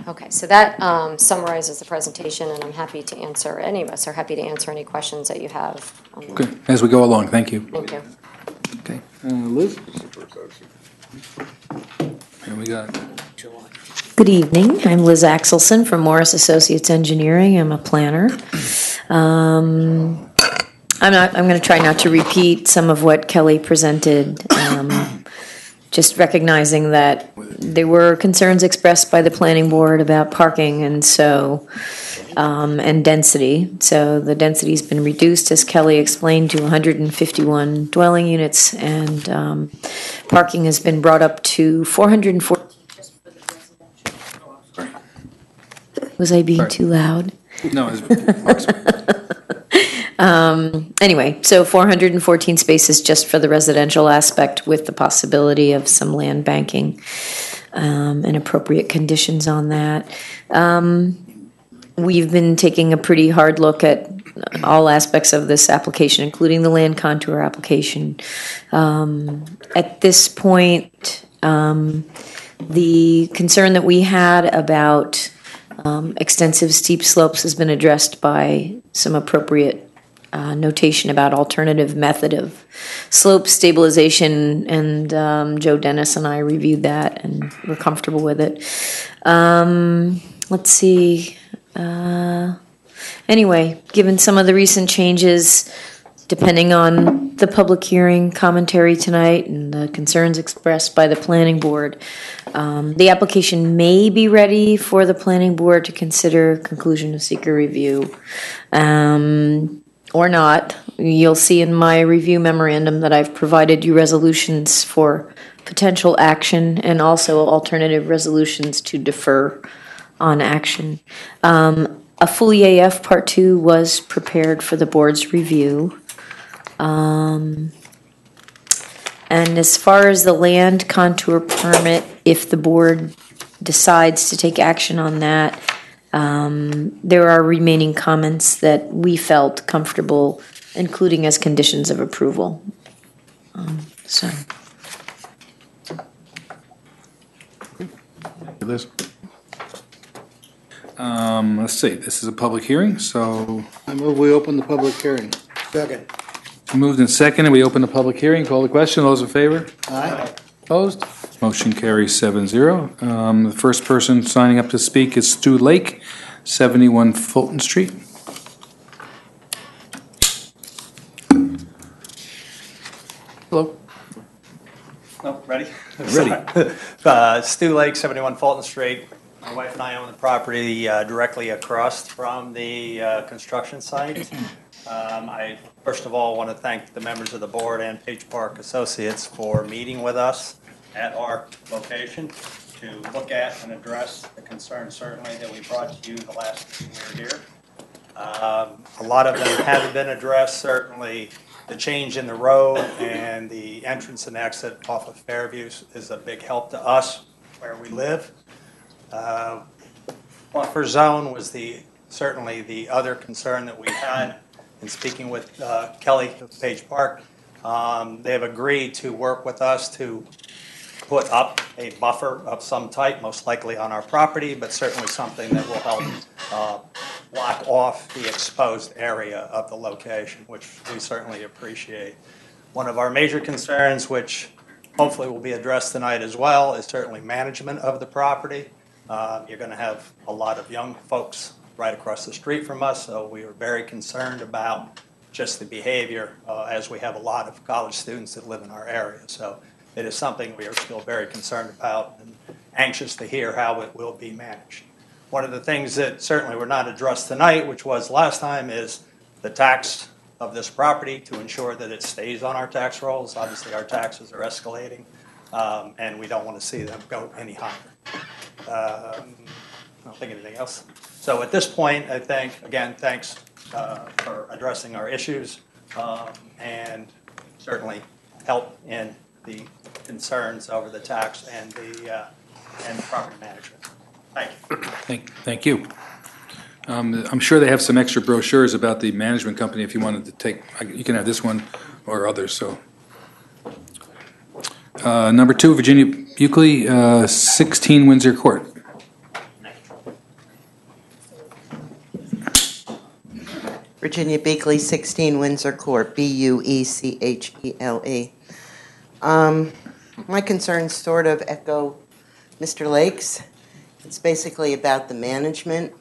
Okay, so that summarizes the presentation, and I'm happy to answer, any of us are happy to answer any questions that you have. Okay, as we go along, thank you. Thank you. Okay, Liz? Here we go. Good evening. I'm Liz Axelson from Morris Associates Engineering. I'm a planner. I'm going to try not to repeat some of what Kelly presented. Just recognizing that there were concerns expressed by the planning board about parking and density. So the density's been reduced, as Kelly explained, to 151 dwelling units, and parking has been brought up to 414. Was I being too loud? No, it's Anyway, so 414 spaces just for the residential aspect, with the possibility of some land banking and appropriate conditions on that. We've been taking a pretty hard look at all aspects of this application, including the land contour application. At this point, the concern that we had about extensive steep slopes has been addressed by some appropriate notation about alternative method of slope stabilization, and Joe Dennis and I reviewed that and we're comfortable with it. Let's see. Anyway, given some of the recent changes, depending on the public hearing commentary tonight and the concerns expressed by the planning board, the application may be ready for the planning board to consider conclusion of seeker review. Or not. You'll see in my review memorandum that I've provided you resolutions for potential action and also alternative resolutions to defer on action. A full EAF Part 2 was prepared for the board's review. And as far as the land contour permit, if the board decides to take action on that, there are remaining comments that we felt comfortable including as conditions of approval. Liz? Let's see, this is a public hearing, so. I move we open the public hearing. Second. Moved and seconded, we open the public hearing, call the question, those in favor? Aye. Opposed? Motion carries 7-0. The first person signing up to speak is Stu Lake, 71 Fulton Street. Hello. Oh, ready? Ready. Stu Lake, 71 Fulton Street. My wife and I own the property directly across from the construction site. I first of all want to thank the members of the board and Page Park Associates for meeting with us at our location to look at and address the concerns certainly that we brought to you the last time we were here. A lot of them haven't been addressed, certainly. The change in the road and the entrance and exit off of Fairview is a big help to us where we live. Buffer zone was certainly the other concern that we had. In speaking with Kelly of Page Park, they have agreed to work with us to put up a buffer of some type, most likely on our property, but certainly something that will help block off the exposed area of the location, which we certainly appreciate. One of our major concerns, which hopefully will be addressed tonight as well, is certainly management of the property. You're going to have a lot of young folks right across the street from us, so we are very concerned about just the behavior as we have a lot of college students that live in our area. So it is something we are still very concerned about and anxious to hear how it will be managed. One of the things that certainly were not addressed tonight, which was last time, is the tax of this property to ensure that it stays on our tax rolls. Obviously, our taxes are escalating, and we don't want to see them go any higher. I don't think anything else. So at this point, I think, again, thanks for addressing our issues and certainly help in the concerns over the tax and the property management. Thank you. Thank you. I'm sure they have some extra brochures about the management company if you wanted to take, you can have this one or others, so. Number 2, Virginia Buckley, 16 Windsor Court. Virginia Buckley, 16 Windsor Court, Buechle. My concerns sort of echo Mr. Lake's. It's basically about the management,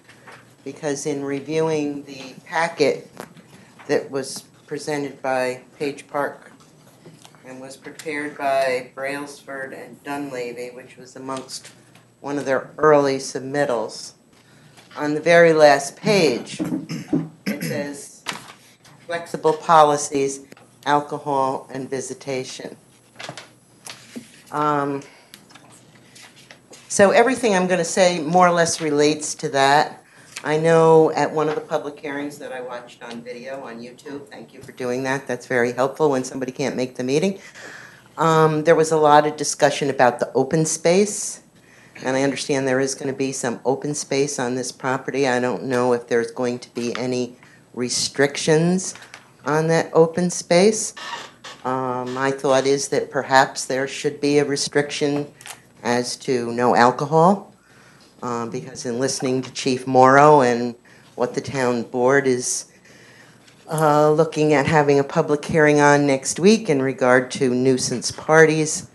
because in reviewing the packet that was presented by Page Park and was prepared by Brailsford and Dunleavy, which was amongst one of their early submittals, on the very last page, it says flexible policies, alcohol, and visitation. So everything I'm going to say more or less relates to that. I know at one of the public hearings that I watched on video on YouTube, thank you for doing that, that's very helpful when somebody can't make the meeting, there was a lot of discussion about the open space, and I understand there is going to be some open space on this property. I don't know if there's going to be any restrictions on that open space. My thought is that perhaps there should be a restriction as to no alcohol, because in listening to Chief Morrow and what the town board is looking at having a public hearing on next week in regard to nuisance parties,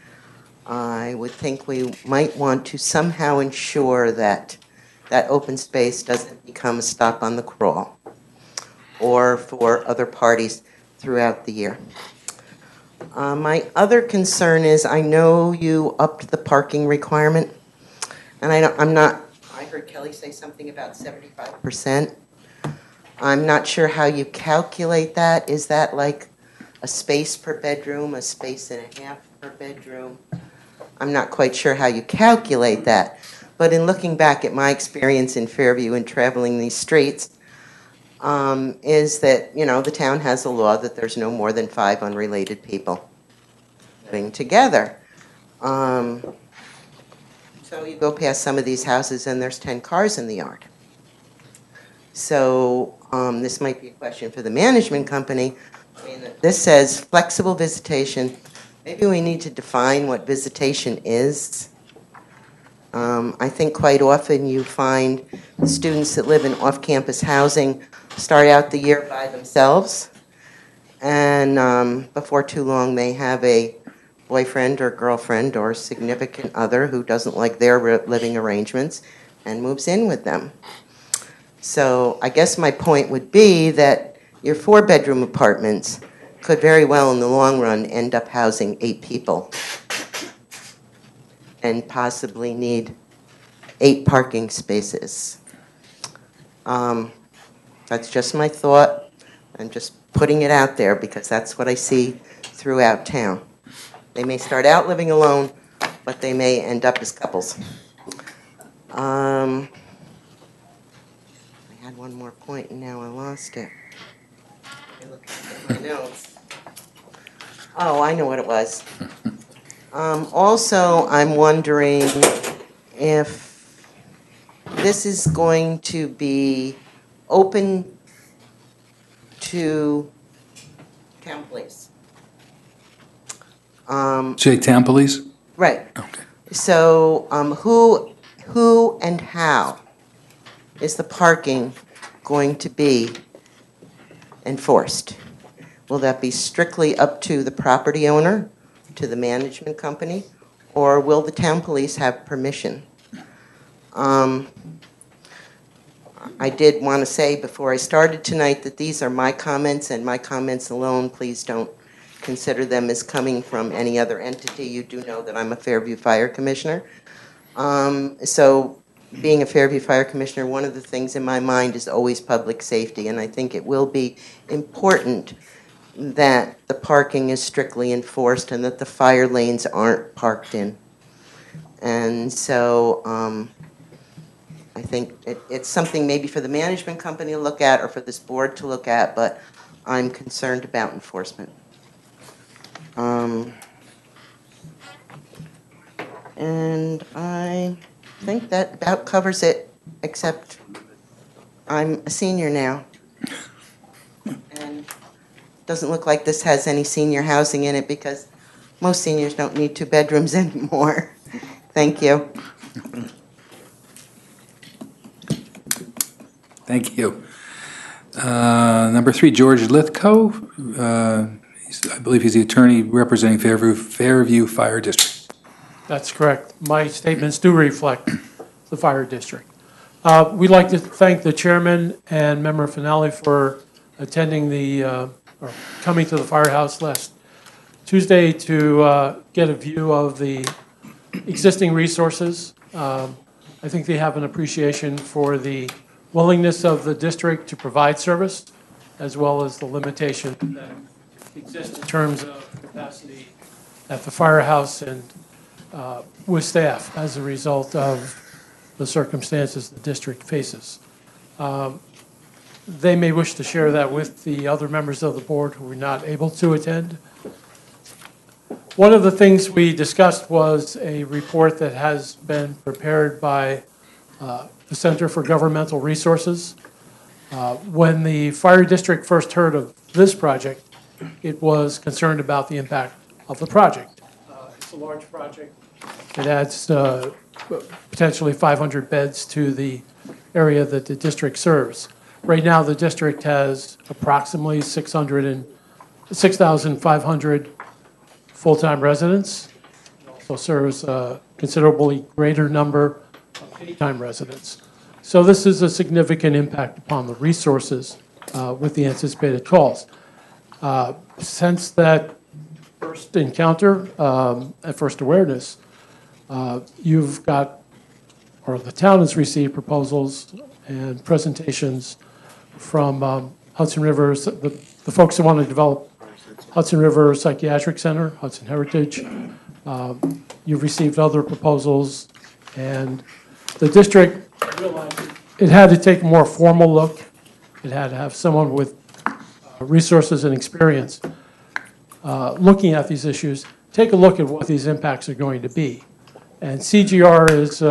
I would think we might want to somehow ensure that that open space doesn't become a stop on the crawl or for other parties throughout the year. My other concern is I know you upped the parking requirement, and I heard Kelly say something about 75%. I'm not sure how you calculate that. Is that like a space per bedroom, a space and a half per bedroom? I'm not quite sure how you calculate that. But in looking back at my experience in Fairview and traveling these streets, is that, you know, the town has a law that there's no more than 5 unrelated people living together. So you go past some of these houses and there's 10 cars in the yard. So this might be a question for the management company. I mean, this says flexible visitation. Maybe we need to define what visitation is. I think quite often you find the students that live in off-campus housing start out the year by themselves, and before too long they have a boyfriend or girlfriend or significant other who doesn't like their living arrangements and moves in with them. So I guess my point would be that your 4-bedroom apartments could very well in the long run end up housing 8 people and possibly need 8 parking spaces. That's just my thought. I'm just putting it out there because that's what I see throughout town. They may start out living alone, but they may end up as couples. I had one more point and now I lost it. Let me look at my notes. Oh, I know what it was. Also, I'm wondering if this is going to be open to town police. Say town police? Right. Okay. So, who and how is the parking going to be enforced? Will that be strictly up to the property owner, to the management company, or will the town police have permission? I did want to say before I started tonight that these are my comments and my comments alone. Please don't consider them as coming from any other entity. You do know that I'm a Fairview Fire Commissioner. So being a Fairview Fire Commissioner, one of the things in my mind is always public safety, and I think it will be important that the parking is strictly enforced and that the fire lanes aren't parked in. And so I think it's something maybe for the management company to look at or for this board to look at, but I'm concerned about enforcement. And I think that about covers it, except I'm a senior now. And doesn't look like this has any senior housing in it because most seniors don't need 2 bedrooms anymore. Thank you. Thank you. Number 3, George Lithgow. I believe he's the attorney representing Fairview Fire District. That's correct. My statements do reflect the fire district. We'd like to thank the chairman and member Finale for attending or coming to the firehouse last Tuesday to get a view of the existing resources. I think they have an appreciation for the willingness of the district to provide service, as well as the limitation that exists in terms of capacity at the firehouse and with staff as a result of the circumstances the district faces. They may wish to share that with the other members of the board who were not able to attend. One of the things we discussed was a report that has been prepared by the Center for Governmental Resources. When the fire district first heard of this project, it was concerned about the impact of the project. It's a large project. It adds potentially 500 beds to the area that the district serves. Right now, the district has approximately 6,500 full-time residents. It also serves a considerably greater number of paid-time residents. So this is a significant impact upon the resources with the anticipated calls. Since that first encounter and first awareness, you've got, or the town has received proposals and presentations from Hudson River, the folks that want to develop Hudson River Psychiatric Center, Hudson Heritage. You've received other proposals, and the district realized it had to take a more formal look. It had to have someone with resources and experience looking at these issues, take a look at what these impacts are going to be. And CGR is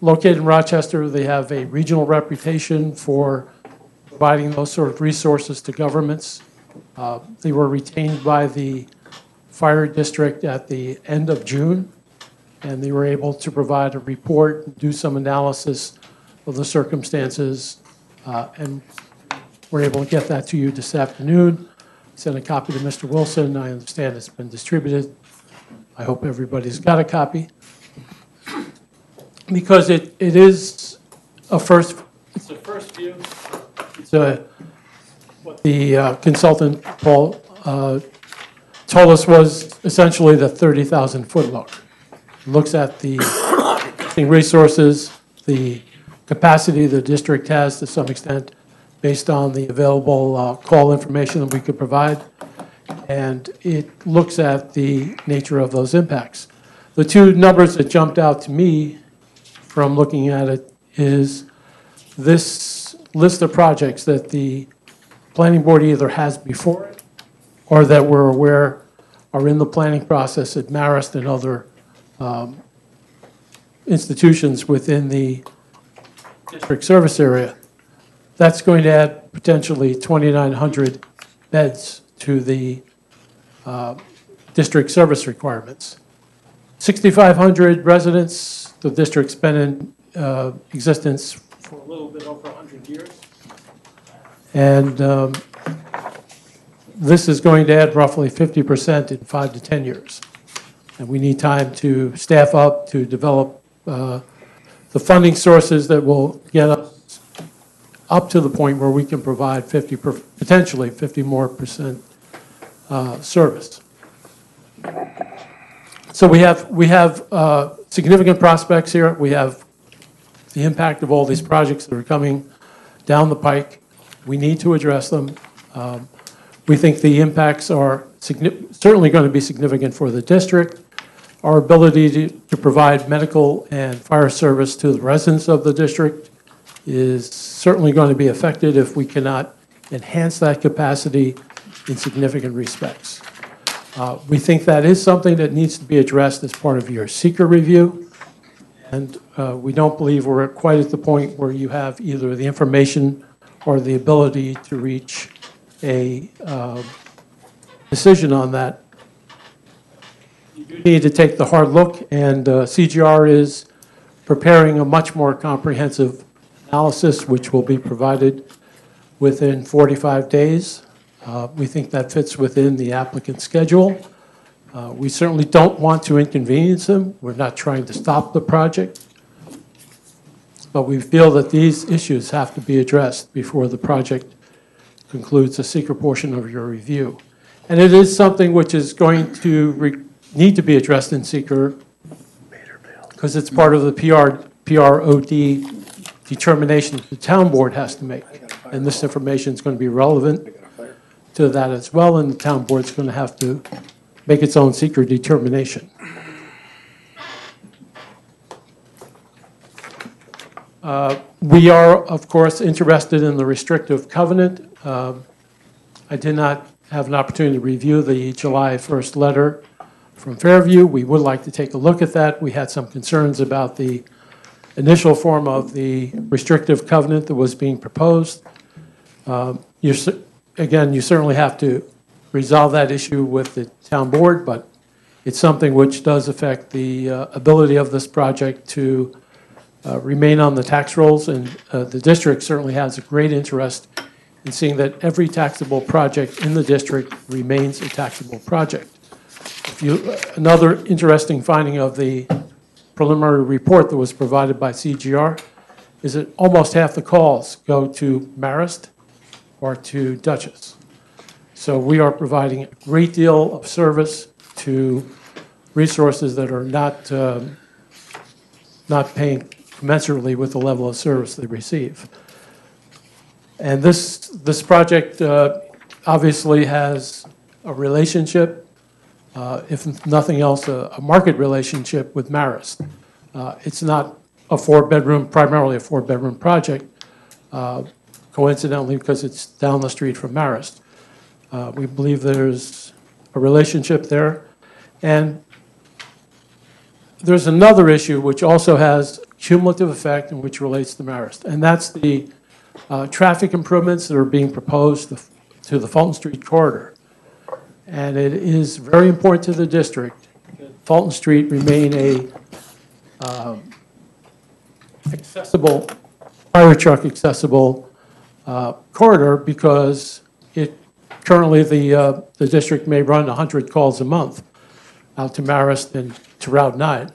located in Rochester. They have a regional reputation for providing those sort of resources to governments. They were retained by the fire district at the end of June, and they were able to provide a report, do some analysis of the circumstances, and we're able to get that to you this afternoon. Sent a copy to Mr. Wilson. I understand it's been distributed I hope everybody's got a copy. Because it is a first, it's a first view. It's what the consultant, Paul, told us was essentially the 30,000-foot look. Looks at the resources, the capacity the district has to some extent based on the available call information that we could provide, and it looks at the nature of those impacts. The two numbers that jumped out to me from looking at it is this list of projects that the planning board either has before it or that we're aware are in the planning process at Marist and other institutions within the district service area. That's going to add potentially 2,900 beds to the district service requirements. 6,500 residents, the district's been in existence for a little bit over 100 years. And this is going to add roughly 50% in 5 to 10 years. And we need time to staff up, to develop the funding sources that will get us up to the point where we can provide potentially 50% more service. So we have significant prospects here. We have the impact of all these projects that are coming down the pike. We need to address them. We think the impacts are certainly going to be significant for the district. Our ability to provide medical and fire service to the residents of the district is certainly going to be affected if we cannot enhance that capacity in significant respects. We think that is something that needs to be addressed as part of your seeker review, and we don't believe we're quite at the point where you have either the information or the ability to reach a decision on that. You need to take the hard look, and CGR is preparing a much more comprehensive analysis, which will be provided within 45 days. We think that fits within the applicant's schedule. We certainly don't want to inconvenience them. We're not trying to stop the project. But we feel that these issues have to be addressed before the project concludes the seeker portion of your review. And it is something which is going to need to be addressed in seeker because it's part of the PROD determination the town board has to make. And this information is going to be relevant to that as well, and the town board's going to have to make its own seeker determination. We are, of course, interested in the restrictive covenant. I did not have an opportunity to review the July 1st letter from Fairview. We would like to take a look at that. We had some concerns about the initial form of the restrictive covenant that was being proposed. Again, you certainly have to resolve that issue with the town board, but it's something which does affect the ability of this project to remain on the tax rolls, and the district certainly has a great interest in seeing that every taxable project in the district remains a taxable project. Another interesting finding of the preliminary report that was provided by CGR is that almost half the calls go to Marist or to Dutchess. So we are providing a great deal of service to resources that are not paying commensurately with the level of service they receive. And this project obviously has a relationship, if nothing else, a market relationship with Marist. It's not primarily a four-bedroom project, coincidentally because it's down the street from Marist. We believe there's a relationship there. And there's another issue which also has cumulative effect and which relates to Marist, and that's the traffic improvements that are being proposed to the Fulton Street corridor. And it is very important to the district that Fulton Street remain a accessible, fire truck accessible corridor, because currently the district may run 100 calls a month. out to Marist than to Route 9.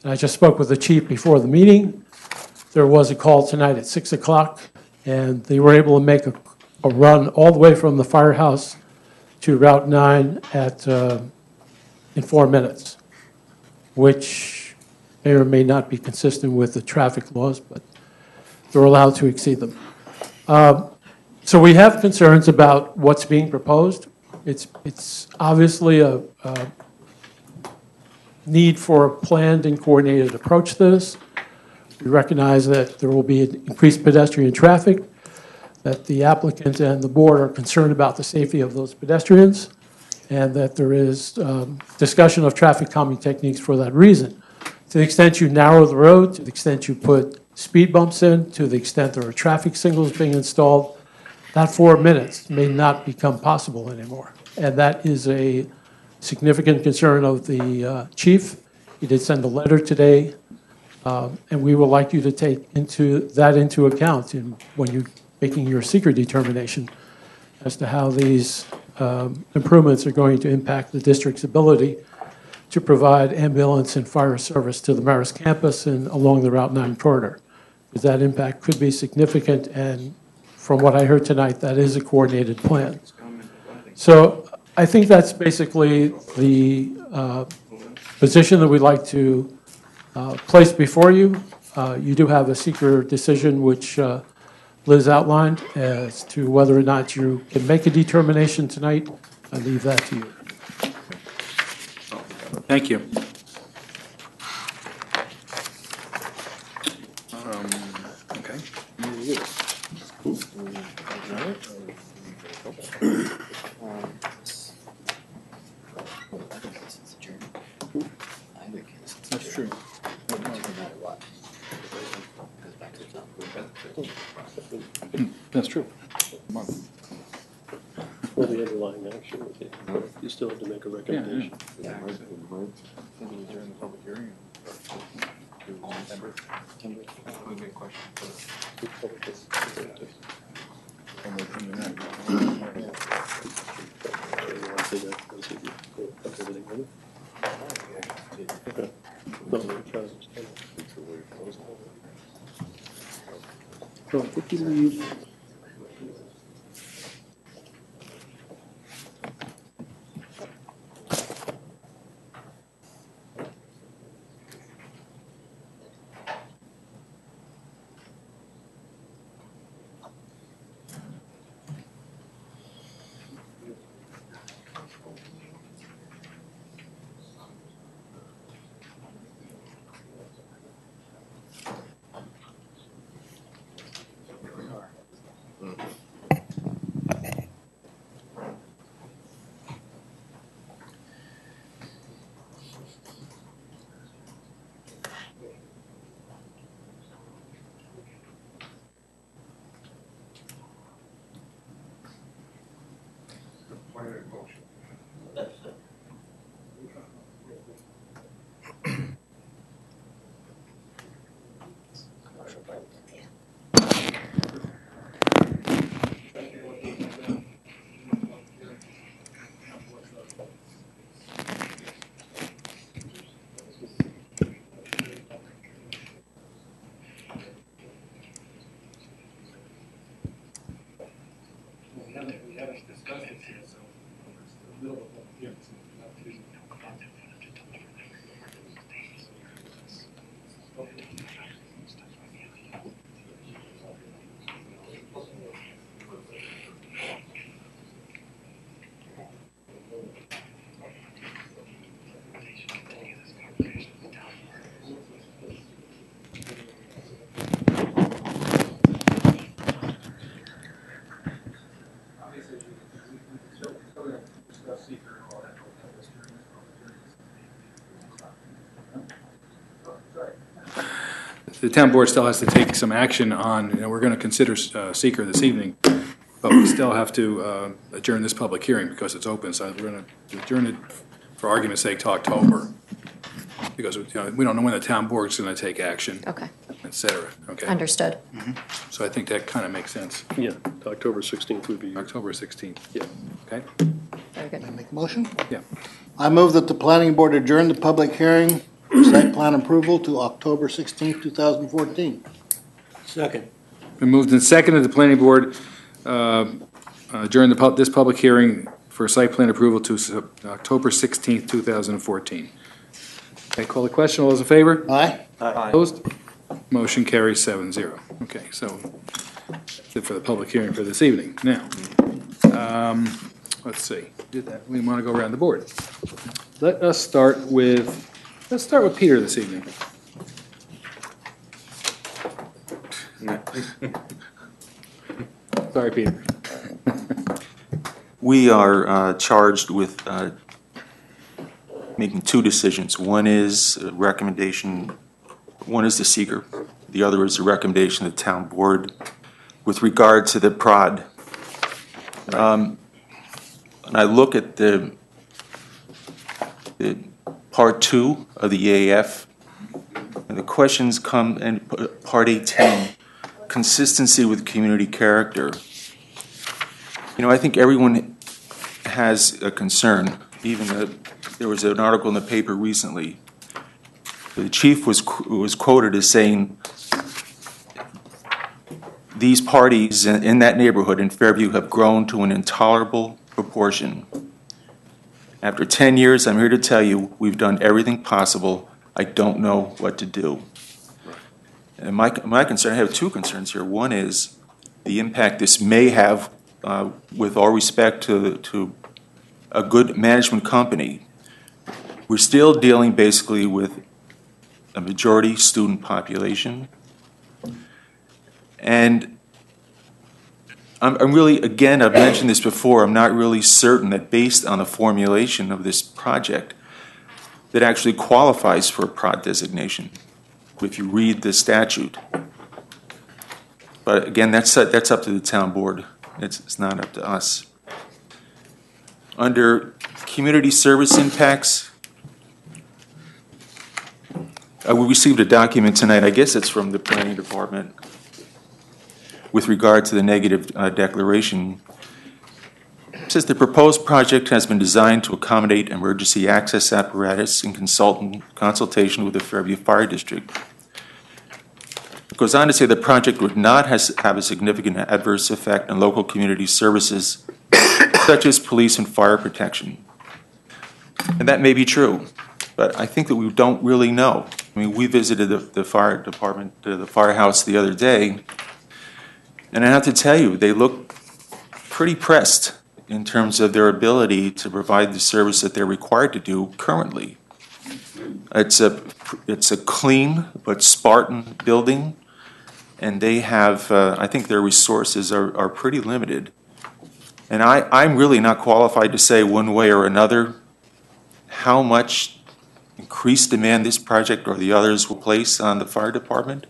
And I just spoke with the chief before the meeting. There was a call tonight at 6 o'clock, and they were able to make a run all the way from the firehouse to Route 9 in 4 minutes, which may or may not be consistent with the traffic laws, but they're allowed to exceed them. So we have concerns about what's being proposed. It's obviously a need for a planned and coordinated approach to this. We recognize that there will be increased pedestrian traffic, that the applicant and the board are concerned about the safety of those pedestrians, and that there is discussion of traffic calming techniques for that reason. To the extent you narrow the road, to the extent you put speed bumps in, to the extent there are traffic signals being installed, that 4 minutes may not become possible anymore. And that is a significant concern of the chief. He did send a letter today, and we would like you to take that into account when you're making your secret determination as to how these improvements are going to impact the district's ability to provide ambulance and fire service to the Marist campus and along the Route 9 corridor. Because that impact could be significant, and from what I heard tonight, that is a coordinated plan. So I think that's basically the position that we'd like to place before you. You do have a secret decision, which Liz outlined, as to whether or not you can make a determination tonight. I leave that to you. Thank you. Okay. That's true. That's true. Well, the underlying action, you still have to make a recommendation. So I think you leave. The town board still has to take some action on, we're going to consider seeker this evening, but we still have to adjourn this public hearing because it's open, so we're going to adjourn it, for argument's sake, to October, because we don't know when the town board's going to take action. Okay. Et cetera, okay? Understood. So I think that kind of makes sense. Yeah, October 16th would be. October 16th. Yeah. Okay? Very good. Can I make a motion? Yeah. I move that the planning board adjourn the public hearing for site plan approval to October 16th, 2014. Second. Been moved and seconded, the planning board adjourn this public hearing for site plan approval to October 16th, 2014. Okay, call the question. All those in favor? Aye. Opposed? Motion carries 7-0. Okay, so that's it for the public hearing for this evening. Now, let's see. Did that? We want to go around the board. Let's start with Peter this evening. Sorry, Peter. We are charged with making two decisions. One is a recommendation, one is the seeker. The other is a recommendation of the town board with regard to the prod. And I look at the part 2 of the EAF, and the questions come in part 18, consistency with community character. You know, I think everyone has a concern. Even there was an article in the paper recently. The chief was quoted as saying, these parties in that neighborhood in Fairview have grown to an intolerable proportion. After 10 years, I'm here to tell you, we've done everything possible. I don't know what to do. And my concern, I have two concerns here. One is the impact this may have, with all respect to a good management company. We're still dealing basically with a majority student population. And I'm really, again, I've mentioned this before, I'm not really certain that based on the formulation of this project, that actually qualifies for a prod designation, if you read the statute. But again, that's up to the town board. It's not up to us. Under community service impacts, we received a document tonight, I guess it's from the planning department, with regard to the negative declaration. It says the proposed project has been designed to accommodate emergency access apparatus in consultation with the Fairview Fire District. It goes on to say the project would not have a significant adverse effect on local community services such as police and fire protection. And that may be true, but I think that we don't really know. I mean, we visited the fire department, the firehouse the other day, and I have to tell you, they look pretty pressed in terms of their ability to provide the service that they're required to do currently. It's a clean but Spartan building, and they have, I think their resources are pretty limited. And I'm really not qualified to say one way or another how much increased demand this project or the others will place on the fire department.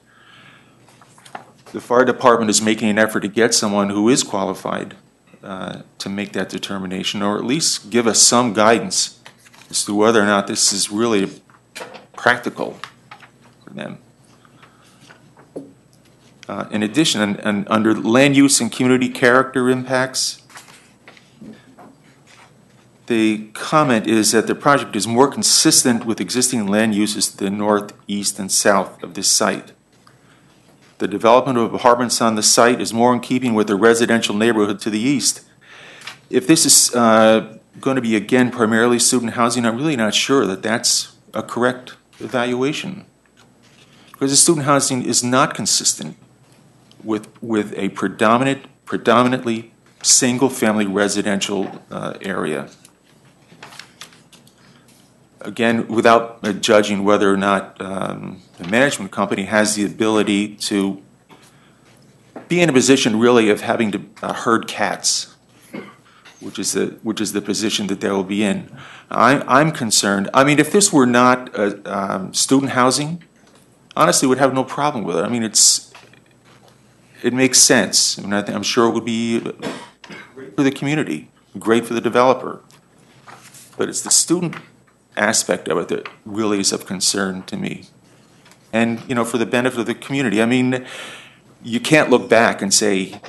The fire department is making an effort to get someone who is qualified to make that determination, or at least give us some guidance as to whether or not this is really practical for them. In addition, and under land use and community character impacts, the comment is that the project is more consistent with existing land uses to the north, east, and south of this site. The development of apartments on the site is more in keeping with the residential neighborhood to the east. If this is going to be, again, primarily student housing, I'm really not sure that that's a correct evaluation. Because the student housing is not consistent with a predominantly single-family residential area. Again, without judging whether or not the management company has the ability to be in a position really of having to herd cats, which is the position that they will be in. I'm concerned. I mean, if this were not student housing, honestly, would have no problem with it. I mean, it makes sense. I mean, I'm sure it would be great for the community, great for the developer, but it's the student aspect of it that really is of concern to me. And, you know, for the benefit of the community, I mean, you can't look back and say,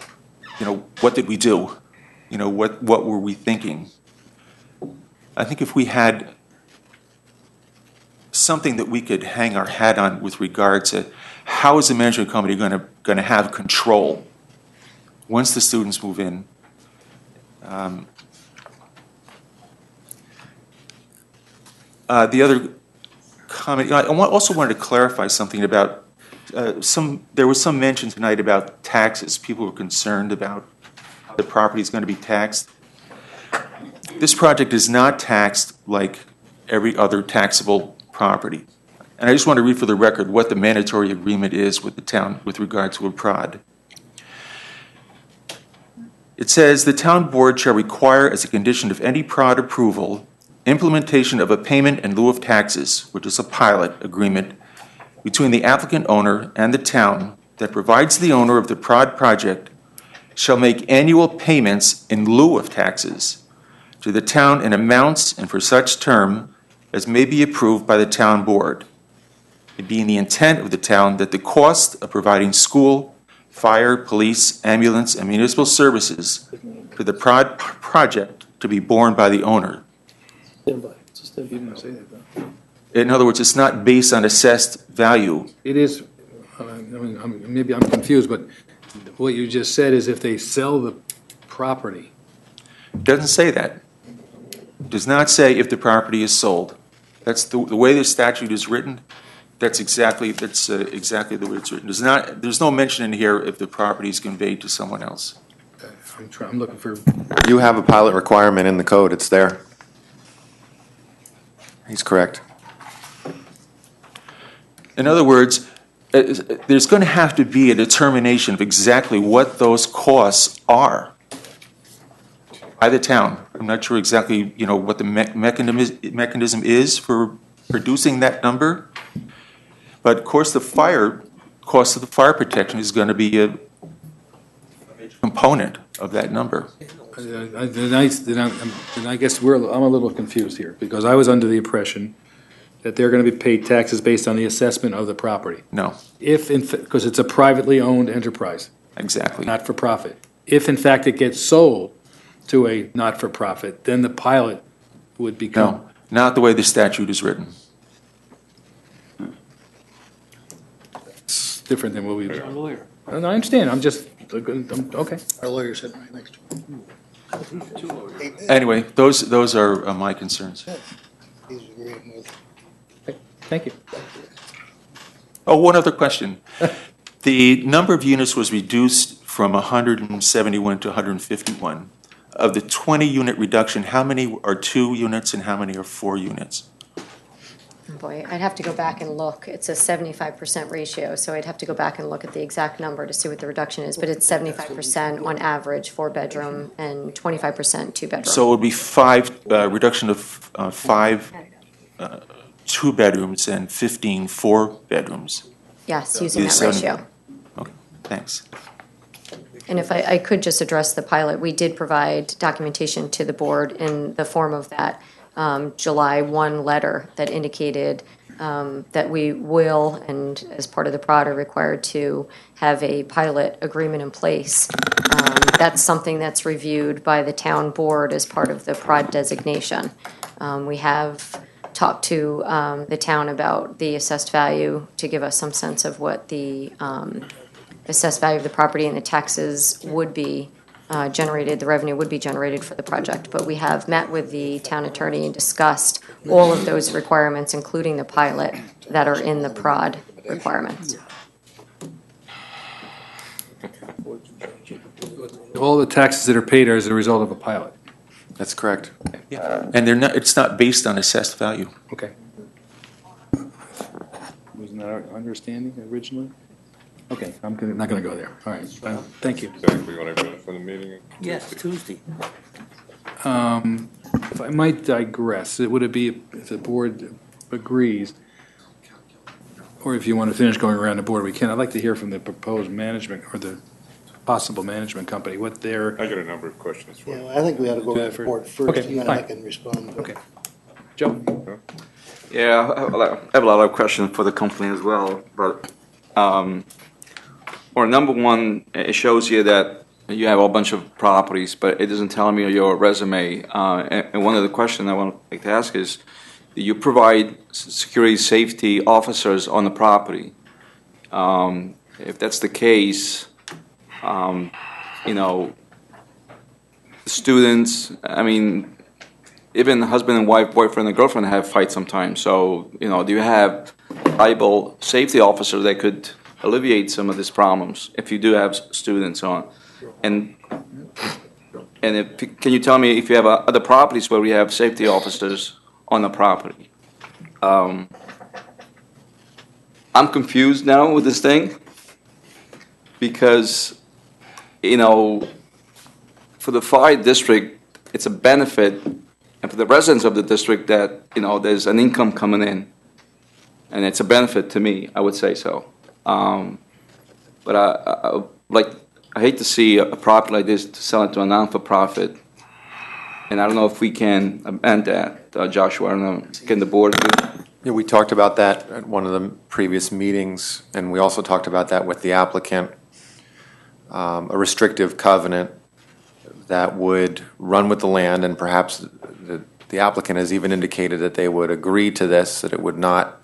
you know, what did we do? You know, what were we thinking? I think if we had something that we could hang our hat on with regard to how is the management company going to have control once the students move in. The other comment, also wanted to clarify something about there was some mention tonight about taxes. People were concerned about how the property is going to be taxed. This project is not taxed like every other taxable property. And I just want to read for the record what the mandatory agreement is with the town with regard to a prod. It says, the town board shall require as a condition of any prod approval, implementation of a payment in lieu of taxes, which is a pilot agreement between the applicant owner and the town that provides the owner of the prod project shall make annual payments in lieu of taxes to the town in amounts and for such term as may be approved by the town board. It being the intent of the town that the cost of providing school, fire, police, ambulance, and municipal services for the prod project to be borne by the owner. In other words, it's not based on assessed value. It is, maybe I'm confused, but what you just said is if they sell the property. It doesn't say that. It does not say if the property is sold. That's the way the statute is written. That's exactly the way it's written. There's no mention in here if the property is conveyed to someone else. I'm looking for. You have a pilot requirement in the code. It's there. He's correct. In other words, there's going to have to be a determination of exactly what those costs are by the town. I'm not sure exactly, what the mechanism is for producing that number. But of course, the cost of the fire protection is going to be a major component of that number. Then I guess I'm a little confused here, because I was under the impression that they're going to be paid taxes based on the assessment of the property. No. Because it's a privately owned enterprise. Exactly. Not for profit. If in fact it gets sold to a not-for-profit, then the pilot would become. No, not the way the statute is written. It's different than what we. I'm a lawyer. I understand. Okay. Our lawyer said right next to him. Anyway, those are my concerns. He's agreeing with. Thank you. Oh, one other question. The number of units was reduced from 171 to 151. Of the 20-unit reduction, how many are 2 units and how many are 4 units? Boy, I'd have to go back and look. It's a 75% ratio, so I'd have to go back and look at the exact number to see what the reduction is. But it's 75% on average, 4-bedroom, and 25% 2-bedroom. So it would be reduction of 5 2-bedrooms and 15 4-bedrooms. Yes, using that ratio. Okay, thanks. And if I could just address the pilot, we did provide documentation to the board in the form of that July 1 letter that indicated that we will, and as part of the prod, are required to have a pilot agreement in place. That's something that's reviewed by the town board as part of the prod designation. We have talked to the town about the assessed value to give us some sense of what the assessed value of the property and the taxes would be generated, the revenue would be generated for the project. But we have met with the town attorney and discussed all of those requirements, including the pilot, that are in the prod requirements. All the taxes that are paid are as a result of a pilot. That's correct. Yeah, and it's not based on assessed value. Okay. Wasn't that our understanding originally? Okay, I'm not going to go there. All right, thank you. Exactly what I wrote for the meeting. Yes, Tuesday. If I might digress, would it be, if the board agrees, or if you want to finish going around the board, we can. I'd like to hear from the proposed management or the possible management company, what their. I got a number of questions for you. Yeah, I think we ought to go to the board first, Okay, and then fine. I can respond. Okay. Joe? Yeah, I have a lot of questions for the company as well, but, number one, it shows you that you have a bunch of properties, but it doesn't tell me your resume. And one of the questions I want to ask is, do you provide security safety officers on the property? If that's the case, students, I mean, even husband and wife, boyfriend and girlfriend have fights sometimes. So, do you have tribal safety officers that could alleviate some of these problems if you do have students on? And can you tell me if you have other properties where we have safety officers on the property? I'm confused now with this thing because, for the fire district, it's a benefit, and for the residents of the district that, there's an income coming in. And it's a benefit to me, I would say so. But I hate to see a property like this to sell it to a non-for-profit. And I don't know if we can amend that, Joshua. I don't know. Can the board do? Yeah, we talked about that at one of the previous meetings, and we also talked about that with the applicant. A restrictive covenant that would run with the land, and perhaps the applicant has even indicated that they would agree to this, that it would not,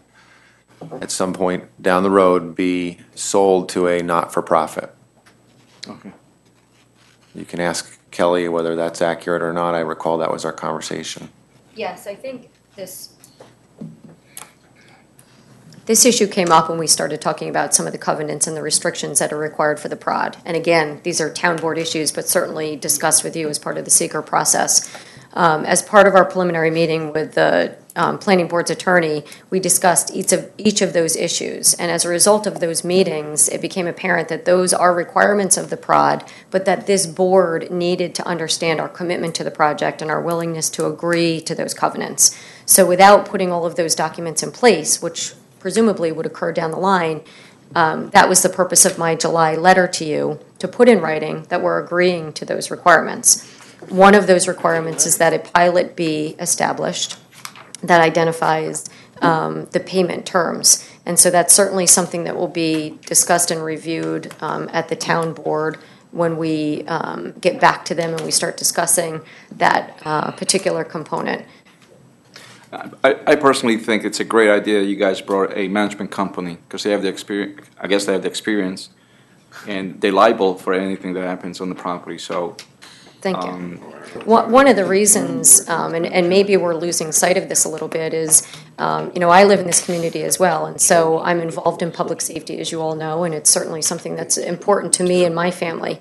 at some point down the road, be sold to a not-for-profit. Okay. You can ask Kelly whether that's accurate or not. I recall that was our conversation. Yes, I think this issue came up when we started talking about some of the covenants and the restrictions that are required for the prod. And again, these are town board issues, but certainly discussed with you as part of the seeker process. As part of our preliminary meeting with the planning board's attorney, we discussed each of those issues. And as a result of those meetings, it became apparent that those are requirements of the prod, but that this board needed to understand our commitment to the project and our willingness to agree to those covenants. So without putting all of those documents in place, which presumably would occur down the line, that was the purpose of my July letter to you, to put in writing that we're agreeing to those requirements. One of those requirements is that a pilot be established that identifies the payment terms. And so that's certainly something that will be discussed and reviewed at the town board when we get back to them and we start discussing that particular component. I personally think it's a great idea you guys brought a management company because they have the experience. I guess they have the experience, and they're liable for anything that happens on the property. So, thank you. One of the reasons, and maybe we're losing sight of this a little bit, is I live in this community as well, and so I'm involved in public safety, as you all know, and it's certainly something that's important to me and my family.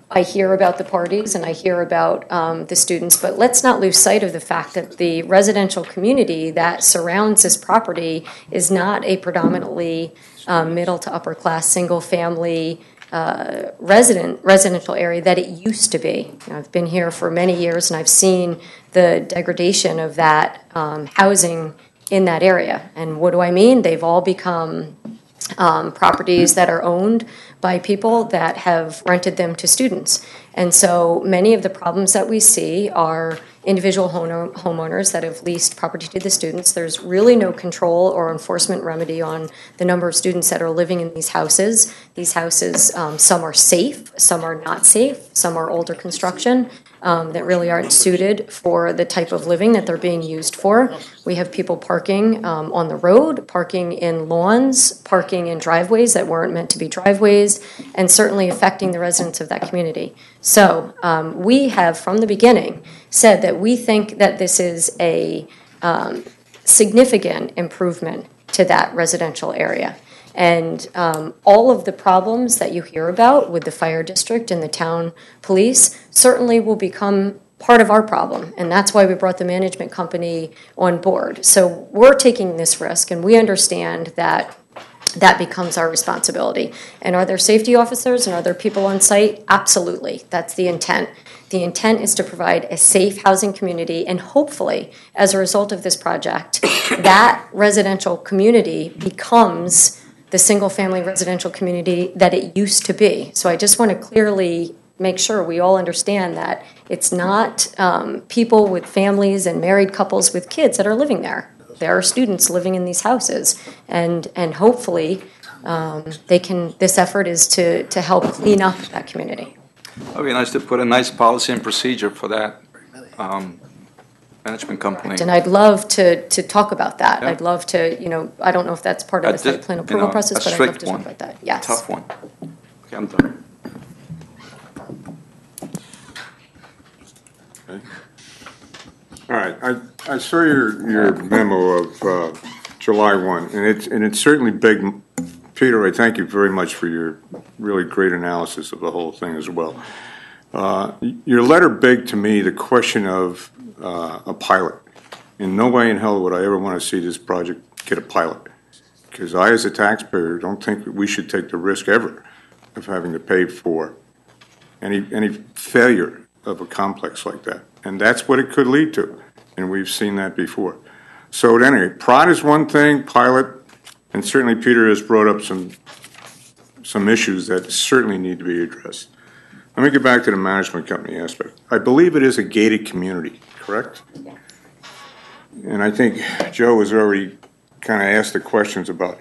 I hear about the parties and I hear about the students, but let's not lose sight of the fact that the residential community that surrounds this property is not a predominantly middle to upper class, single family residential area that it used to be. I've been here for many years and I've seen the degradation of that housing in that area. And what do I mean? They've all become properties that are owned by people that have rented them to students. And so many of the problems that we see are individual homeowners that have leased property to the students. There's really no control or enforcement remedy on the number of students that are living in these houses. These houses, some are safe, some are not safe, some are older construction that really aren't suited for the type of living that they're being used for. We have people parking on the road, parking in lawns, parking in driveways that weren't meant to be driveways, and certainly affecting the residents of that community. So we have, from the beginning, said that we think that this is a significant improvement to that residential area. And all of the problems that you hear about with the fire district and the town police certainly will become part of our problem. And that's why we brought the management company on board. So we're taking this risk, and we understand that that becomes our responsibility. And are there safety officers and are there people on site? Absolutely. That's the intent. The intent is to provide a safe housing community, and hopefully, as a result of this project, that residential community becomes the single-family residential community that it used to be. So I just want to clearly make sure we all understand that it's not people with families and married couples with kids that are living there. There are students living in these houses, and hopefully this effort is to help clean up that community. It'd be nice to put a nice policy and procedure for that management company. And I'd love to talk about that. Yeah. I'd love to, I don't know if that's part of the site plan approval process, but I'd love to talk about that. Yes. Tough one. Okay, I'm done. All right, I saw your memo of July 1, and it's certainly big. Peter, I thank you very much for your really great analysis of the whole thing as well. Your letter begged to me the question of a pilot. In no way in hell would I ever want to see this project get a pilot, because I, as a taxpayer, don't think that we should take the risk ever of having to pay for any failure of a complex like that. And that's what it could lead to, and we've seen that before. So at any rate, prod is one thing, pilot, and certainly Peter has brought up some issues that certainly need to be addressed. Let me get back to the management company aspect. I believe it is a gated community, correct? Yeah. And I think Joe has already kind of asked the questions about,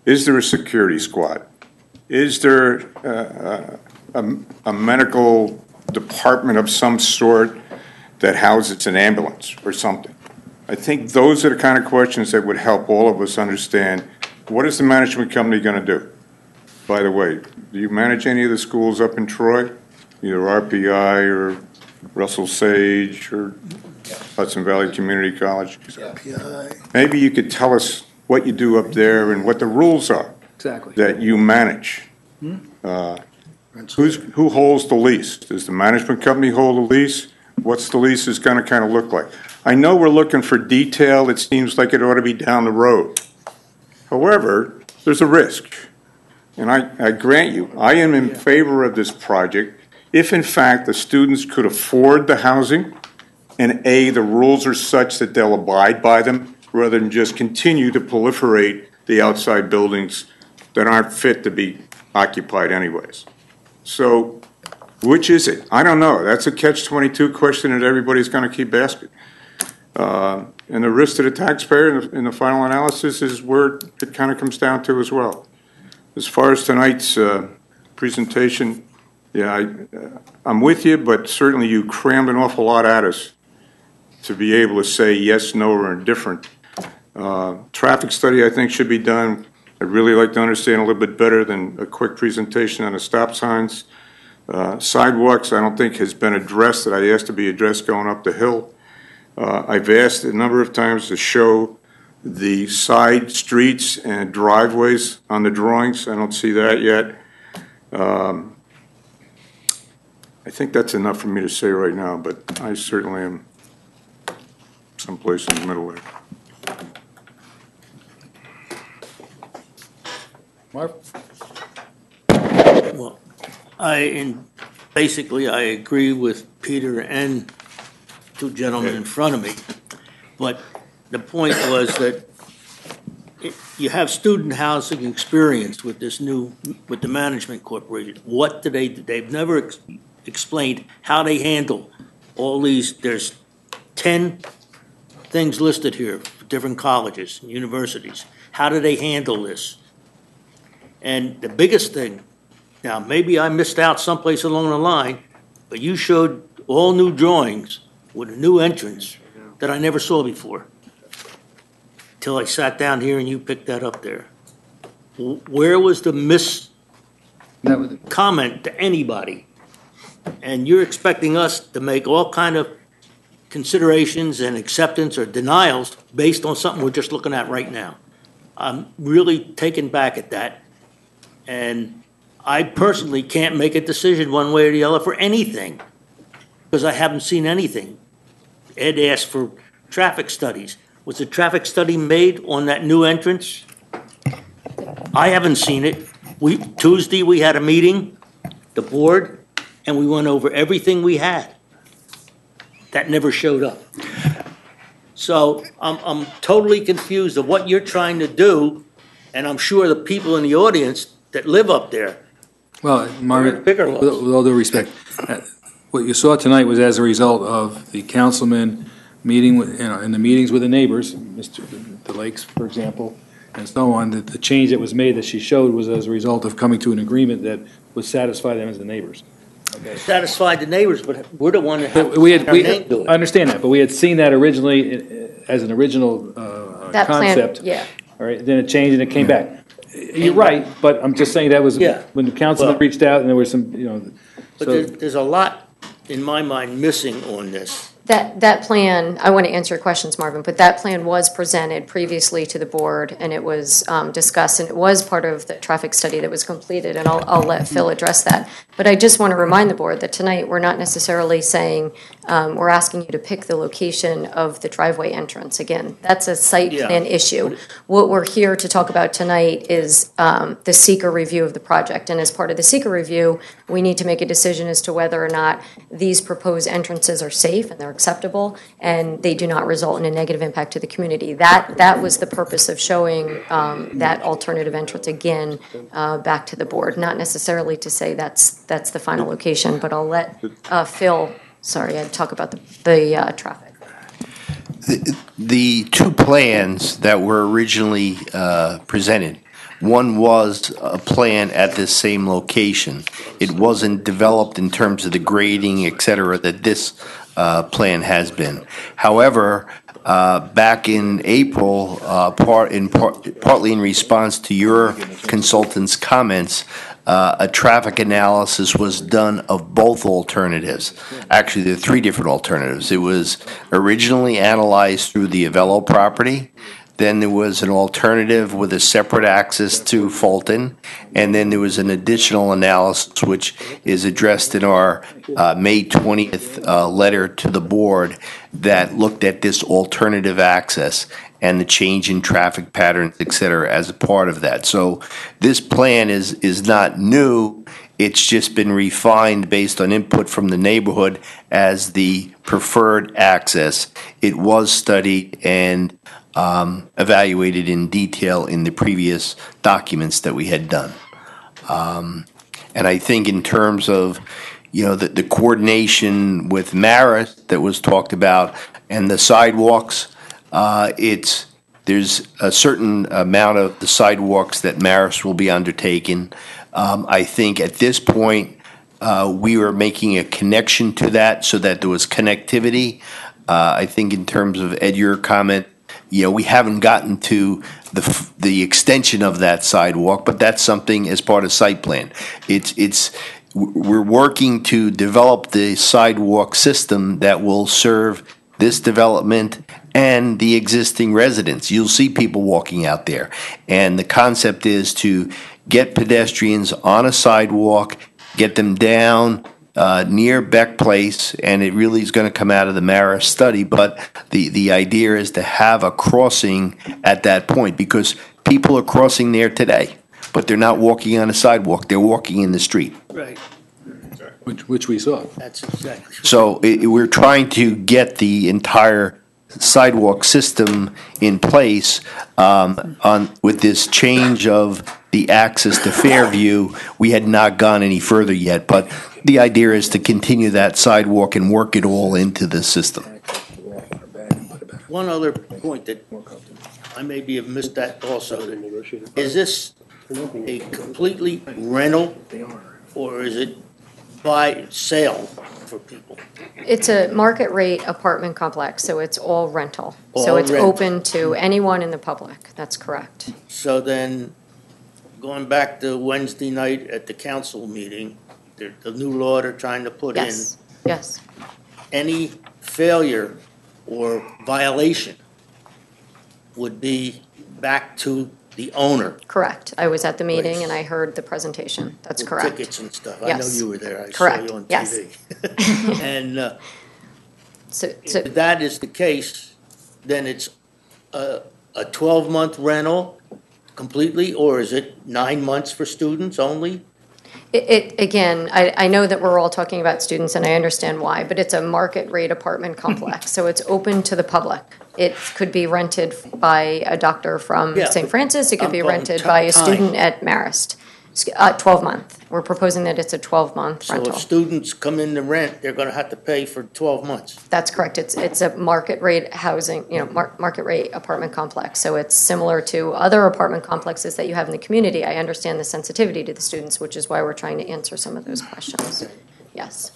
is there a security squad? Is there a medical department of some sort that houses an ambulance or something? I think those are the kind of questions that would help all of us understand, what is the management company going to do? By the way, do you manage any of the schools up in Troy? Either RPI or Russell Sage or Hudson Valley Community College? Maybe you could tell us what you do up there and what the rules are that you manage. Who holds the lease? Does the management company hold the lease? What's the lease is going to kind of look like? I know we're looking for detail. It seems like it ought to be down the road. However, there's a risk. And I grant you, I am in favor of this project if, in fact, the students could afford the housing and, A, the rules are such that they'll abide by them rather than just continue to proliferate the outside buildings that aren't fit to be occupied anyways. So which is it? I don't know. That's a catch-22 question that everybody's going to keep asking. And the risk to the taxpayer in the final analysis is where it kind of comes down to as well. As far as tonight's presentation, yeah, I'm with you, but certainly you crammed an awful lot at us to be able to say yes, no, or indifferent. Traffic study, I think, should be done. I'd really like to understand a little bit better than a quick presentation on the stop signs. Sidewalks, I don't think has been addressed that I asked to be addressed going up the hill. I've asked a number of times to show the side streets and driveways on the drawings. I don't see that yet. I think that's enough for me to say right now, but I certainly am someplace in the middle there. Marv? Well, basically I agree with Peter and two gentlemen in front of me, but the point was that you have student housing experience with with the management corporation. What do they do? They've never explained how they handle all these. There's 10 things listed here for different colleges and universities. How do they handle this? And the biggest thing, now maybe I missed out someplace along the line, but you showed all new drawings with a new entrance that I never saw before. Till I sat down here and you picked that up there. Where was the comment to anybody? And you're expecting us to make all kind of considerations and acceptance or denials based on something we're just looking at right now. I'm really taken back at that. And I personally can't make a decision one way or the other for anything because I haven't seen anything. Ed asked for traffic studies. Was a traffic study made on that new entrance? I haven't seen it. Tuesday we had a meeting, the board, and we went over everything we had. That never showed up. So I'm totally confused of what you're trying to do, and I'm sure the people in the audience that live up there. Well, Margaret, with all due respect, what you saw tonight was as a result of the councilman meeting with, in the meetings with the neighbors, the Lakes, for example, and so on, that the change that was made that she showed was as a result of coming to an agreement that would satisfy them as the neighbors. Satisfied the neighbors, but we're the one that have We our name to I it. understand that, but we had seen that originally as an original That plan, concept. yeah. All right, then it changed and it came back. You're right, but I'm just saying that was Yeah. when the councilman Well- reached out and there was some, But so. there's a lot, in my mind, missing on this. That plan, I want to answer your questions, Marvin, but that plan was presented previously to the board, and it was discussed, and it was part of the traffic study that was completed, and I'll let Phil address that. But I just want to remind the board that tonight, we're not necessarily saying, we're asking you to pick the location of the driveway entrance. Again, that's a site Yeah. plan issue. What we're here to talk about tonight is the seeker review of the project, and as part of the seeker review, we need to make a decision as to whether or not these proposed entrances are safe and they're acceptable, and they do not result in a negative impact to the community. That was the purpose of showing that alternative entrance again back to the board, not necessarily to say that's the final location, but I'll let Phil, sorry, I'd talk about the traffic. The two plans that were originally presented, one was a plan at this same location. It wasn't developed in terms of the grading, et cetera, that this plan has been. However, back in April, partly in response to your consultant's comments, a traffic analysis was done of both alternatives. Actually, there are three different alternatives. It was originally analyzed through the Avello property. Then there was an alternative with a separate access to Fulton. And then there was an additional analysis which is addressed in our May 20th letter to the board that looked at this alternative access and the change in traffic patterns, et cetera, as a part of that. So this plan is not new. It's just been refined based on input from the neighborhood as the preferred access. It was studied and evaluated in detail in the previous documents that we had done. And I think in terms of, the coordination with Marist that was talked about and the sidewalks, there's a certain amount of the sidewalks that Marist will be undertaking. I think at this point, we were making a connection to that so that there was connectivity. I think in terms of, Ed, your comment, we haven't gotten to the extension of that sidewalk, but that's something as part of site plan. We're working to develop the sidewalk system that will serve this development and the existing residents. You'll see people walking out there. And the concept is to get pedestrians on a sidewalk, get them down near Beck Place, and it really is going to come out of the Marist study. But the idea is to have a crossing at that point because people are crossing there today, but they're not walking on a sidewalk. They're walking in the street. Right. Which we saw. That's exactly. So we're trying to get the entire sidewalk system in place with this change of the access to Fairview. We had not gone any further yet, but the idea is to continue that sidewalk and work it all into the system. One other point that I maybe have missed that also. Is this a completely rental or is it buy, sale for people? It's a market rate apartment complex, so it's all rental. So All it's rental. open to anyone in the public. That's correct. So then, going back to Wednesday night at the council meeting, the new law they're trying to put in. Yes. Any failure or violation would be back to the owner. Correct. I was at the meeting and I heard the presentation. That's With correct. tickets and stuff. I know Yes. you were there. I Correct. saw you on Yes. TV. And So if that is the case, then it's a 12-month rental completely, or is it 9 months for students only? Again, I know that we're all talking about students and I understand why, but it's a market rate apartment complex, so it's open to the public. It could be rented by a doctor from Yeah, St. Francis, it could I'm be talking rented by a time. student at Marist. 12-month. We're proposing that it's a 12-month So rental. if students come in to rent, they're gonna have to pay for 12 months. That's correct. It's a market rate housing, market rate apartment complex. So it's similar to other apartment complexes that you have in the community. I understand the sensitivity to the students, which is why we're trying to answer some of those questions. Yes.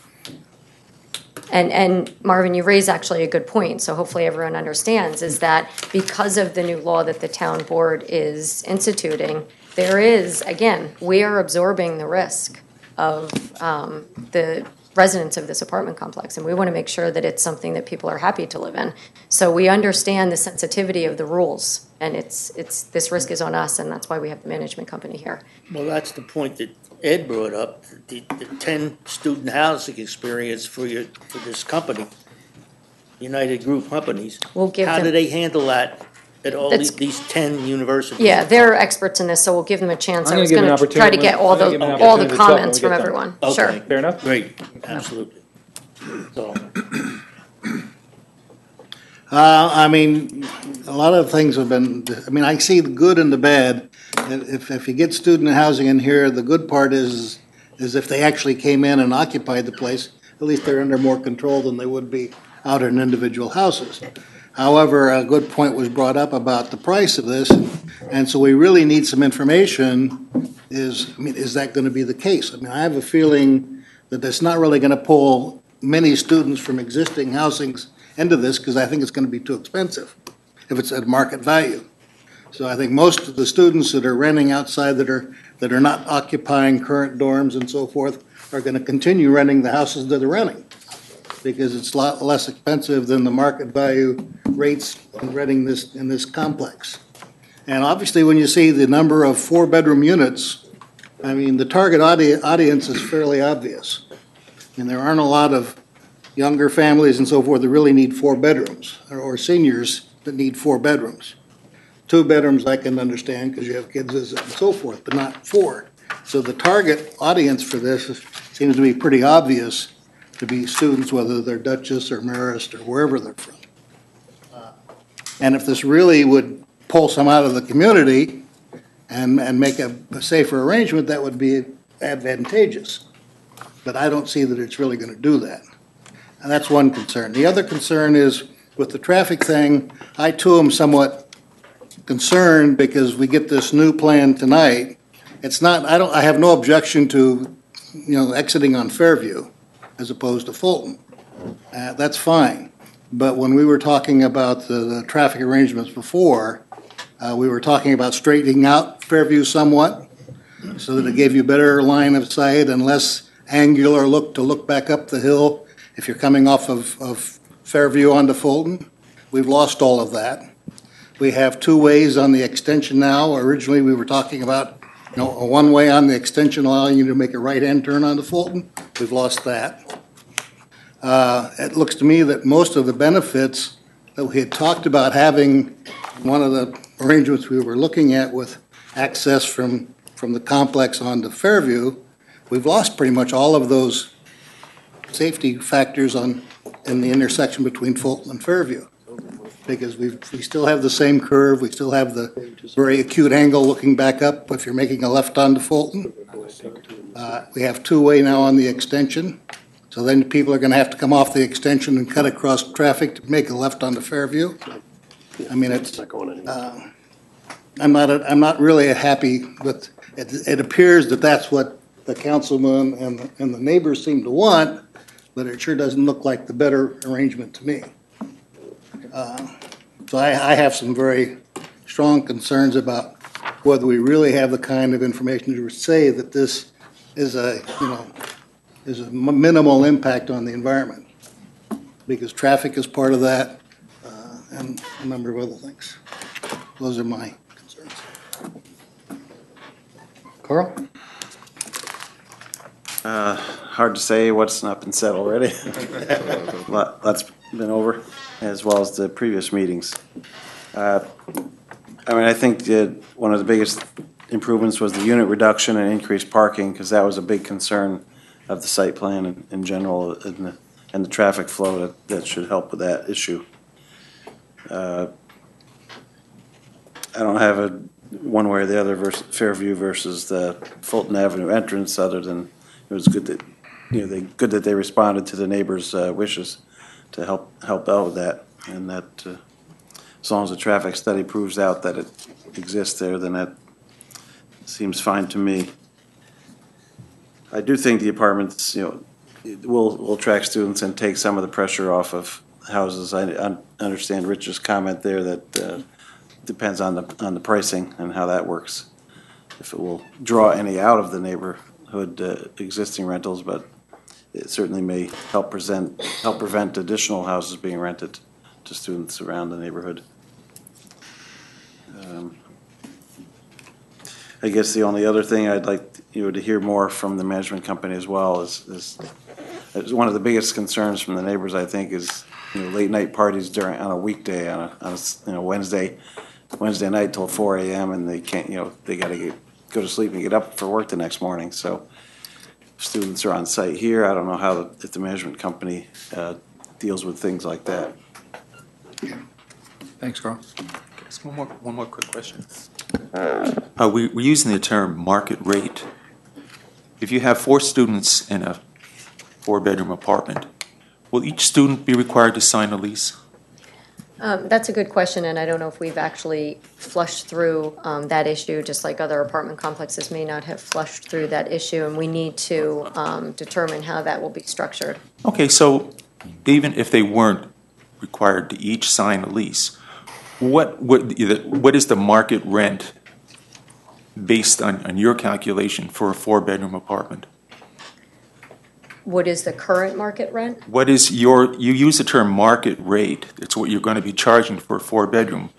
And Marvin, you raised actually a good point, so hopefully everyone understands, is that because of the new law that the town board is instituting, there is, again, we are absorbing the risk of the residents of this apartment complex, and we want to make sure that it's something that people are happy to live in. So we understand the sensitivity of the rules, and it's this risk is on us, and that's why we have the management company here. Well, that's the point that Ed brought up, the 10 student housing experience for this company, United Group Companies. We'll give How them- do they handle that at all That's- these 10 universities? Yeah, they're experts in this, so we'll give them a chance. I'm I gonna was give them going an to try to get all opportunity- I'm gonna give them an all the opportunity to talk when comments we from get everyone. Okay. Sure. Fair enough? Great, absolutely. So, I mean, a lot of things have been, I mean, I see the good and the bad. If you get student housing in here, the good part is if they actually came in and occupied the place, at least they're under more control than they would be out in individual houses. However, a good point was brought up about the price of this, and so we really need some information. Is that going to be the case? I mean, I have a feeling that that's not really going to pull many students from existing housings into this, because I think it's going to be too expensive if it's at market value. So I think most of the students that are renting outside that are not occupying current dorms and so forth are going to continue renting the houses that they're renting, because it's a lot less expensive than the market value rates in renting this, in this complex. And obviously, when you see the number of 4-bedroom units, I mean, the target audience is fairly obvious. And there aren't a lot of younger families and so forth that really need 4 bedrooms, or seniors that need 4 bedrooms. 2 bedrooms I can understand because you have kids and so forth, but not 4. So the target audience for this seems to be pretty obvious to be students, whether they're Dutchess or Marist or wherever they're from. And if this really would pull some out of the community and make a safer arrangement, that would be advantageous. But I don't see that it's really going to do that. And that's one concern. The other concern is with the traffic thing, I too am somewhat concerned because we get this new plan tonight. It's not, I have no objection to, exiting on Fairview as opposed to Fulton. That's fine. But when we were talking about the traffic arrangements before, we were talking about straightening out Fairview somewhat so that it gave you better line of sight and less angular look to look back up the hill if you're coming off of Fairview onto Fulton. We've lost all of that. We have 2 ways on the extension now. Originally, we were talking about a 1-way on the extension allowing you to make a right-hand turn onto Fulton. We've lost that. It looks to me that most of the benefits that we had talked about having, one of the arrangements we were looking at with access from the complex onto Fairview, we've lost pretty much all of those safety factors in the intersection between Fulton and Fairview. Because we still have the same curve, we still have the very acute angle looking back up if you're making a left onto Fulton. We have 2-way now on the extension, so then people are going to have to come off the extension and cut across traffic to make a left onto Fairview. I mean, it's, I'm not really happy with, it appears that that's what the councilman and the neighbors seem to want, but it sure doesn't look like the better arrangement to me. So I have some very strong concerns about whether we really have the kind of information to say that this is a minimal impact on the environment. Because traffic is part of that, and a number of other things. Those are my concerns. Carl? Hard to say what's not been said already. That's been over, as well as the previous meetings. I think that one of the biggest improvements was the unit reduction and increased parking, because that was a big concern of the site plan in general, and the traffic flow that should help with that issue. I don't have one way or the other versus Fairview versus the Fulton Avenue entrance, other than it was good that, good that they responded to the neighbors' wishes to help out with that. And that, as long as the traffic study proves out that it exists there, then that seems fine to me. I do think the apartments, will attract students and take some of the pressure off of houses. I understand Rich's comment there that depends on the pricing and how that works. If it will draw any out of the neighborhood existing rentals, but it certainly may help prevent additional houses being rented to students around the neighborhood. I guess the only other thing I'd like to hear more from the management company as well is one of the biggest concerns from the neighbors, I think, is late night parties on a weekday on a Wednesday night till 4 a.m. and they can't they got to go to sleep and get up for work the next morning. So students are on site here. I don't know if the management company deals with things like that. Thanks, Carl. Just one more quick question. We're using the term market rate. If you have 4 students in a 4-bedroom apartment, will each student be required to sign a lease? That's a good question, and I don't know if we've actually flushed through that issue, just like other apartment complexes may not have flushed through that issue, and we need to determine how that will be structured. Okay, so even if they weren't required to each sign a lease, what is the market rent based on your calculation for a 4-bedroom apartment? What is the current market rent? What is you use the term market rate, it's what you're going to be charging for a 4-bedroom.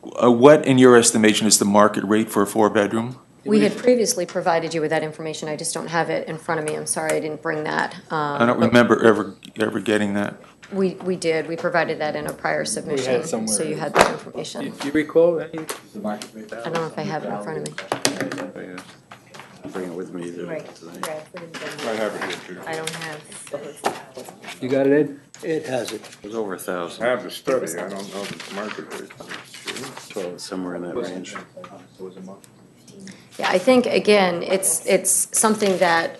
What, in your estimation, is the market rate for a 4-bedroom? We had previously provided you with that information, I just don't have it in front of me, I'm sorry I didn't bring that. I don't remember ever getting that. We did, we provided that in a prior submission, so you had that information. Do you recall any? I don't know if I have it in front of me. Bring it with me either. Right. I have it here, too. I don't have. You got it, Ed? It has it. It was over 1,000. I have the study, I don't know the market rate. So somewhere in that range. Yeah, I think, again, it's something that,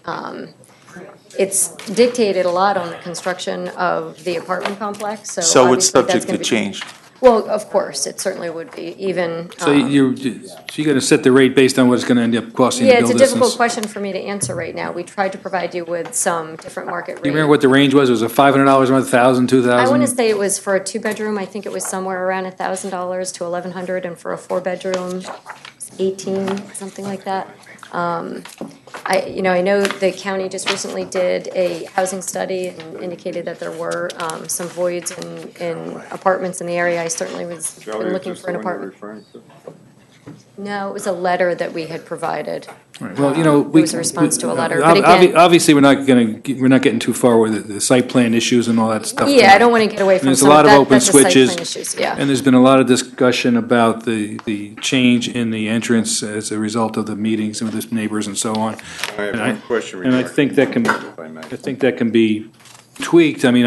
it's dictated a lot on the construction of the apartment complex, so. So it's obviously that's subject gonna to be- change? Well, of course, it certainly would be, even. So you're going to set the rate based on what it's going to end up costing to Yeah, build it's a this? difficult question for me to answer right now. We tried to provide you with some different market rates. Do you remember what the range was? Was it $500 a month, $1,000, $2,000? I want to say it was for a 2-bedroom, I think it was somewhere around $1,000 to $1,100, and for a 4-bedroom, 18, something like that. I know the county just recently did a housing study and indicated that there were some voids in apartments in the area. I certainly was been looking for an apartment. No, it was a letter that we had provided. Right. Well, It was a response to a letter, but again. Obviously, we're not getting too far with the site plan issues and all that stuff. Yeah, I don't want to get away from There's a some lot of of that. open That's the site switches. plan issues, yeah. And there's been a lot of discussion about the change in the entrance as a result of the meetings with the neighbors and so on. I have And one question And I regarding think that can, if I may. I think that can be tweaked. I mean,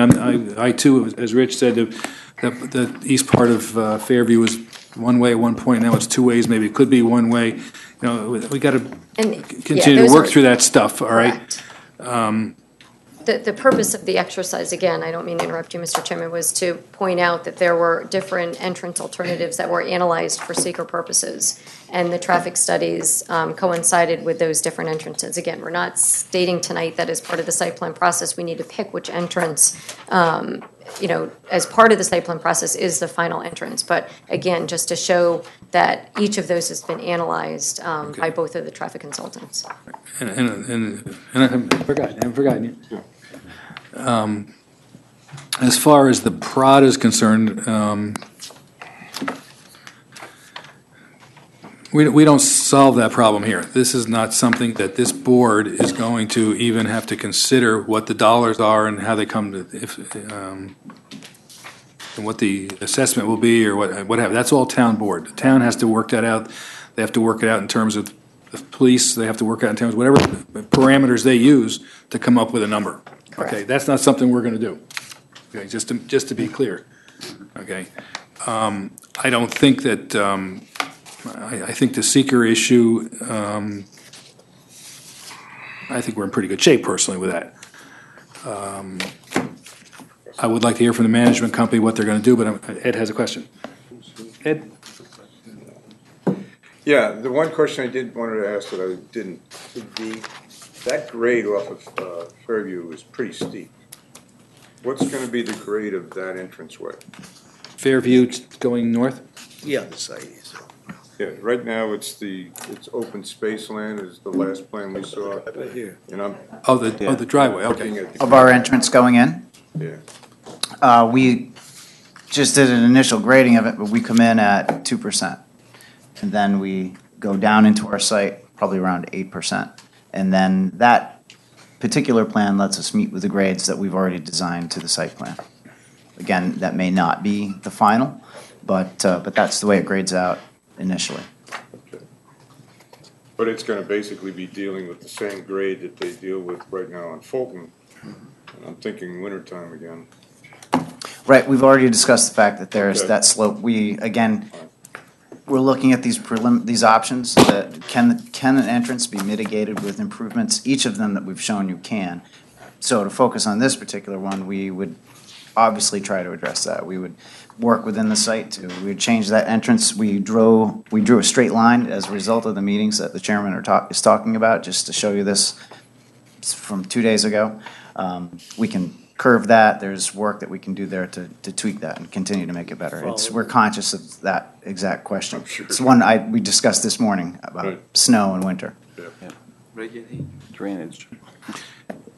I too, as Rich said, the east part of Fairview was one way at one point, now it's 2 ways, maybe it could be one way. We got to continue to work through that stuff, all right? The purpose of the exercise, again, I don't mean to interrupt you, Mr. Chairman, was to point out that there were different entrance alternatives that were analyzed for seeker purposes. And the traffic studies coincided with those different entrances. Again, we're not stating tonight that as part of the site plan process, we need to pick which entrance, as part of the site plan process is the final entrance. But again, just to show that each of those has been analyzed by both of the traffic consultants. And I haven't forgotten you. As far as the prod is concerned, we don't solve that problem here. This is not something that this board is going to even have to consider what the dollars are and how they come to, and what the assessment will be or whatever. That's all town board. The town has to work that out. They have to work it out in terms of the police. They have to work out in terms of whatever parameters they use to come up with a number. Okay, that's not something we're going to do. Okay, just to be clear. Okay, I don't think that I think the seeker issue, I think we're in pretty good shape personally with that. I would like to hear from the management company what they're going to do, but Ed has a question. Ed? Yeah, the one question I wanted to ask that I didn't, that grade off of Fairview is pretty steep. What's going to be the grade of that entranceway? Fairview going north? Yeah, the site is. Yeah, right now it's open space land is the last plan we saw. Right here. And I'm. Oh, the driveway, okay. looking at- Of our entrance going in? Yeah. We just did an initial grading of it, but we come in at 2%. And then we go down into our site, probably around 8%. And then that particular plan lets us meet with the grades that we've already designed to the site plan. Again, that may not be the final, but that's the way it grades out initially. Okay. But it's going to basically be dealing with the same grade that they deal with right now on Fulton. And I'm thinking wintertime again. Right, we've already discussed the fact that there's Okay. that slope. We're looking at these options that can an entrance be mitigated with improvements? Each of them that we've shown you can. So to focus on this particular one, we would obviously try to address that. We would work within the site we would change that entrance. We drew a straight line as a result of the meetings that the chairman is talking about, just to show you this from 2 days ago. We can curve that. There's work that we can do there to tweak that and continue to make it better. We're conscious of that exact question. It's one we discussed this morning about snow and winter. Drainage.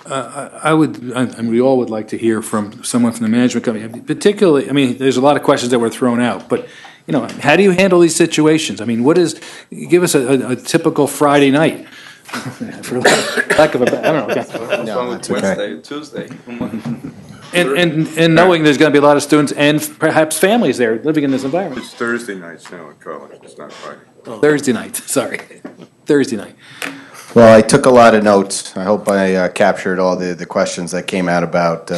We all would like to hear from someone from the management company, particularly, I mean, there's a lot of questions that were thrown out, but, how do you handle these situations? I mean, give us a typical Friday night. For lack of a, I don't know. No, that's Wednesday, Tuesday. And knowing there's going to be a lot of students and perhaps families there living in this environment. It's Thursday nights now at college, it's not Friday. Thursday night, sorry. Thursday night. Well, I took a lot of notes. I hope I captured all the questions that came out about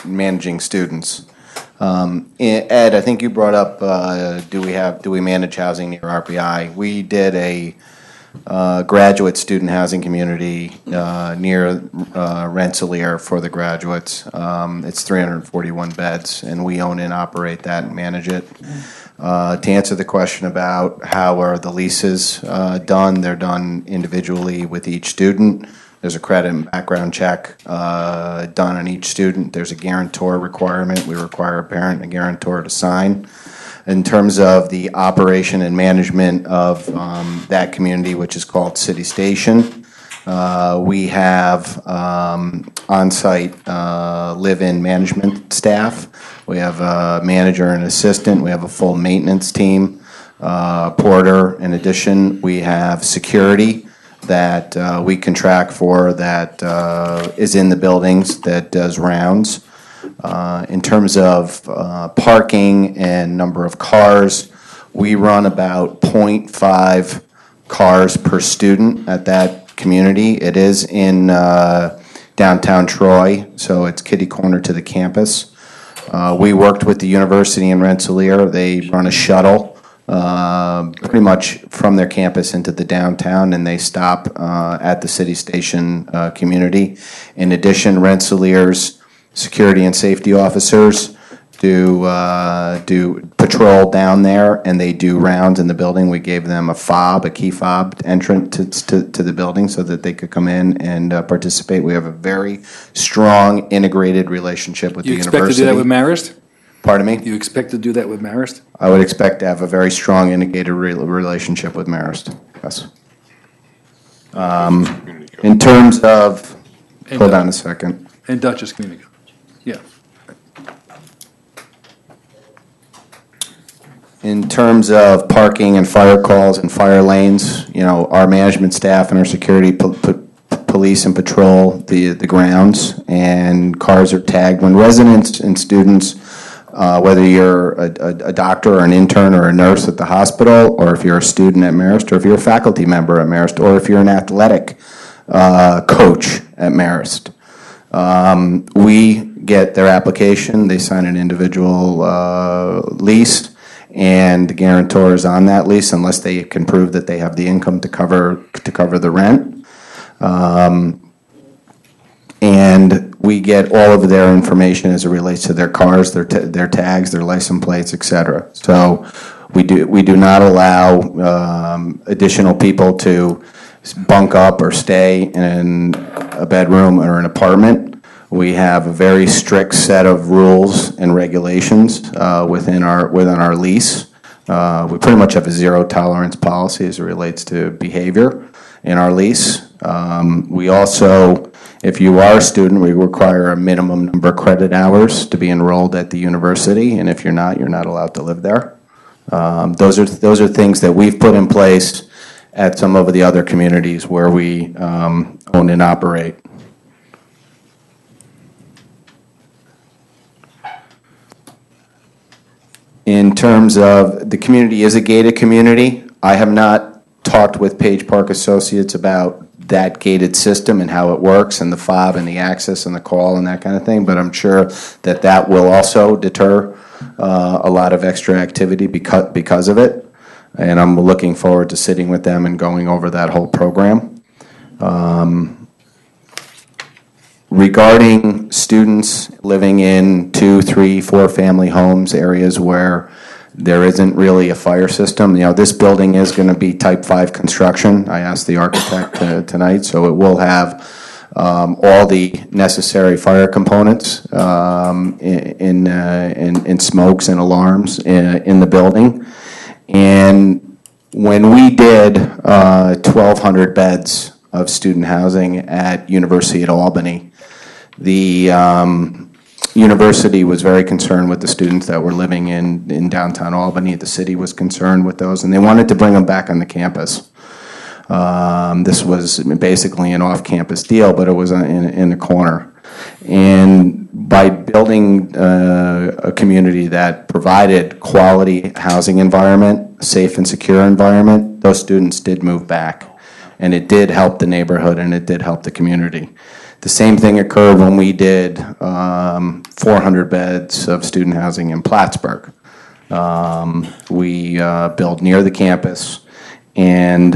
managing students. Ed, I think you brought up, do we manage housing near RPI? We did a graduate student housing community near Rensselaer for the graduates. It's 341 beds, and we own and operate that and manage it. To answer the question about how are the leases done, they're done individually with each student. There's a credit and background check done on each student. There's a guarantor requirement. We require a parent and a guarantor to sign. In terms of the operation and management of that community, which is called City Station, we have on-site live-in management staff. We have a manager and assistant. We have a full maintenance team, porter. In addition, we have security that we contract for that is in the buildings that does rounds. In terms of parking and number of cars, we run about 0.5 cars per student at that community. It is in downtown Troy, so it's kitty corner to the campus. We worked with the university in Rensselaer. They run a shuttle pretty much from their campus into the downtown, and they stop at the City Station community. In addition, Rensselaer's security and safety officers do patrol down there, and they do rounds in the building. We gave them a key fob entrance to the building so that they could come in and participate. We have a very strong integrated relationship with the university. You expect to do that with Marist? Pardon me? You expect to do that with Marist? I would expect to have a very strong integrated relationship with Marist, yes. In terms of, hold on a second. And Dutchess Community. Yeah. In terms of parking and fire calls and fire lanes, our management staff and our security police and patrol the grounds, and cars are tagged. When residents and students, whether you're a doctor or an intern or a nurse at the hospital, or if you're a student at Marist, or if you're a faculty member at Marist, or if you're an athletic coach at Marist, we get their application, they sign an individual lease, and the guarantor is on that lease unless they can prove that they have the income to cover the rent. And we get all of their information as it relates to their cars, their tags, their license plates, etc. So we do not allow additional people to bunk up or stay in a bedroom or an apartment. We have a very strict set of rules and regulations within our lease. We pretty much have a zero tolerance policy as it relates to behavior in our lease. We also, if you are a student, we require a minimum number of credit hours to be enrolled at the university, and if you're not allowed to live there. Those are things that we've put in place at some of the other communities where we own and operate. In terms of the community is a gated community, I have not talked with Page Park Associates about that gated system and how it works and the fob and the access and the call and that kind of thing, but I'm sure that will also deter a lot of extra activity because of it, and I'm looking forward to sitting with them and going over that whole program. Regarding students living in 2, 3, 4 family homes, areas where there isn't really a fire system, this building is going to be type 5 construction. I asked the architect tonight, so it will have all the necessary fire components in smokes and alarms in the building. And when we did 1,200 beds of student housing at University at Albany, the university was very concerned with the students that were living in downtown Albany. The city was concerned with those, and they wanted to bring them back on the campus. This was basically an off-campus deal, but it was in a corner. And by building a community that provided quality housing environment, a safe and secure environment, those students did move back. And it did help the neighborhood, and it did help the community. The same thing occurred when we did 400 beds of student housing in Plattsburgh. We built near the campus and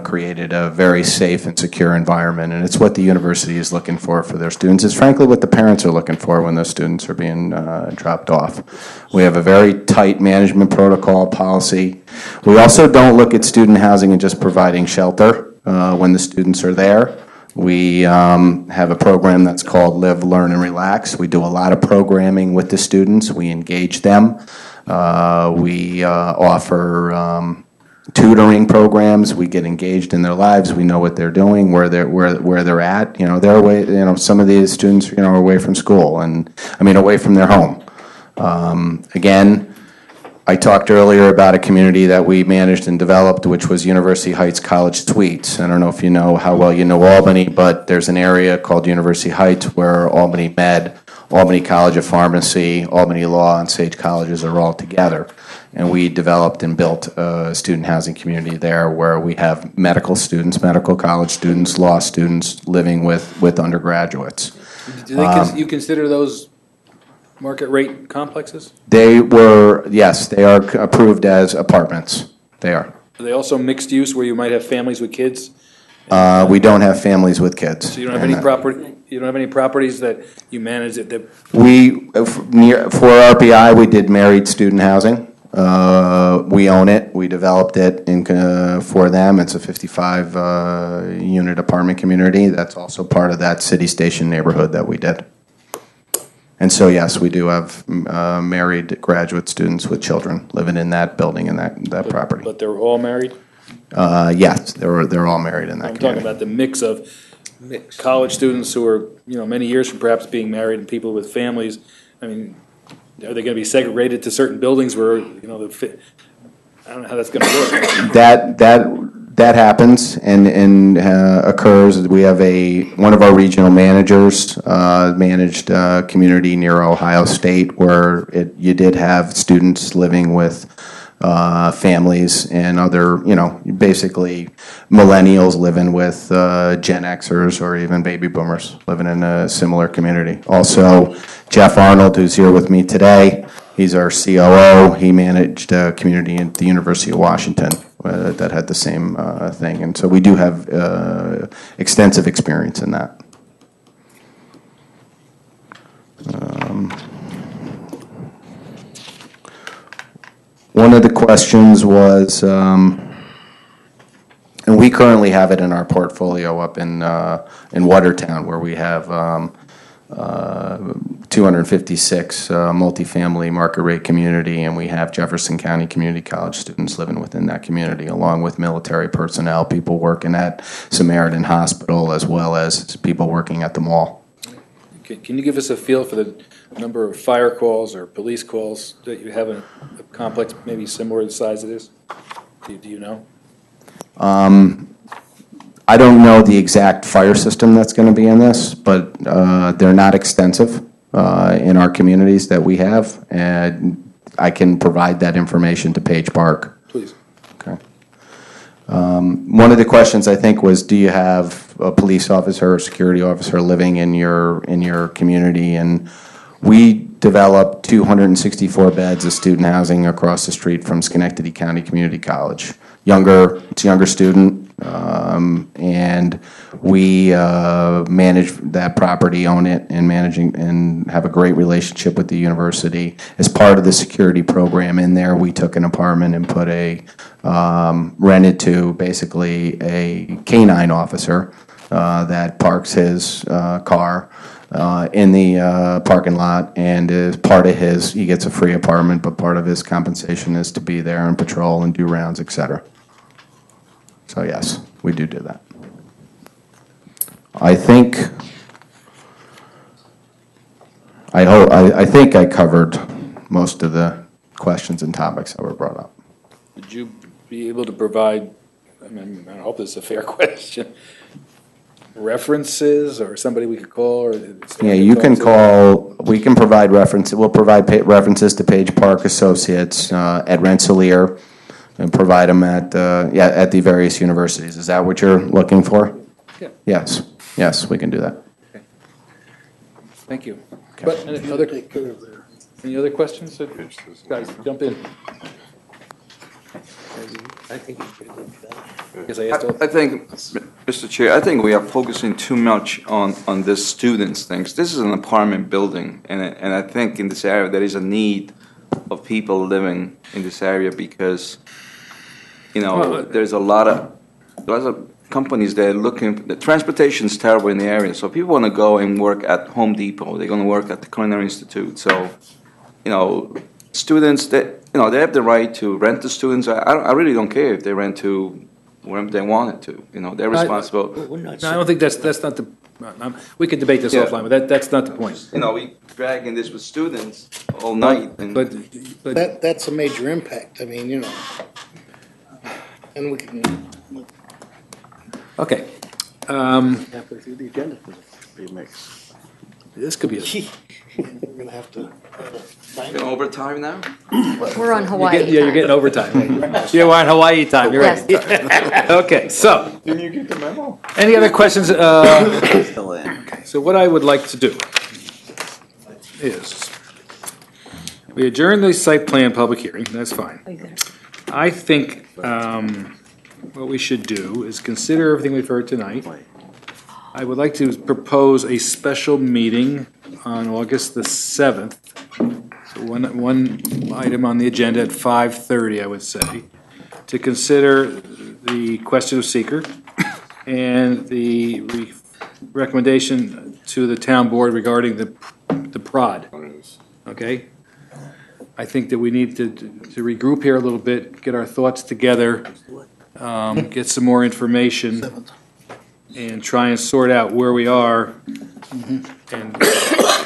created a very safe and secure environment. And it's what the university is looking for their students. It's frankly what the parents are looking for when those students are being dropped off. We have a very tight management protocol policy. We also don't look at student housing and just providing shelter when the students are there. We have a program that's called Live, Learn, and Relax. We do a lot of programming with the students. We engage them. We offer tutoring programs. We get engaged in their lives. We know what they're doing, where they're at. They're away. Some of these students, are away from school away from their home. Again, I talked earlier about a community that we managed and developed, which was University Heights College Suites. I don't know if you know how well you know Albany, but there's an area called University Heights where Albany Med, Albany College of Pharmacy, Albany Law, and Sage Colleges are all together. And we developed and built a student housing community there where we have medical students, medical college students, law students living with undergraduates. Do you consider those market rate complexes? They are approved as apartments. They are. Are they also mixed use where you might have families with kids? We don't have families with kids. So you don't have any property. You don't have any properties that you manage that. For RPI, we did married student housing. We own it. We developed it for them. It's a 55 unit apartment community. That's also part of that City Station neighborhood that we did. And so, yes, we do have married graduate students with children living in that building and that property. But they're all married? Yes, they're all married in that community. I'm talking about the mix of college students who are, many years from perhaps being married and people with families. I mean, are they going to be segregated to certain buildings where, I don't know how that's going to work. That happens and occurs. We have one of our regional managers managed a community near Ohio State where you did have students living with families and other, basically millennials living with Gen Xers or even baby boomers living in a similar community. Also, Jeff Arnold, who's here with me today, He's our COO. He managed a community at the University of Washington that had the same thing. And so we do have extensive experience in that. One of the questions was, and we currently have it in our portfolio up in Watertown, where we have 256 multifamily market rate community, and we have Jefferson County Community College students living within that community, along with military personnel, people working at Samaritan Hospital, as well as people working at the mall. Can you give us a feel for the number of fire calls or police calls that you have in a complex maybe similar to the size of this? Do you know? I don't know the exact fire system that's going to be in this, but they're not extensive in our communities that we have, and I can provide that information to Page Park. Please. Okay. One of the questions I think was, do you have a police officer or security officer living in your community? And we developed 264 beds of student housing across the street from Schenectady County Community College. It's a younger student, and we manage that property, own it, and have a great relationship with the university. As part of the security program in there, we took an apartment and put rented to basically a canine officer that parks his car in the parking lot, and as part of he gets a free apartment, but part of his compensation is to be there and patrol and do rounds, etc. So yes, we do that. I think I covered most of the questions and topics that were brought up. Would you be able to provide, I hope this is a fair question, references or somebody we could call? Or yeah, you can call, we can provide references. We'll provide references to Page Park Associates at Rensselaer and provide them at the various universities. Is that what you're looking for? Yeah. Yes, we can do that. Okay. Thank you. Okay. But any other questions? Guys, jump in. I think, Mr. Chair, I think we are focusing too much on this students things. This is an apartment building, and I think in this area there is a need of people living in this area because, there's a lot of companies that are looking. The transportation is terrible in the area, so people want to go and work at Home Depot. They're going to work at the Culinary Institute. So, students that they have the right to rent to students. I really don't care if they rent to wherever they want it to. They're responsible. No, I don't think that's not the. We could debate this offline, but that's not the point. We dragging this with students all night, but that's a major impact. And we can. Okay. Halfway through the agenda for the remix. This could be. We're gonna have to. Getting overtime now? We're on Hawaii. You're getting overtime. Yeah, we're on Hawaii time. You're right. Yes. Okay, so. Didn't you get the memo? Any other questions? Okay, so what I would like to do is we adjourn the site plan public hearing. That's fine. I think what we should do is consider everything we've heard tonight. I would like to propose a special meeting on August the 7th. So one item on the agenda at 5:30, I would say, to consider the question of seeker and the recommendation to the town board regarding the prod. Okay? I think that we need to regroup here a little bit, get our thoughts together, get some more information, and try and sort out where we are and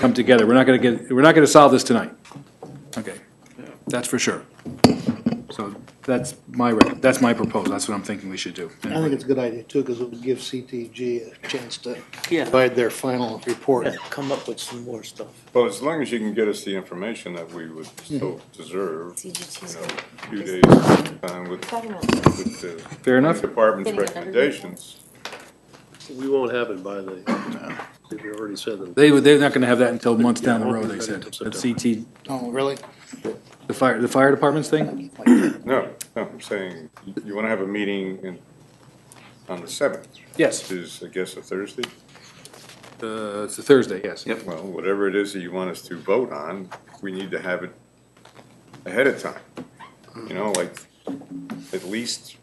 come together. We're not going to solve this tonight. Okay, that's for sure. So that's my proposal. That's what I'm thinking we should do. I think it's a good idea too, because it would give CTG a chance to provide their final report. Come up with some more stuff. Well, as long as you can get us the information that we would still deserve, a few days with the Fair enough. department's recommendations. We won't have it by the, we already said that. They're not gonna have that until months down the road, they said. That's CT, Oh, really? the fire department's thing? No, I'm saying, you want to have a meeting on the 7th? Yes. Which is, I guess, a Thursday? It's a Thursday, yes. Yep. Well, whatever it is that you want us to vote on, we need to have it ahead of time. You know, like, at least.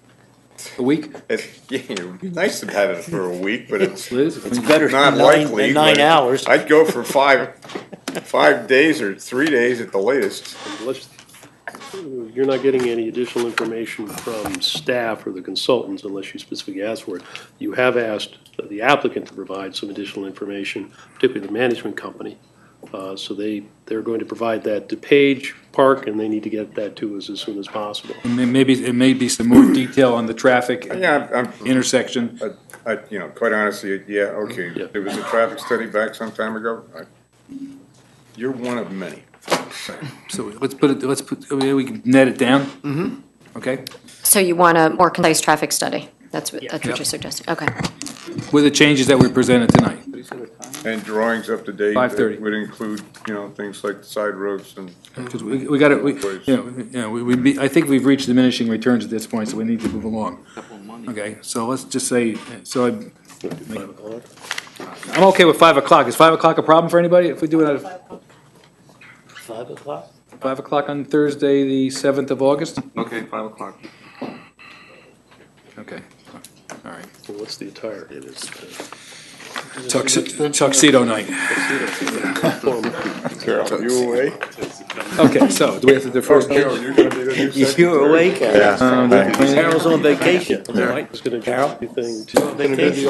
A week? Yeah, it would be nice to have it for a week, but it's It's better not than likely. 9 but hours. I'd go for 5 days or 3 days at the latest. You're not getting any additional information from staff or the consultants unless you specifically ask for it. You have asked the applicant to provide some additional information, particularly the management company. So they're going to provide that to Page Park, and they need to get that to us as soon as possible. And then maybe, it may be some more detail on the traffic Yeah, intersection. you know, quite honestly, yeah, okay. There was a traffic study back some time ago. You're one of many. So we can net it down? Mm-hmm. Okay, So you want a more concise traffic study? That's what Yep. you're suggesting, okay. with the changes that were presented tonight. And drawings up to date. 5:30. That would include, you know, things like the side roads and. Because we got it, I think we've reached diminishing returns at this point, so we need to move along. Okay, so let's just say, I'm okay with 5 o'clock. Is 5 o'clock a problem for anybody if we do it at 5 o'clock? 5 o'clock on Thursday, the 7th of August? Okay, 5 o'clock. Okay, all right. Well, what's the attire? It is. Tuxedo night. Carol, you away? Okay, so do we have to defer? Carol, you're gonna be the new secretary? You're awake? Carol's on vacation. It's gonna Carol? anything On vacation.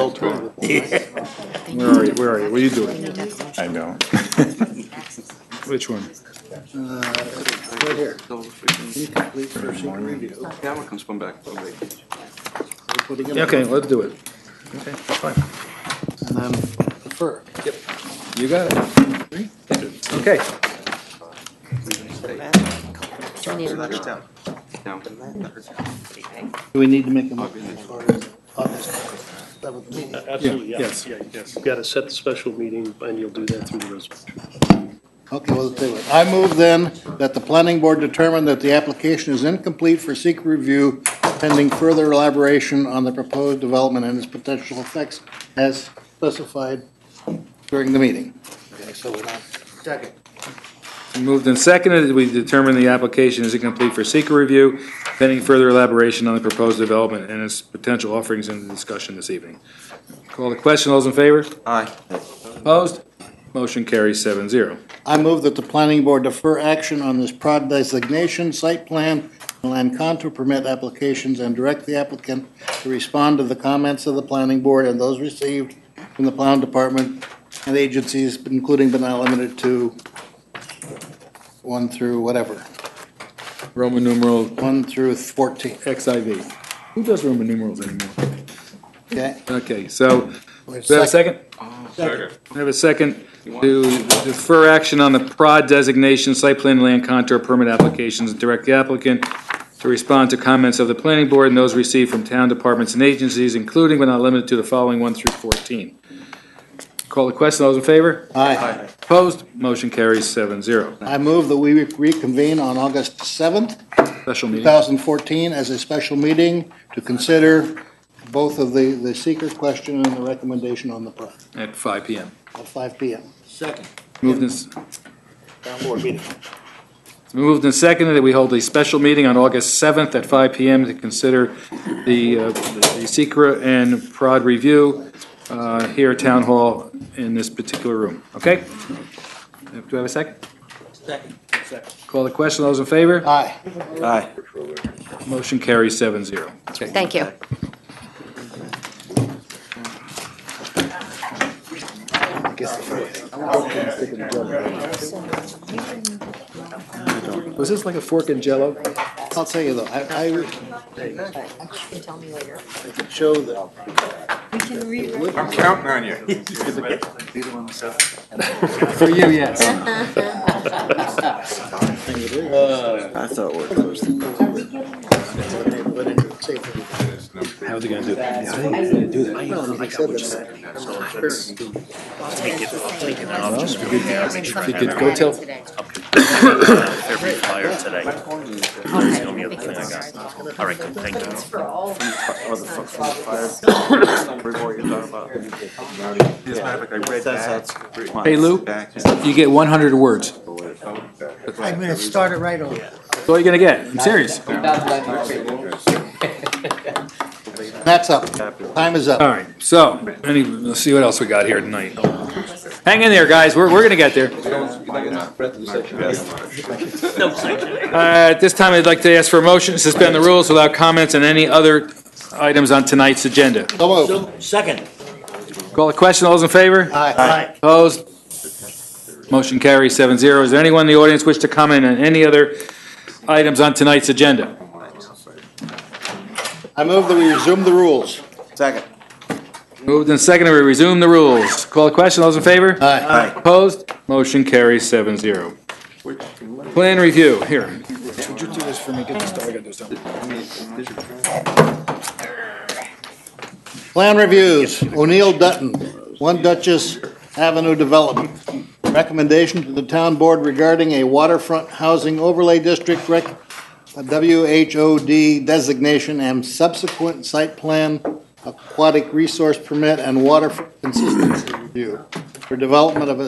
Where are you? Where are you? What are you doing? I don't. Which one? Right here. Incomplete for secret review. Camera can spin back. Yeah, okay, let's do it. Okay, fine. And then defer. Yep. You got it. Okay. Do we need to make a motion as far as August 7th meeting? Absolutely, Yes. yes. You've got to set the special meeting, and you'll do that through the resolution. Okay, well, let's do it. I move then that the planning board determine that the application is incomplete for secret review pending further elaboration on the proposed development and its potential effects as specified during the meeting. Okay, so we're not. Second. Moved and seconded, we determine the application is incomplete for seeker review, pending further elaboration on the proposed development and its potential offerings in the discussion this evening. Call the question, all those in favor? Aye. Opposed? Motion carries 7-0. I move that the planning board defer action on this prod designation, site plan, and land contour permit applications and direct the applicant to respond to the comments of the planning board and those received from the plan department and agencies, including but not limited to 1 through whatever, Roman numeral 1 through 14. XIV. Who does Roman numerals anymore? Okay? Okay, so, do we have a second? Second. We have a second to defer action on the PROD designation, site plan, land contour permit applications, and direct the applicant to respond to comments of the planning board and those received from town departments and agencies, including but not limited to the following 1 through 14. Call the question, those in favor? Aye. Opposed? Motion carries 7-0. I move that we reconvene on August 7th, Special meeting. 2014, as a special meeting to consider both of the secret question and the recommendation on the PROD At 5 PM. at 5 PM. Second. Moved and Town board meeting. It's been moved and seconded that we hold a special meeting on August 7th at 5 PM to consider the secret and PROD review here at Town Hall in this particular room. Okay? Do I have a second? Second. Call the question. Those in favor? Aye. Aye. Motion carries 7-0. Thank you. Was this like a fork in Jello? I'll tell you though, I You can tell me later. could show that. I'm counting on you. For you, yes. I thought we're close. How's How's he gonna do that? How are you gonna do that? Go tell. Every flyer today. That's the only other thing I got. All right, good, thank you. Hey, Lou, you get 100 words. 5 minutes, start it right over. That's all you're gonna get. I'm serious. That's up. Time is up. All right, so, let's see what else we got here tonight. Hang in there, guys, we're gonna get there. At this time, I'd like to ask for a motion to suspend the rules without comments on any other items on tonight's agenda. Second. Call the question. All those in favor? Aye. Opposed? Motion carries 7-0. Is there anyone in the audience wish to comment on any other items on tonight's agenda? I move that we resume the rules. Second. Moved and seconded, we resume the rules. Call the question. All those in favor? Aye. Opposed? Motion carries 7-0. Plan review, here. Would you do this for me? Get this dog, get this done. Plan reviews, O'Neill Dutton, 1 Duchess Avenue Development. Recommendation to the town board regarding a waterfront housing overlay district a WHOD designation and subsequent site plan, aquatic resource permit, and waterfront consistency review for development of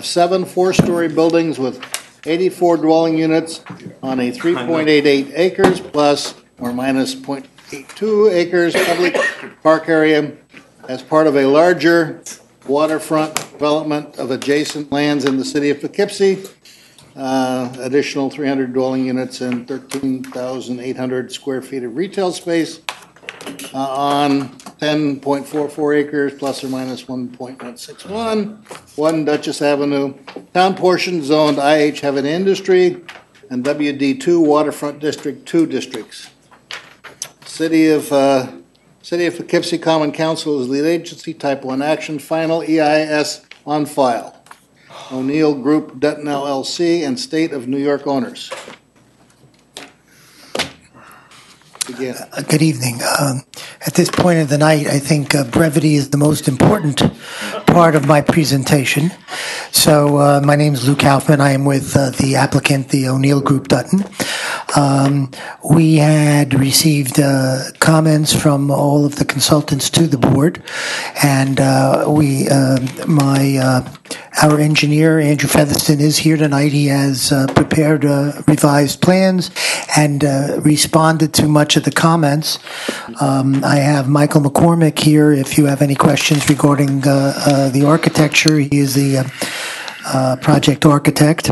7 4-story buildings with 84 dwelling units on a 3.88 acres plus or minus 0.82 acres public park area as part of a larger waterfront development of adjacent lands in the city of Poughkeepsie. Additional 300 dwelling units and 13,800 square feet of retail space on 10.44 acres plus or minus 1.161, 1 Duchess Avenue. Town portion zoned IH Heaven Industry and WD2 Waterfront District 2 districts. City of Poughkeepsie Common Council is lead agency, type 1 action, final EIS on file. O'Neill Group Dutton LLC and State of New York owners. Begin. Good evening. At this point of the night, I think brevity is the most important part of my presentation. So my name is Lou Kaufman. I am with the applicant, the O'Neill Group Dutton. We had received comments from all of the consultants to the board, and our engineer, Andrew Featherston, is here tonight. He has prepared revised plans and responded to much of the comments. I have Michael McCormick here if you have any questions regarding the architecture. He is the project architect.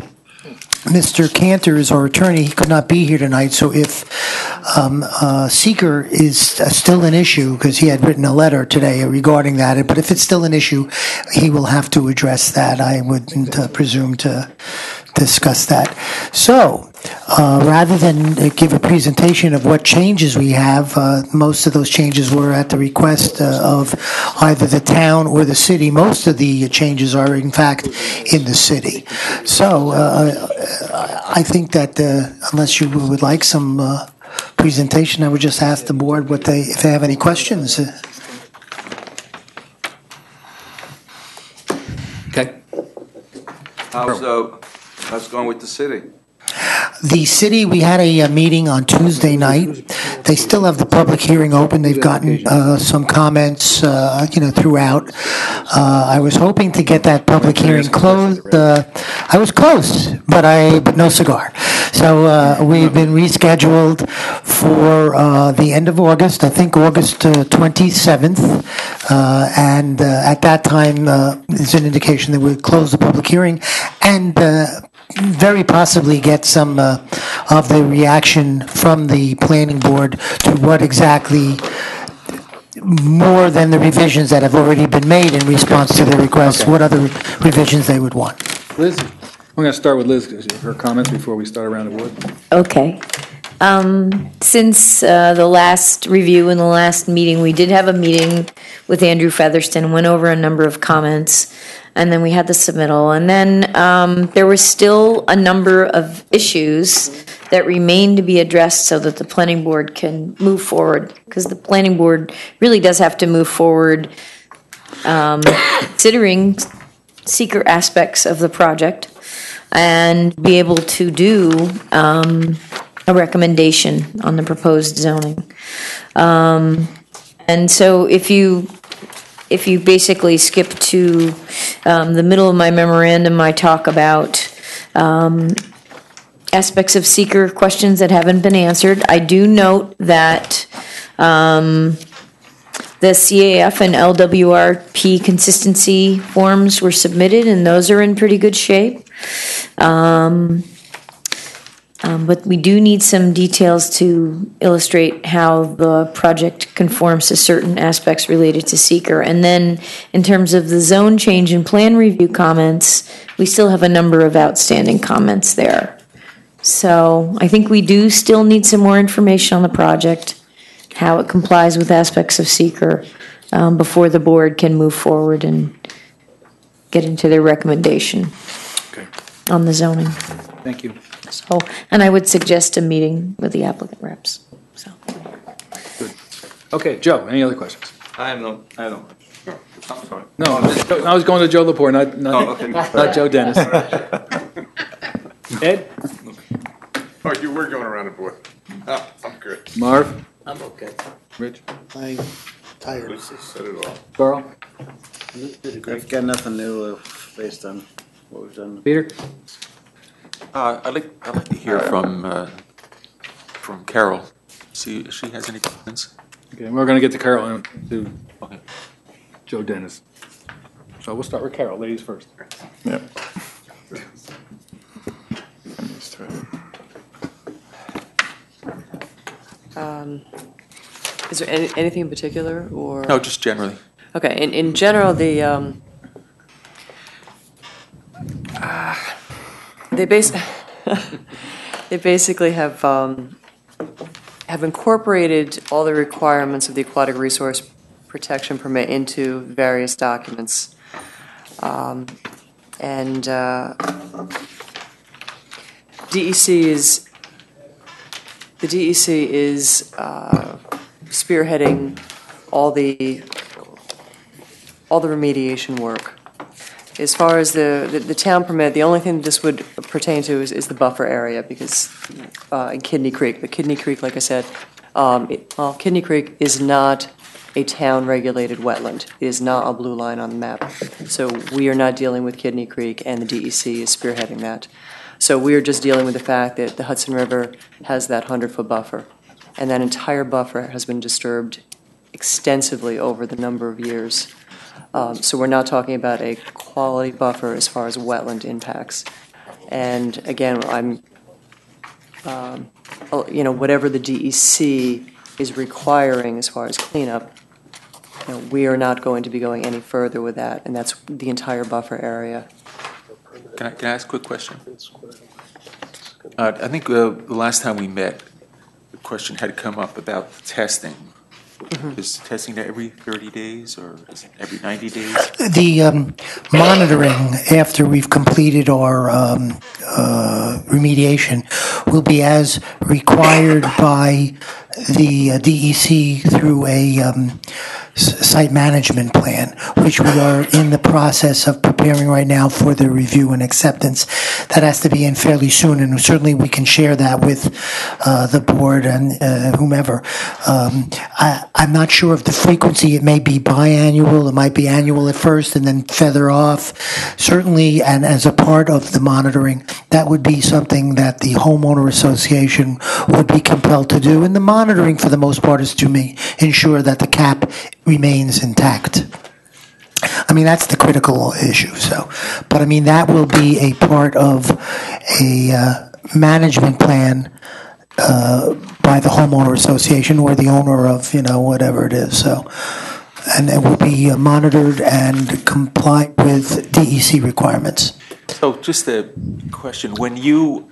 Mr. Cantor is our attorney. He could not be here tonight, so if seeker is still an issue, because he had written a letter today regarding that, but if it's still an issue, he will have to address that. I wouldn't presume to discuss that. So, rather than give a presentation of what changes we have, most of those changes were at the request of either the town or the city. Most of the changes are, in fact, in the city. So, I think that unless you would like some presentation, I would just ask the board if they have any questions. Okay. How's it going with the city? The city, we had a meeting on Tuesday night. They still have the public hearing open. They've gotten some comments, throughout. I was hoping to get that public hearing closed. I was close, but no cigar. So we've been rescheduled for the end of August, I think August 27th. And at that time, there's an indication that we'll close the public hearing and very possibly get some of the reaction from the planning board to what exactly more than the revisions that have already been made in response to their requests, what other revisions they would want. Liz, we're going to start with Liz, her comments before we start around the board. Okay. Since the last review and the last meeting, we did have a meeting with Andrew Featherston, went over a number of comments. and then we had the submittal. And then there was still a number of issues that remain to be addressed so that the planning board can move forward, because the planning board really does have to move forward considering seeker aspects of the project and be able to do a recommendation on the proposed zoning. And so if you basically skip to the middle of my memorandum, I talk about aspects of seeker questions that haven't been answered. I do note that the CAF and LWRP consistency forms were submitted, and those are in pretty good shape. But we do need some details to illustrate how the project conforms to certain aspects related to seeker. And then in terms of the zone change and plan review comments, we still have a number of outstanding comments there. So I think we do still need some more information on the project, how it complies with aspects of seeker, before the board can move forward and get into their recommendation on the zoning. Thank you. So, and I would suggest a meeting with the applicant reps, so. Okay, Joe, any other questions? I don't. I'm sorry. No, I was going to Joe Lepore, not Joe Dennis. Ed? Oh, you were going around the board. Oh, I'm good. Marv? I'm okay. Rich? I'm tired. Let's just set it off. Carl? I've got nothing new based on what we've done. Peter? I'd like to hear from Carol. See if she has any comments. Okay, we're going to get to Carol and to Joe Dennis. So we'll start with Carol, ladies first. Yep. Is there anything in particular, or? No, just generally. Okay, in general, they basically have incorporated all the requirements of the aquatic resource protection permit into various documents. The DEC is spearheading all the remediation work. As far as the town permit, the only thing that this would pertain to is the buffer area, because in Kidney Creek. But Kidney Creek, like I said, Kidney Creek is not a town-regulated wetland. It is not a blue line on the map. So we are not dealing with Kidney Creek, and the DEC is spearheading that. So we are just dealing with the fact that the Hudson River has that 100-foot buffer, and that entire buffer has been disturbed extensively over the number of years. So we're not talking about a quality buffer as far as wetland impacts. And again, whatever the DEC is requiring as far as cleanup, we are not going to be going any further with that, and that's the entire buffer area. Can I ask a quick question? I think the last time we met, the question had come up about testing. Is testing every 30 days or is it every 90 days? The monitoring after we've completed our remediation will be as required by the DEC through a site management plan, which we are in the process of preparing right now for the review and acceptance. That has to be in fairly soon, and certainly we can share that with the board and whomever. I'm not sure of the frequency. It may be biannual, it might be annual at first and then feather off. Certainly, and as a part of the monitoring, that would be something that the homeowner association would be compelled to do. And the monitoring, for the most part, is to ensure that the cap remains intact. I mean, that's the critical issue. So, but I mean, that will be a part of a management plan by the homeowner association or the owner of, whatever it is. So, and it will be monitored and comply with DEC requirements. So just a question, when the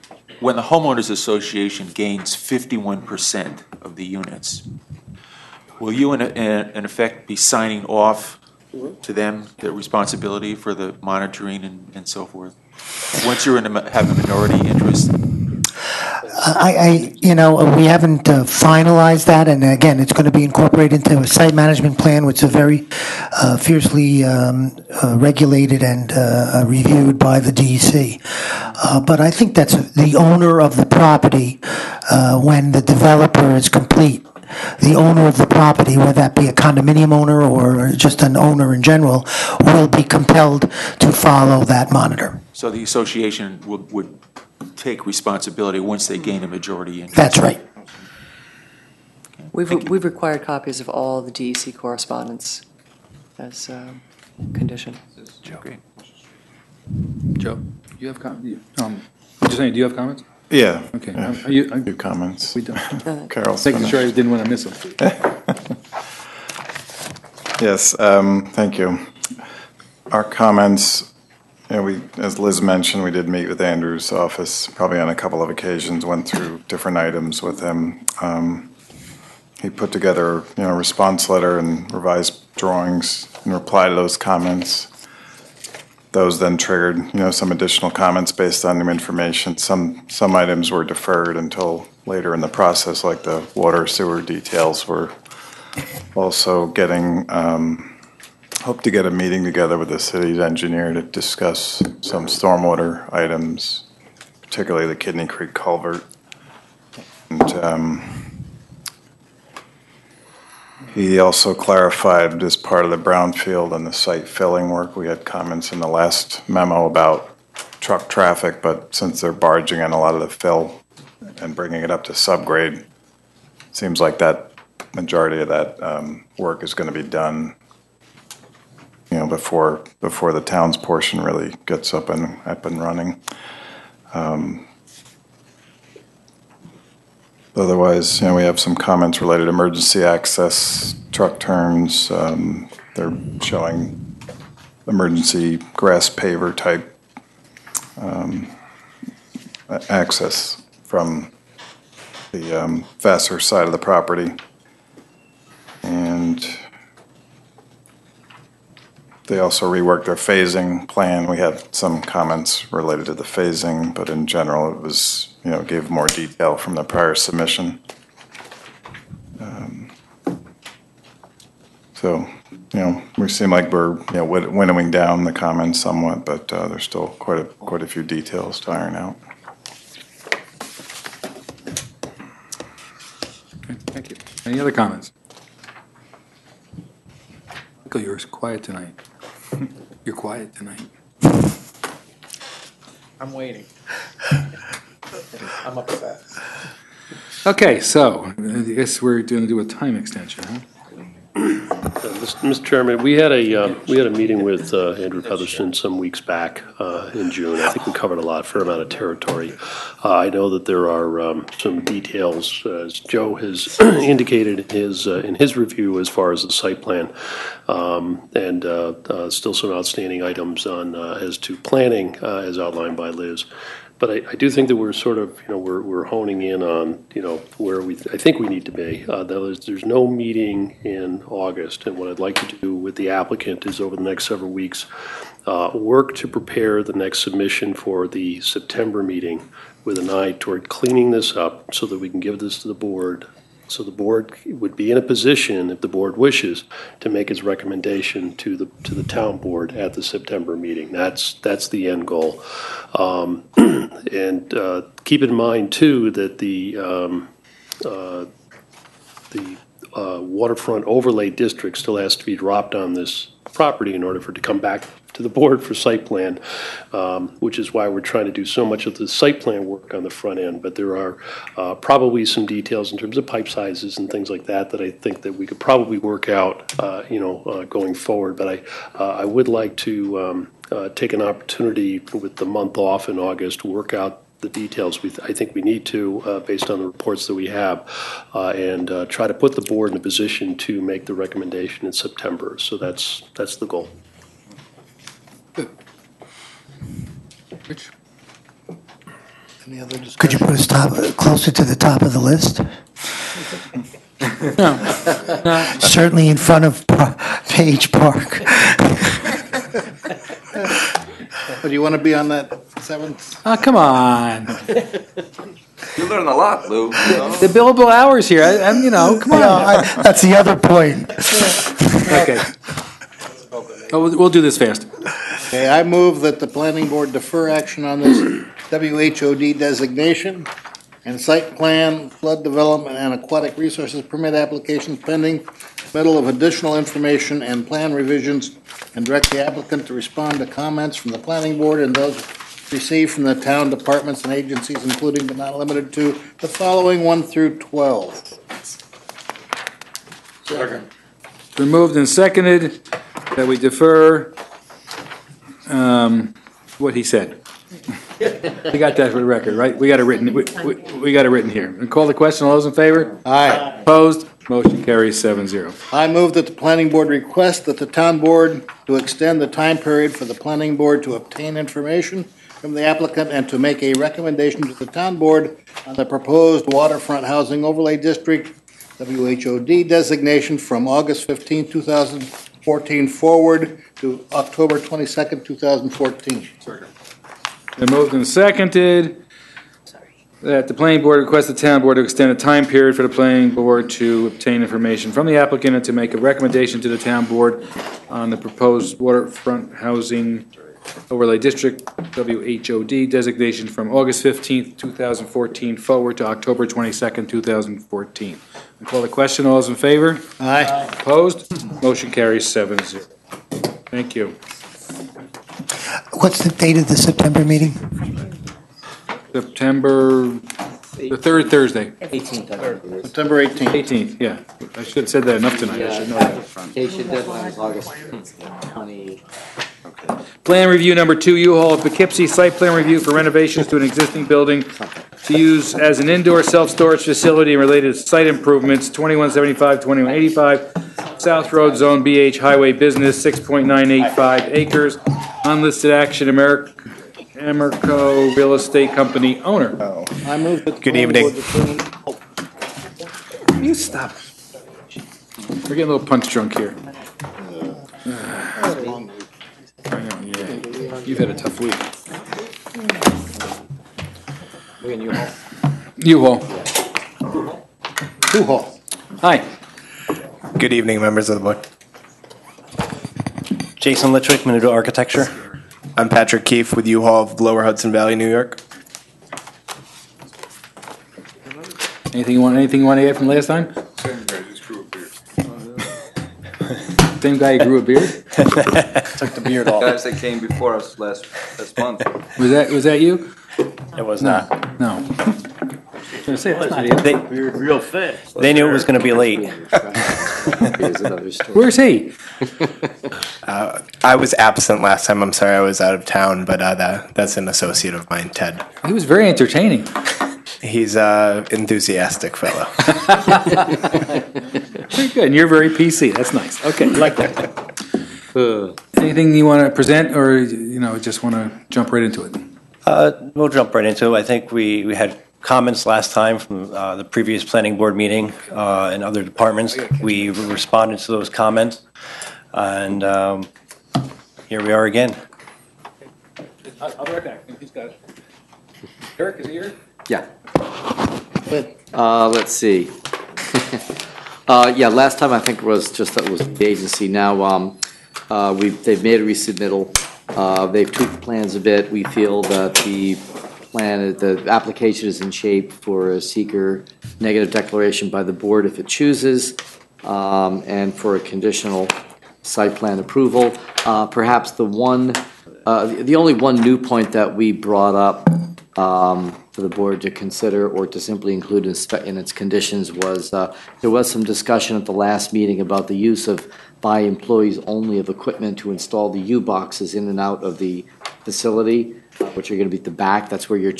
homeowners association gains 51% of the units, will you in effect be signing off to them, the responsibility for the monitoring and so forth? Once you're have a minority interest? We haven't finalized that, and again, it's going to be incorporated into a site management plan, which is very fiercely regulated and reviewed by the DEC. But I think that's the owner of the property when the developer is complete. The owner of the property, whether that be a condominium owner or just an owner in general, will be compelled to follow that monitor. So the association would take responsibility once they gain a majority interest? That's right. We've required copies of all the DEC correspondence as a condition. Okay. Joe, you have comments? I'm just saying, do you have comments? Yeah. Okay. Yeah. Few comments. We don't. Carol's Making sure I didn't want to miss them. Yes, thank you. Our comments, we, as Liz mentioned, we did meet with Andrew's office probably on a couple of occasions, went through different items with him. He put together, a response letter and revised drawings in reply to those comments. Those then triggered, some additional comments based on new information. Some items were deferred until later in the process, like the water sewer details. We're also getting, hope to get a meeting together with the city's engineer to discuss some stormwater items, particularly the Kidney Creek culvert. And he also clarified as part of the brownfield and the site filling work, we had comments in the last memo about truck traffic, but since they're barging in a lot of the fill and bringing it up to subgrade, it seems like that majority of that work is going to be done, before the town's portion really gets up and running. Otherwise, we have some comments related to emergency access, truck turns. They're showing emergency grass paver type access from the Vassar side of the property. And they also reworked their phasing plan. We had some comments related to the phasing, but in general, it was, gave more detail from the prior submission. So, we seem like we're, winnowing down the comments somewhat, but there's still quite a few details to iron out. Okay, thank you. Any other comments? Michael, you're quiet tonight. You're quiet tonight. I'm waiting. I'm upset. Okay, so I guess we're going to do a time extension, huh? Mr. Chairman, we had a meeting with Andrew Featherston some weeks back in June. I think we covered a fair amount of territory. I know that there are some details, as Joe has indicated in his review as far as the site plan, and still some outstanding items on as to planning as outlined by Liz. But I do think that we're sort of, we're honing in on, where I think we need to be. There's no meeting in August, and what I'd like to do with the applicant is over the next several weeks, work to prepare the next submission for the September meeting with an eye toward cleaning this up so that we can give this to the board. So the board would be in a position, if the board wishes, to make its recommendation to the town board at the September meeting. That's the end goal. And keep in mind too that the waterfront overlay district still has to be dropped on this property in order for it to come back to the board for site plan, which is why we're trying to do so much of the site plan work on the front end. But there are probably some details in terms of pipe sizes and things like that I think that we could probably work out, going forward. But I would like to take an opportunity with the month off in August to work out the details I think we need to, based on the reports that we have, and try to put the board in a position to make the recommendation in September. So that's the goal. Rich? Any other discussion? Could you put us closer to the top of the list? Certainly in front of Page Park. Do you want to be on that 7th? Oh, come on. You learn a lot, Lou. The billable hours here, I'm, come on. That's the other point. Okay. Oh, we'll do this fast. Okay, I move that the planning board defer action on this WHOD designation and site plan, flood development, and aquatic resources permit applications pending middle of additional information and plan revisions, and direct the applicant to respond to comments from the planning board and those received from the town departments and agencies, including but not limited to the following 1 through 12. Second. It's been moved and seconded that we defer what he said. We got that for the record, right? We got it written, we got it written here. And call the question, all those in favor? Aye. Opposed? Motion carries 7-0. I move that the planning board request that the town board to extend the time period for the planning board to obtain information from the applicant and to make a recommendation to the town board on the proposed waterfront housing overlay district, WHOD designation from August 15, 2014 forward to October 22nd, 2014. Been moved and seconded that the planning board requests the town board to extend a time period for the planning board to obtain information from the applicant and to make a recommendation to the town board on the proposed waterfront housing overlay district, WHOD designation from August 15th, 2014 forward to October 22nd, 2014. I call the question. All those in favor? Aye. Opposed? Motion carries 7-0. Thank you. What's the date of the September meeting? September, the third Thursday. 18th. September 18th. 18th, yeah. I should have said that enough tonight. I should know that. Application deadline is August 20. Plan review number 2, U-Haul of Poughkeepsie, site plan review for renovations to an existing building to use as an indoor self-storage facility and related site improvements, 2175, 2185, South Road Zone BH Highway Business, 6.985 acres, unlisted action, Amerco Real Estate Company owner. I move that the Good planning evening. board determine- You stop. We're getting a little punch drunk here. I know, yeah. You've had a tough week. U-Haul. U-Haul. Hi. Good evening, members of the board. Jason Litchwick, Menudo Architecture. I'm Patrick Keefe with U-Haul of Lower Hudson Valley, New York. Anything you want to add from last time? Same guy, just grew a beard. Same guy who grew a beard? Took the beard off. Guys that came before us last month. Was that you? It was not. No. I was gonna say, that's not you. Weird, real fast. They knew it was going to be late. Here's another story. Where's he? I was absent last time. I'm sorry, I was out of town, but that's an associate of mine, Ted. He was very entertaining. He's an enthusiastic fellow. Very good, and you're very PC, that's nice. Okay, I like that. Anything you want to present, or, just want to jump right into it? We'll jump right into it. I think we had comments last time from the previous planning board meeting and other departments. We responded to those comments, and here we are again. I'll be right back, he's got it. Eric, is he here? Yeah. Let's see. Last time I think it was the agency. Now, they've made a resubmittal. They've tweaked the plans a bit. We feel that the application is in shape for a seeker negative declaration by the board if it chooses, and for a conditional site plan approval. Perhaps the only one new point that we brought up for the board to consider or to simply include in its conditions was there was some discussion at the last meeting about the use of by employees only of equipment to install the U-boxes in and out of the facility, which are going to be at the back. That's where you're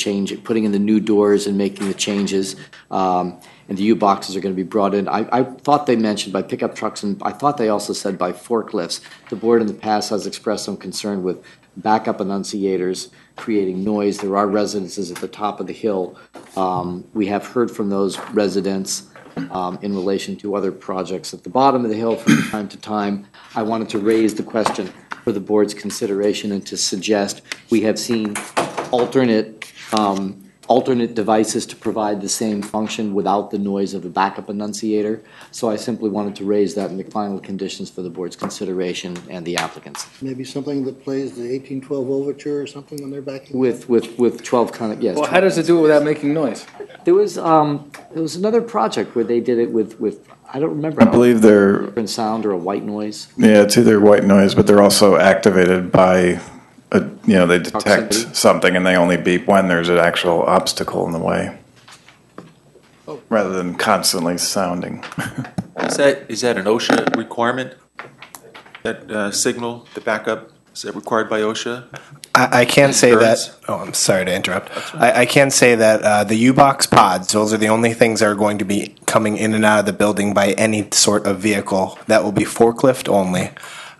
putting in the new doors and making the changes. And the U-boxes are going to be brought in. I thought they mentioned by pickup trucks, and I thought they also said by forklifts. The board in the past has expressed some concern with backup enunciators creating noise. There are residences at the top of the hill. We have heard from those residents in relation to other projects at the bottom of the hill from time to time. I wanted to raise the question for the board's consideration and to suggest we have seen alternate devices to provide the same function without the noise of a backup annunciator. So I simply wanted to raise that in the final conditions for the board's consideration and the applicants. Maybe something that plays the 1812 overture or something when they're backing. With 12 kind of, yes. Well, how does it do it without making noise? There was another project where they did it with I don't remember. I believe they're different sound or a white noise. Yeah, it's either white noise, but they're also activated by, they detect Proximity. something and they only beep when there's an actual obstacle in the way, rather than constantly sounding. Is that an OSHA requirement? That signal, the backup, is that required by OSHA? I can say Insurance? that. Oh, I'm sorry to interrupt. I can say that the U-Box pods, those are the only things that are going to be coming in and out of the building by any sort of vehicle. That will be forklift only.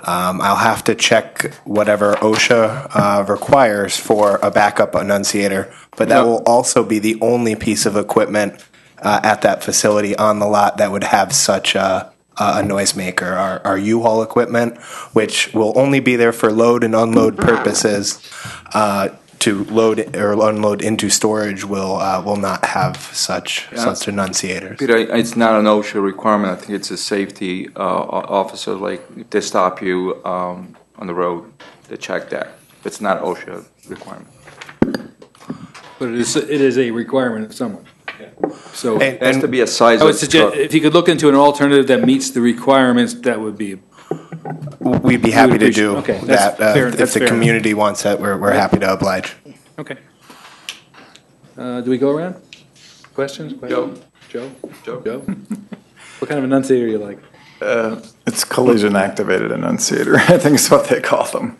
I'll have to check whatever OSHA requires for a backup annunciator, but that will also be the only piece of equipment at that facility on the lot that would have such a noisemaker. Our U-Haul equipment, which will only be there for load and unload purposes, to load or unload into storage, will not have such annunciators. Peter, it's not an OSHA requirement. I think it's a safety officer, like if they stop you on the road, they check that. It's not OSHA requirement. But it is a requirement of someone. So It has to be a size I would of suggest, truck. if you could look into an alternative that meets the requirements, that would be. We'd be happy to do Okay, that. that's fair. If That's the fair. community wants that, we're happy to oblige. Okay. Do we go around? Questions? Joe. Joe? Joe? What kind of annunciator you like? It's collision activated annunciator, I think is what they call them.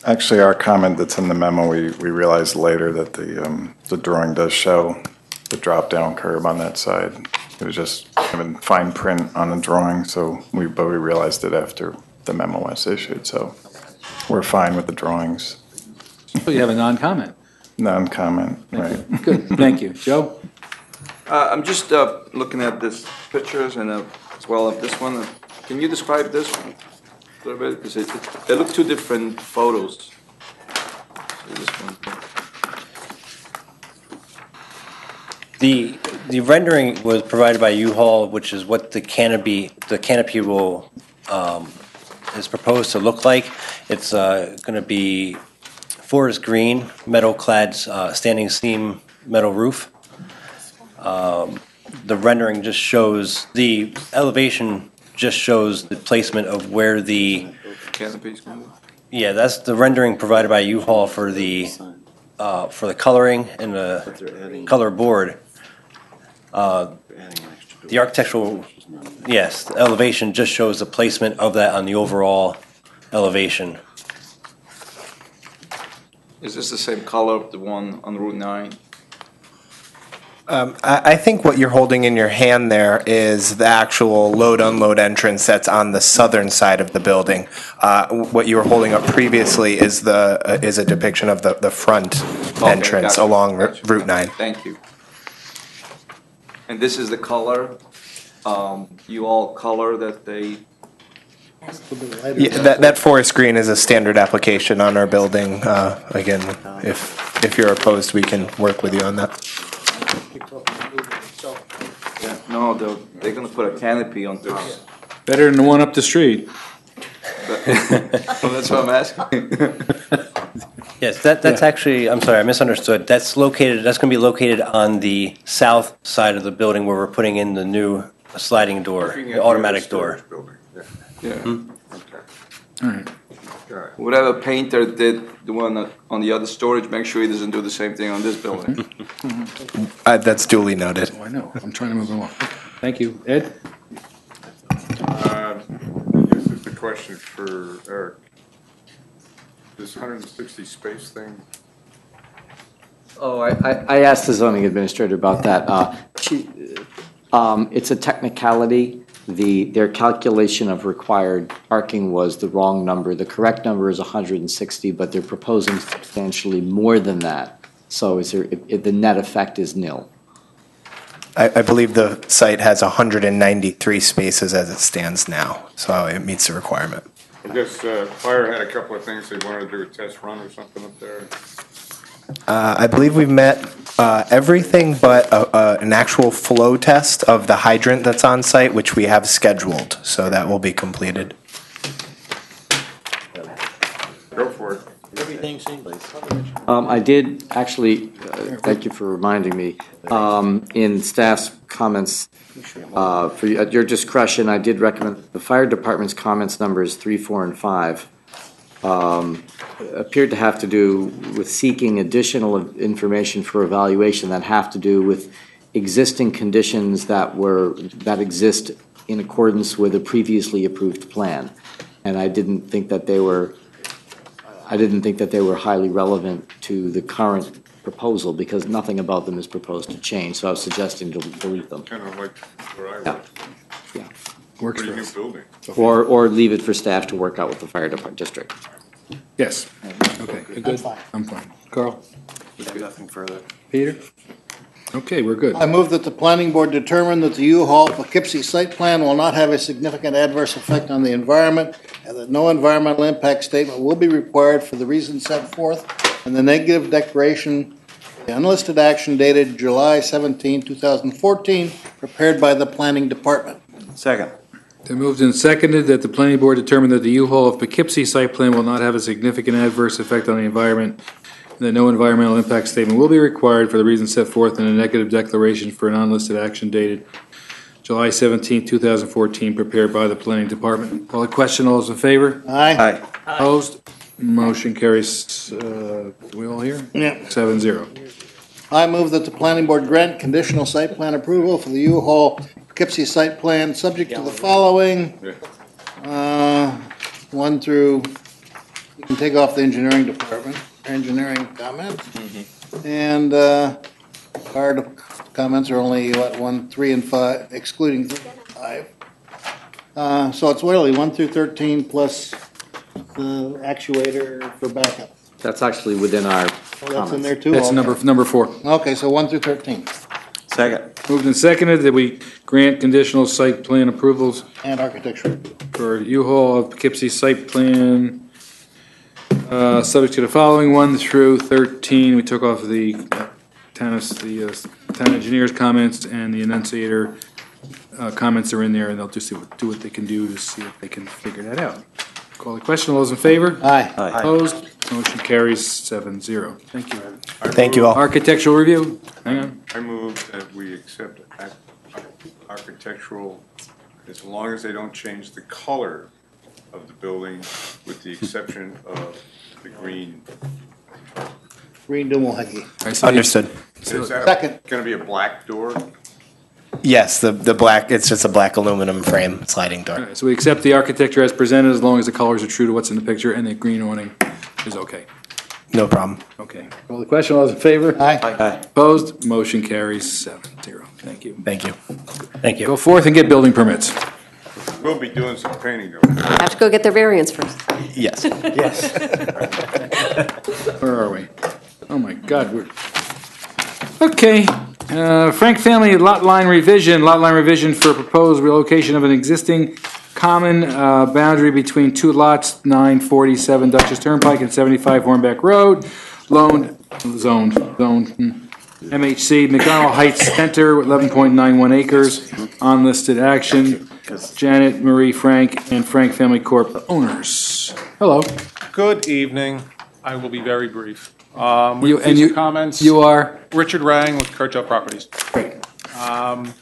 Actually, our comment that's in the memo, we realized later that the drawing does show the drop-down curb on that side. It was just kind of in fine print on the drawing, but we realized it after the memo was issued, so we're fine with the drawings. So you have a non-comment. Non-comment, right. Good, thank you. Joe? I'm just looking at this pictures and as well as this one. Can you describe this one a little bit? Because they look two different photos. This one. The rendering was provided by U-Haul, which is what the canopy will is proposed to look like. It's going to be forest green, metal-clad, standing seam metal roof. The rendering just shows the elevation. Just shows the placement of where the Canopies. yeah. That's the rendering provided by U-Haul for the coloring and the color board. The architectural, yes, the elevation just shows the placement of that on the overall elevation. Is this the same color of the one on Route 9? I think what you're holding in your hand there is the actual load-unload entrance that's on the southern side of the building. What you were holding up previously is a depiction of the front entrance gotcha, along gotcha. Route 9. Thank you. And this is the color, you all color that they. Yeah, that forest green is a standard application on our building. Again, if you're opposed, we can work with you on that. Yeah, no, they're gonna put a canopy on top. Better than the one up the street. Well, that's what I'm asking. Yes, that's actually, I'm sorry, I misunderstood. That's going to be located on the south side of the building where we're putting in the new sliding door, the automatic door. Yeah. All right. Whatever painter did the one on the other storage, make sure he doesn't do the same thing on this building. That's duly noted. Oh, I know, I'm trying to move along. Thank you. Ed? I guess it's a question for Eric. This 160 space thing, Oh, I asked the zoning administrator about that. It's a technicality. Their calculation of required parking was the wrong number. The correct number is 160, but they're proposing substantially more than that. So the net effect is nil. I believe the site has 193 spaces as it stands now, so it meets the requirement. I guess fire had a couple of things they wanted to do a test run or something up there. I believe we've met everything but an actual flow test of the hydrant that's on site, which we have scheduled, so that will be completed. Go for it. Everything seems. I did actually, thank you for reminding me, in staff's comments, for you, at your discretion, I did recommend the fire department's comments numbers 3, 4, and 5 appeared to have to do with seeking additional information for evaluation that have to do with existing conditions that exist in accordance with a previously approved plan. And I didn't think that they were highly relevant to the current proposal because nothing about them is proposed to change, so I was suggesting to delete them. Kind of like where I work. Yeah. Works Pretty for new us. building. Or leave it for staff to work out with the fire department district. Yes. Okay, you good? I'm fine. Carl? Nothing further. Peter? Okay, we're good. I move that the planning board determine that the U-Haul Poughkeepsie site plan will not have a significant adverse effect on the environment, and that no environmental impact statement will be required for the reasons set forth in the negative declaration, the unlisted action dated July 17, 2014, prepared by the planning department. Second. They moved and seconded that the planning board determine that the U-Haul of Poughkeepsie site plan will not have a significant adverse effect on the environment, and that no environmental impact statement will be required for the reasons set forth in a negative declaration for an unlisted action dated July 17, 2014, prepared by the planning department. Call the question. All those in favor? Aye. Opposed? Motion carries. We all here? Yeah. 7-0. I move that the planning board grant conditional site plan approval for the U-Haul Poughkeepsie site plan, subject to the following. 1 through, you can take off the engineering department, engineering comments. And fire comments are only, 1, 3, and 5, excluding 5. So it's really 1 through 13 plus the actuator for backup. That's actually within our Oh, that's in there too? That's Okay. number 4. Okay, so 1 through 13. Second. Moved and seconded that we grant conditional site plan approvals And architecture. for U-Haul of Poughkeepsie site plan, subject to the following, 1 through 13. We took off the town engineer's comments, and the enunciator comments are in there, and they'll just do what they can do to see if they can figure that out. Call the question. All those in favor? Aye. Opposed? Motion carries 7-0. Thank you. Thank you all. Architectural review. Hang on. I move that we accept architectural, as long as they don't change the color of the building, with the exception of the green. Green Dumohagi. Understood. Is that Second. going to be a black door? Yes, the black, it's just a black aluminum frame sliding door. All right, so we accept the architecture as presented as long as the colors are true to what's in the picture, and the green awning is okay. No problem. Okay. Call the question. All those in favor? Aye. Opposed? Motion carries 7-0. Thank you. Thank you. Thank you. Go forth and get building permits. We'll be doing some painting though. Have to go get their variance first. Yes. Yes. Where are we? Oh, my God. Okay. Frank family lot line revision for proposed relocation of an existing common boundary between 2 lots, 947 Dutchess Turnpike and 75 Hornbeck Road, zoned, MHC, McDonald Heights Center, 11.91 acres, unlisted action, Janet Marie Frank and Frank Family Corp. owners. Hello. Good evening. I will be very brief. You- and you- comments. You are? Richard Rang with Kirkjup Properties. Great.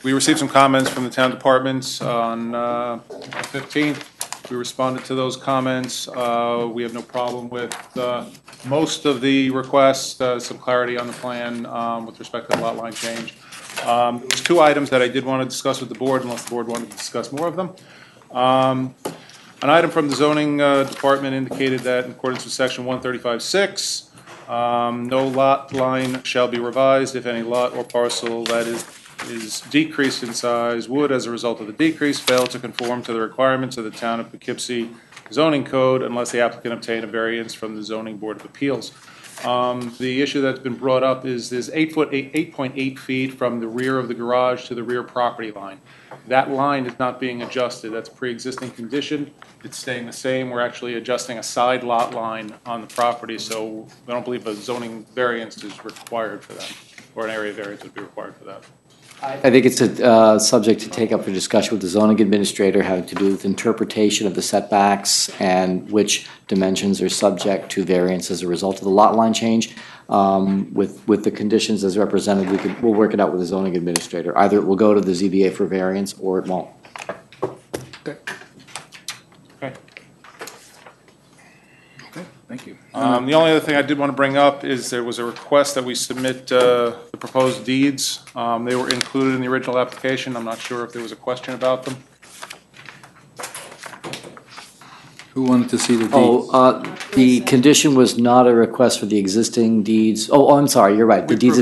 We received some comments from the town departments on the 15th. We responded to those comments. We have no problem with most of the requests, some clarity on the plan with respect to the lot line change. There's 2 items that I did want to discuss with the board, unless the board wanted to discuss more of them. An item from the zoning department indicated that in accordance with section 135.6, no lot line shall be revised if any lot or parcel that is decreased in size would, as a result of the decrease, fail to conform to the requirements of the town of Poughkeepsie zoning code unless the applicant obtain a variance from the zoning board of appeals. The issue that's been brought up is there's 8.8 feet from the rear of the garage to the rear property line. That line is not being adjusted. That's a pre-existing condition. It's staying the same. We're actually adjusting a side lot line on the property, so I don't believe a zoning variance is required for that, or an area variance would be required for that. I think it's a subject to take up for discussion with the zoning administrator, having to do with interpretation of the setbacks and which dimensions are subject to variance as a result of the lot line change. With the conditions as represented, we'll work it out with the zoning administrator. Either it will go to the ZBA for variance or it won't. Thank you. The only other thing I did want to bring up is there was a request that we submit the proposed deeds. They were included in the original application. I'm not sure if there was a question about them. Who wanted to see the deeds? The condition was not a request for the existing deeds. Oh, I'm sorry, you're right. The deeds,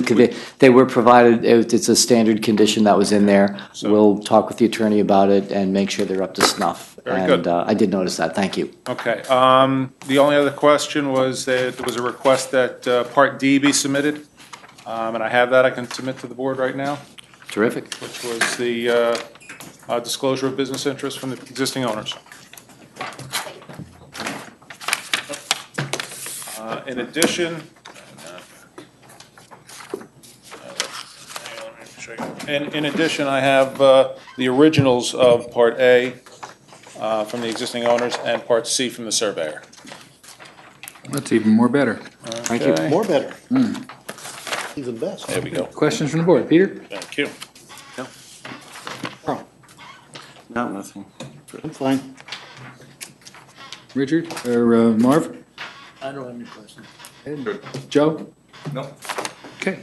they were provided, it's a standard condition that was in there. We'll talk with the attorney about it and make sure they're up to snuff. Very good. And I did notice that, thank you. Okay. The only other question was that there was a request that Part D be submitted, and I have that. I can submit to the board right now. Terrific. Which was the disclosure of business interest from the existing owners. In addition, I have the originals of Part A from the existing owners and Part C from the surveyor. That's even more better. Thank you. More better. Even best. There we go. Questions from the board? Peter? Thank you. No, nothing. I'm fine. Richard or Marv? I don't have any questions. Joe? No. Okay.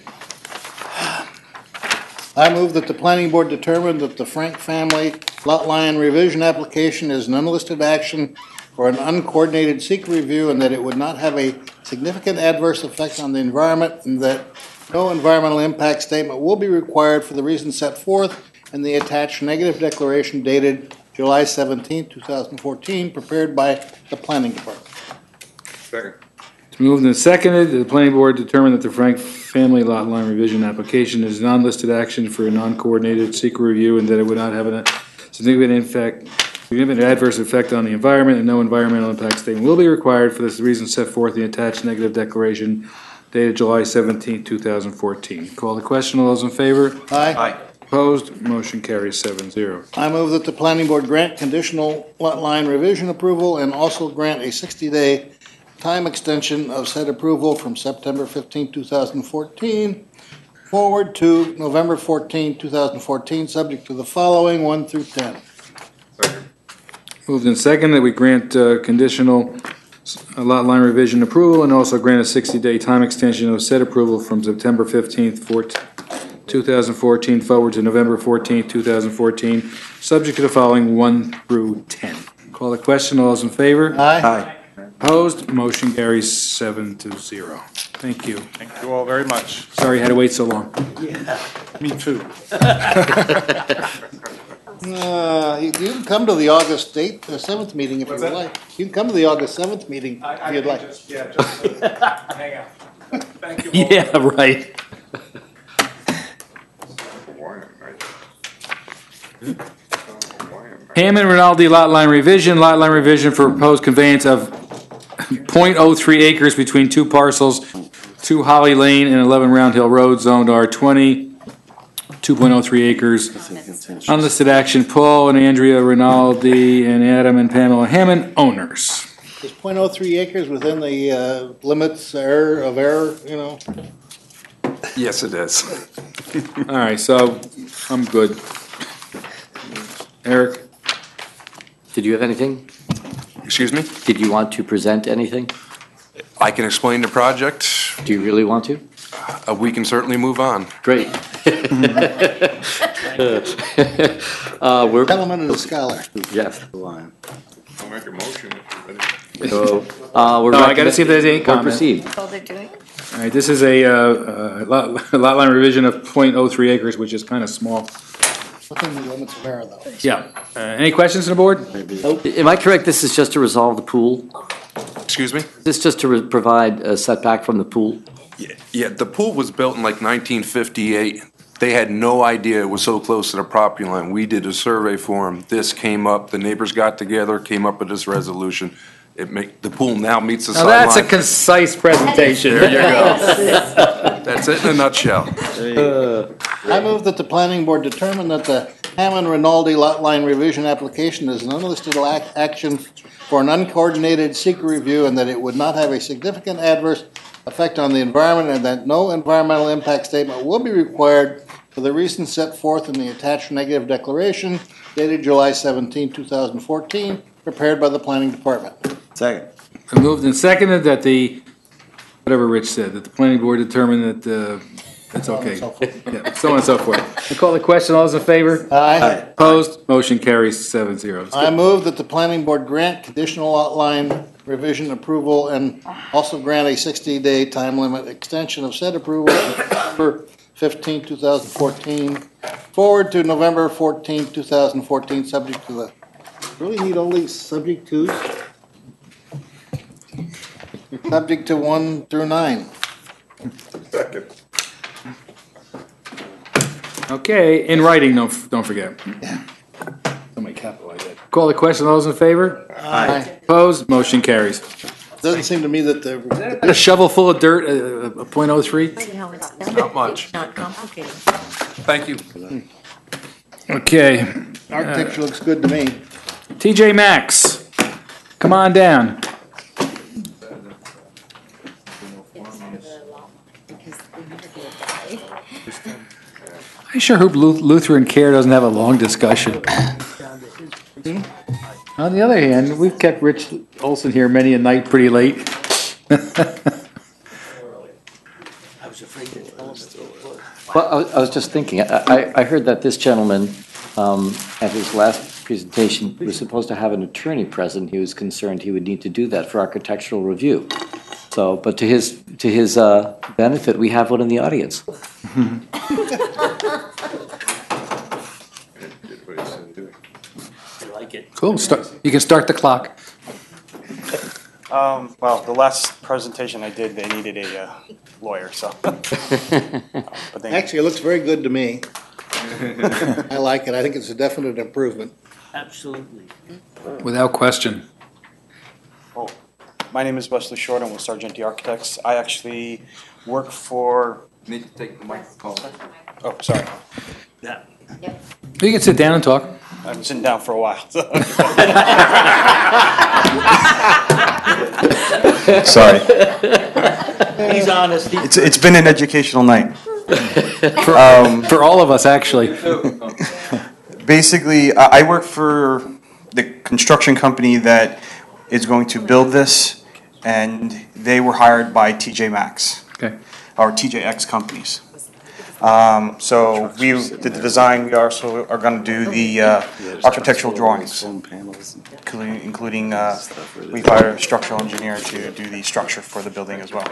I move that the planning board determine that the Frank family lot line revision application is an unlisted action for an uncoordinated secret review and that it would not have a significant adverse effect on the environment and that no environmental impact statement will be required for the reasons set forth in the attached negative declaration dated July 17, 2014, prepared by the planning department. Second. It's moved and seconded. The planning board determined that the Frank family lot line revision application is non-listed action for a non-coordinated secret review and that it would not have a significant adverse effect on the environment and no environmental impact statement will be required for the reasons set forth in the attached negative declaration dated July 17, 2014. Call the question. All those in favor? Aye. Opposed? Motion carries 7-0. I move that the planning board grant conditional lot line revision approval and also grant a 60-day time extension of said approval from September 15, 2014 forward to November 14, 2014, subject to the following 1 through 10. Moved and seconded that we grant conditional lot line revision approval and also grant a 60-day time extension of said approval from September 15th, 2014 forward to November 14th, 2014, subject to the following 1 through 10. Call the question. All those in favor? Aye. Opposed? Motion carries 7-0. Thank you. Thank you all very much. Sorry you had to wait so long. Yeah. Me too. You can come to the August 8th, 7th meeting if you would like. You can come to the August 7th meeting if you'd like. Just hang out. Thank you all. Yeah, right. Hammond Rinaldi lot line revision for proposed conveyance of .03 acres between two parcels, 2 Holly Lane and 11 Round Hill Road, zoned R20, 2.03 acres. Unlisted action, Paul and Andrea Rinaldi and Adam and Pamela Hammond, owners. Is .03 acres within the limits of error, you know? Yes, it is. All right, so I'm good. Eric? Did you have anything? Excuse me? Did you want to present anything? I can explain the project. Do you really want to? We can certainly move on. Great. Gentleman and a scholar. Yes. I'll make a motion if you're ready. So, I got to see if there's any comment. Proceed. That's all they're doing. All right, this is a lot line revision of .03 acres, which is kind of small. Within the limits of error, though. Yeah. Any questions on the board? Am I correct, this is just to resolve the pool? Excuse me? Is this just to provide a setback from the pool? Yeah, the pool was built in like 1958. They had no idea it was so close to the property line. We did a survey for them. This came up, the neighbors got together, came up with this resolution. The pool now meets the Now, sideline. that's a concise presentation. There you go. That's it in a nutshell. I move that the planning board determine that the Hammond Rinaldi lot line revision application is an unlisted action for an uncoordinated secret review and that it would not have a significant adverse effect on the environment and that no environmental impact statement will be required for the reasons set forth in the attached negative declaration dated July 17, 2014, prepared by the planning department. Second. Moved and seconded that whatever Rich said, that the planning board determined that it's okay. Yeah, so on and so forth. I call the question. All those in favor? Aye. Opposed? Motion carries 7-0. I move that the planning board grant conditional outline revision approval and also grant a 60-day time limit extension of said approval from November 15, 2014, forward to November 14, 2014, subject to the, really need all these subject tos? Subject to 1 through 9. Second. Okay, in writing, don't forget. Somebody capitalize that. Call the question. All those in favor? Aye. Opposed? Motion carries. Doesn't seem to me that the. A shovel full of dirt, a .03? Not much. Not complicated. Thank you. Okay. Architecture looks good to me. TJ Maxx, come on down. I sure hope Lutheran Care doesn't have a long discussion. On the other hand, we've kept Rich Olson here many a night pretty late. I was afraid to tell him. Well, I was just thinking, I heard that this gentleman, at his last presentation, was supposed to have an attorney present. He was concerned he would need to do that for architectural review. So, but to his benefit, we have one in the audience. Cool, you can start the clock. Well, the last presentation I did, they needed a lawyer, so. But Actually, it looks very good to me. I like it. I think it's a definite improvement. Absolutely. Without question. Oh, my name is Wesley Short. I'm with Sargenti Architects. I actually work for. Need to take the microphone. Oh, sorry. Yeah. You can sit down and talk. I've been sitting down for a while. So. Sorry. He's honest. It's been an educational night. For all of us, actually. Basically, I work for the construction company that is going to build this, and they were hired by TJ Maxx. Okay. Or TJX companies. So we did the design. We also are going to do the architectural drawings, including we've hired a structural engineer to do the structure for the building as well.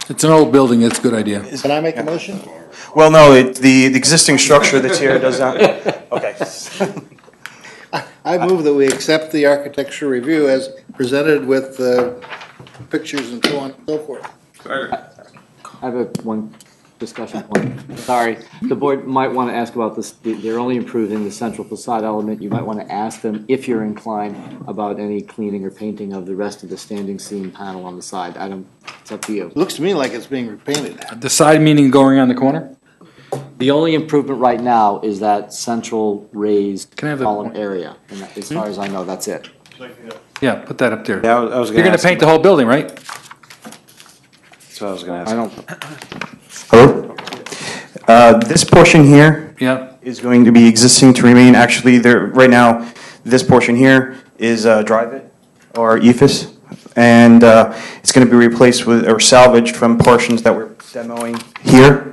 It's an old building, it's a good idea. Can I make a motion? Well, no, the existing structure that's here does not. Okay. I move that we accept the architecture review as presented with pictures and so on and so forth. I have one discussion point. Sorry, the board might want to ask about this. They're only improving the central facade element. You might want to ask them, if you're inclined, about any cleaning or painting of the rest of the standing seam panel on the side. It's up to you. It looks to me like it's being repainted. The side meaning going around the corner? The only improvement right now is that central raised column area. And that, as far as I know, that's it. Yeah, put that up there. Yeah, I was You're going to paint the whole building, right? That's what I was going to ask. Hello? This portion here is going to be existing to remain. Actually, right now, this portion here is Drive-It or EFIS, and it's going to be replaced with or salvaged from portions that we're demoing here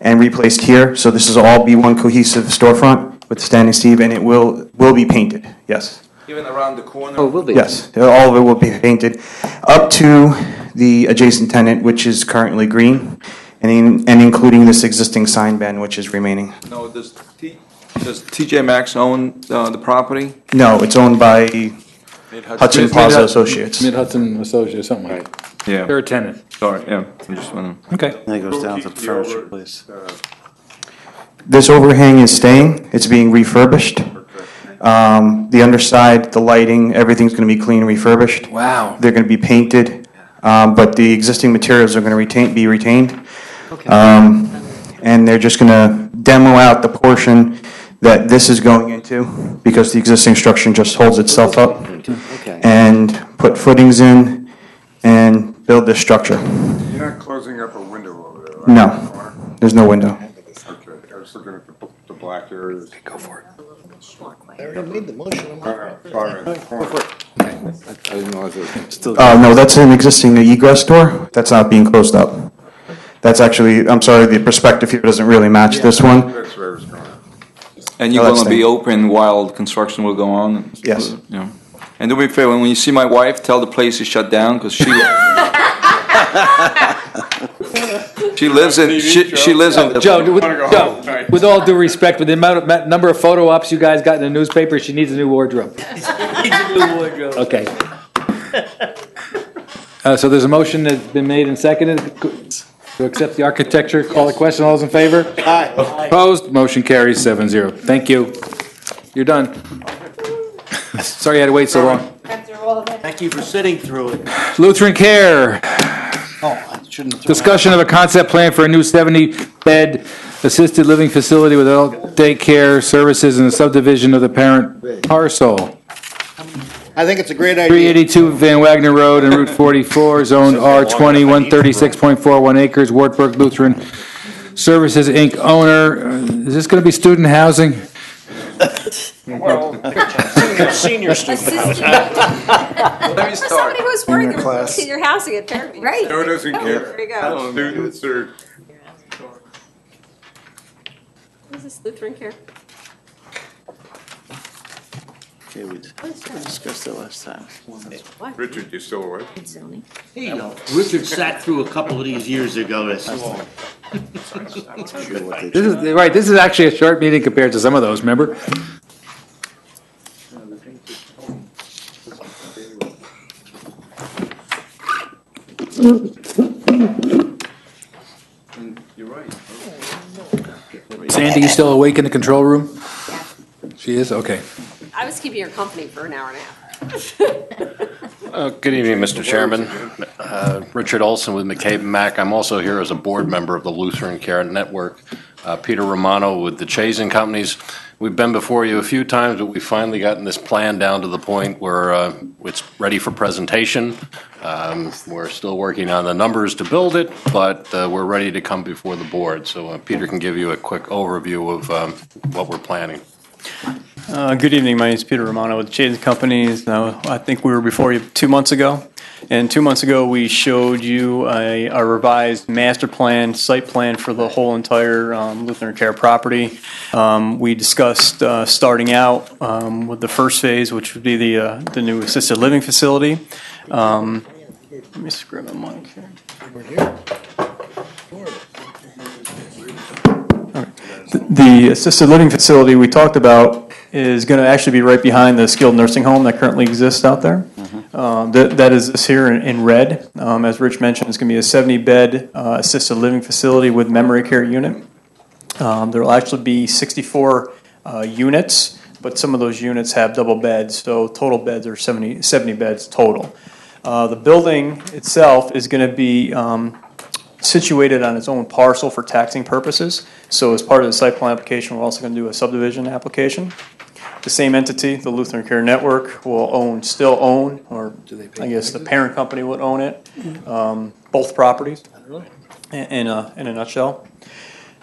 and replaced here. So this is all be one cohesive storefront with standing seam, and it will be painted. Yes. Even around the corner? Oh, it will be. Yes, all of it will be painted up to the adjacent tenant, which is currently green, and including this existing sign band, which is remaining. No, does TJ Maxx own the property? No, it's owned by Hudson Plaza Associates. Mid-Hudson Associates, something like that. Yeah. They're a tenant. Sorry, yeah, I just want to. Okay. And it goes down to the furniture place. This overhang is staying. It's being refurbished. The underside, the lighting, everything's going to be clean and refurbished. Wow. They're going to be painted, but the existing materials are going to be retained. And they're just going to demo out the portion that this is going into because the existing structure just holds itself up. And put footings in and build this structure. You're not closing up a window over there, right? No, there's no window. Okay, I was looking at the black areas. Go for it. I already made the motion. No, that's an existing egress door. That's not being closed up. That's actually, I'm sorry, the perspective here doesn't really match this one. That's where I was going. And you're No, going to that's be the- open while construction will go on? Yes. Yeah. And do me a favor, when you see my wife, tell the place is shut down, because she lives in, she lives in. Joe, with all due respect, with the number of photo ops you guys got in the newspaper, she needs a new wardrobe. Needs a new wardrobe. Okay. So there's a motion that's been made and seconded to accept the architecture. Call the question. All those in favor? Aye. Opposed? Motion carries 7-0. Thank you. You're done. Sorry you had to wait so long. Thank you for sitting through it. Lutheran Care. Oh, I shouldn't have thrown Discussion of a concept plan for a new 70-bed assisted living facility with adult daycare services in the subdivision of the parent parcel. I think it's a great idea. 382 Van Wagner Road and Route 44, Zone R20, 136.41 acres, Wartburg Lutheran Services, Inc. owner. Is this going to be student housing? Senior student. Let me start. Somebody who's worried Senior class. senior housing at Fairview. Right. Joe doesn't care. There you go. Students are. This is Lutheran Care. Okay, we discussed it last time. Richard, you still awake? Here you go. Richard sat through a couple of these years ago. This is This is actually a short meeting compared to some of those, remember? You're right. Sandy, you still awake in the control room? She is? Okay. I was keeping her company for an hour and a half. Good evening, Mr. Chairman. Richard Olson with McCabe Mack. I'm also here as a board member of the Lutheran Care Network. Peter Romano with the Chasing Companies. We've been before you a few times, but we've finally gotten this plan down to the point where it's ready for presentation. We're still working on the numbers to build it, but we're ready to come before the board. So Peter can give you a quick overview of what we're planning. Good evening. My name is Peter Romano with Chasing Companies. I think we were before you 2 months ago. And 2 months ago, we showed you a revised master plan, site plan for the whole entire Lutheran Care property. We discussed starting out with the first phase, which would be the new assisted living facility. Let me just grab my mic here. The assisted living facility we talked about is going to actually be right behind the skilled nursing home that currently exists out there. That is this here in red. As Rich mentioned, it's going to be a 70-bed assisted living facility with memory care unit. There will actually be 64 units, but some of those units have double beds, so total beds are 70 beds total. The building itself is going to be situated on its own parcel for taxing purposes. So as part of the site plan application, we're also going to do a subdivision application. The same entity, the Lutheran Care Network, will still own, or I guess the parent company would own it, both properties, in a nutshell.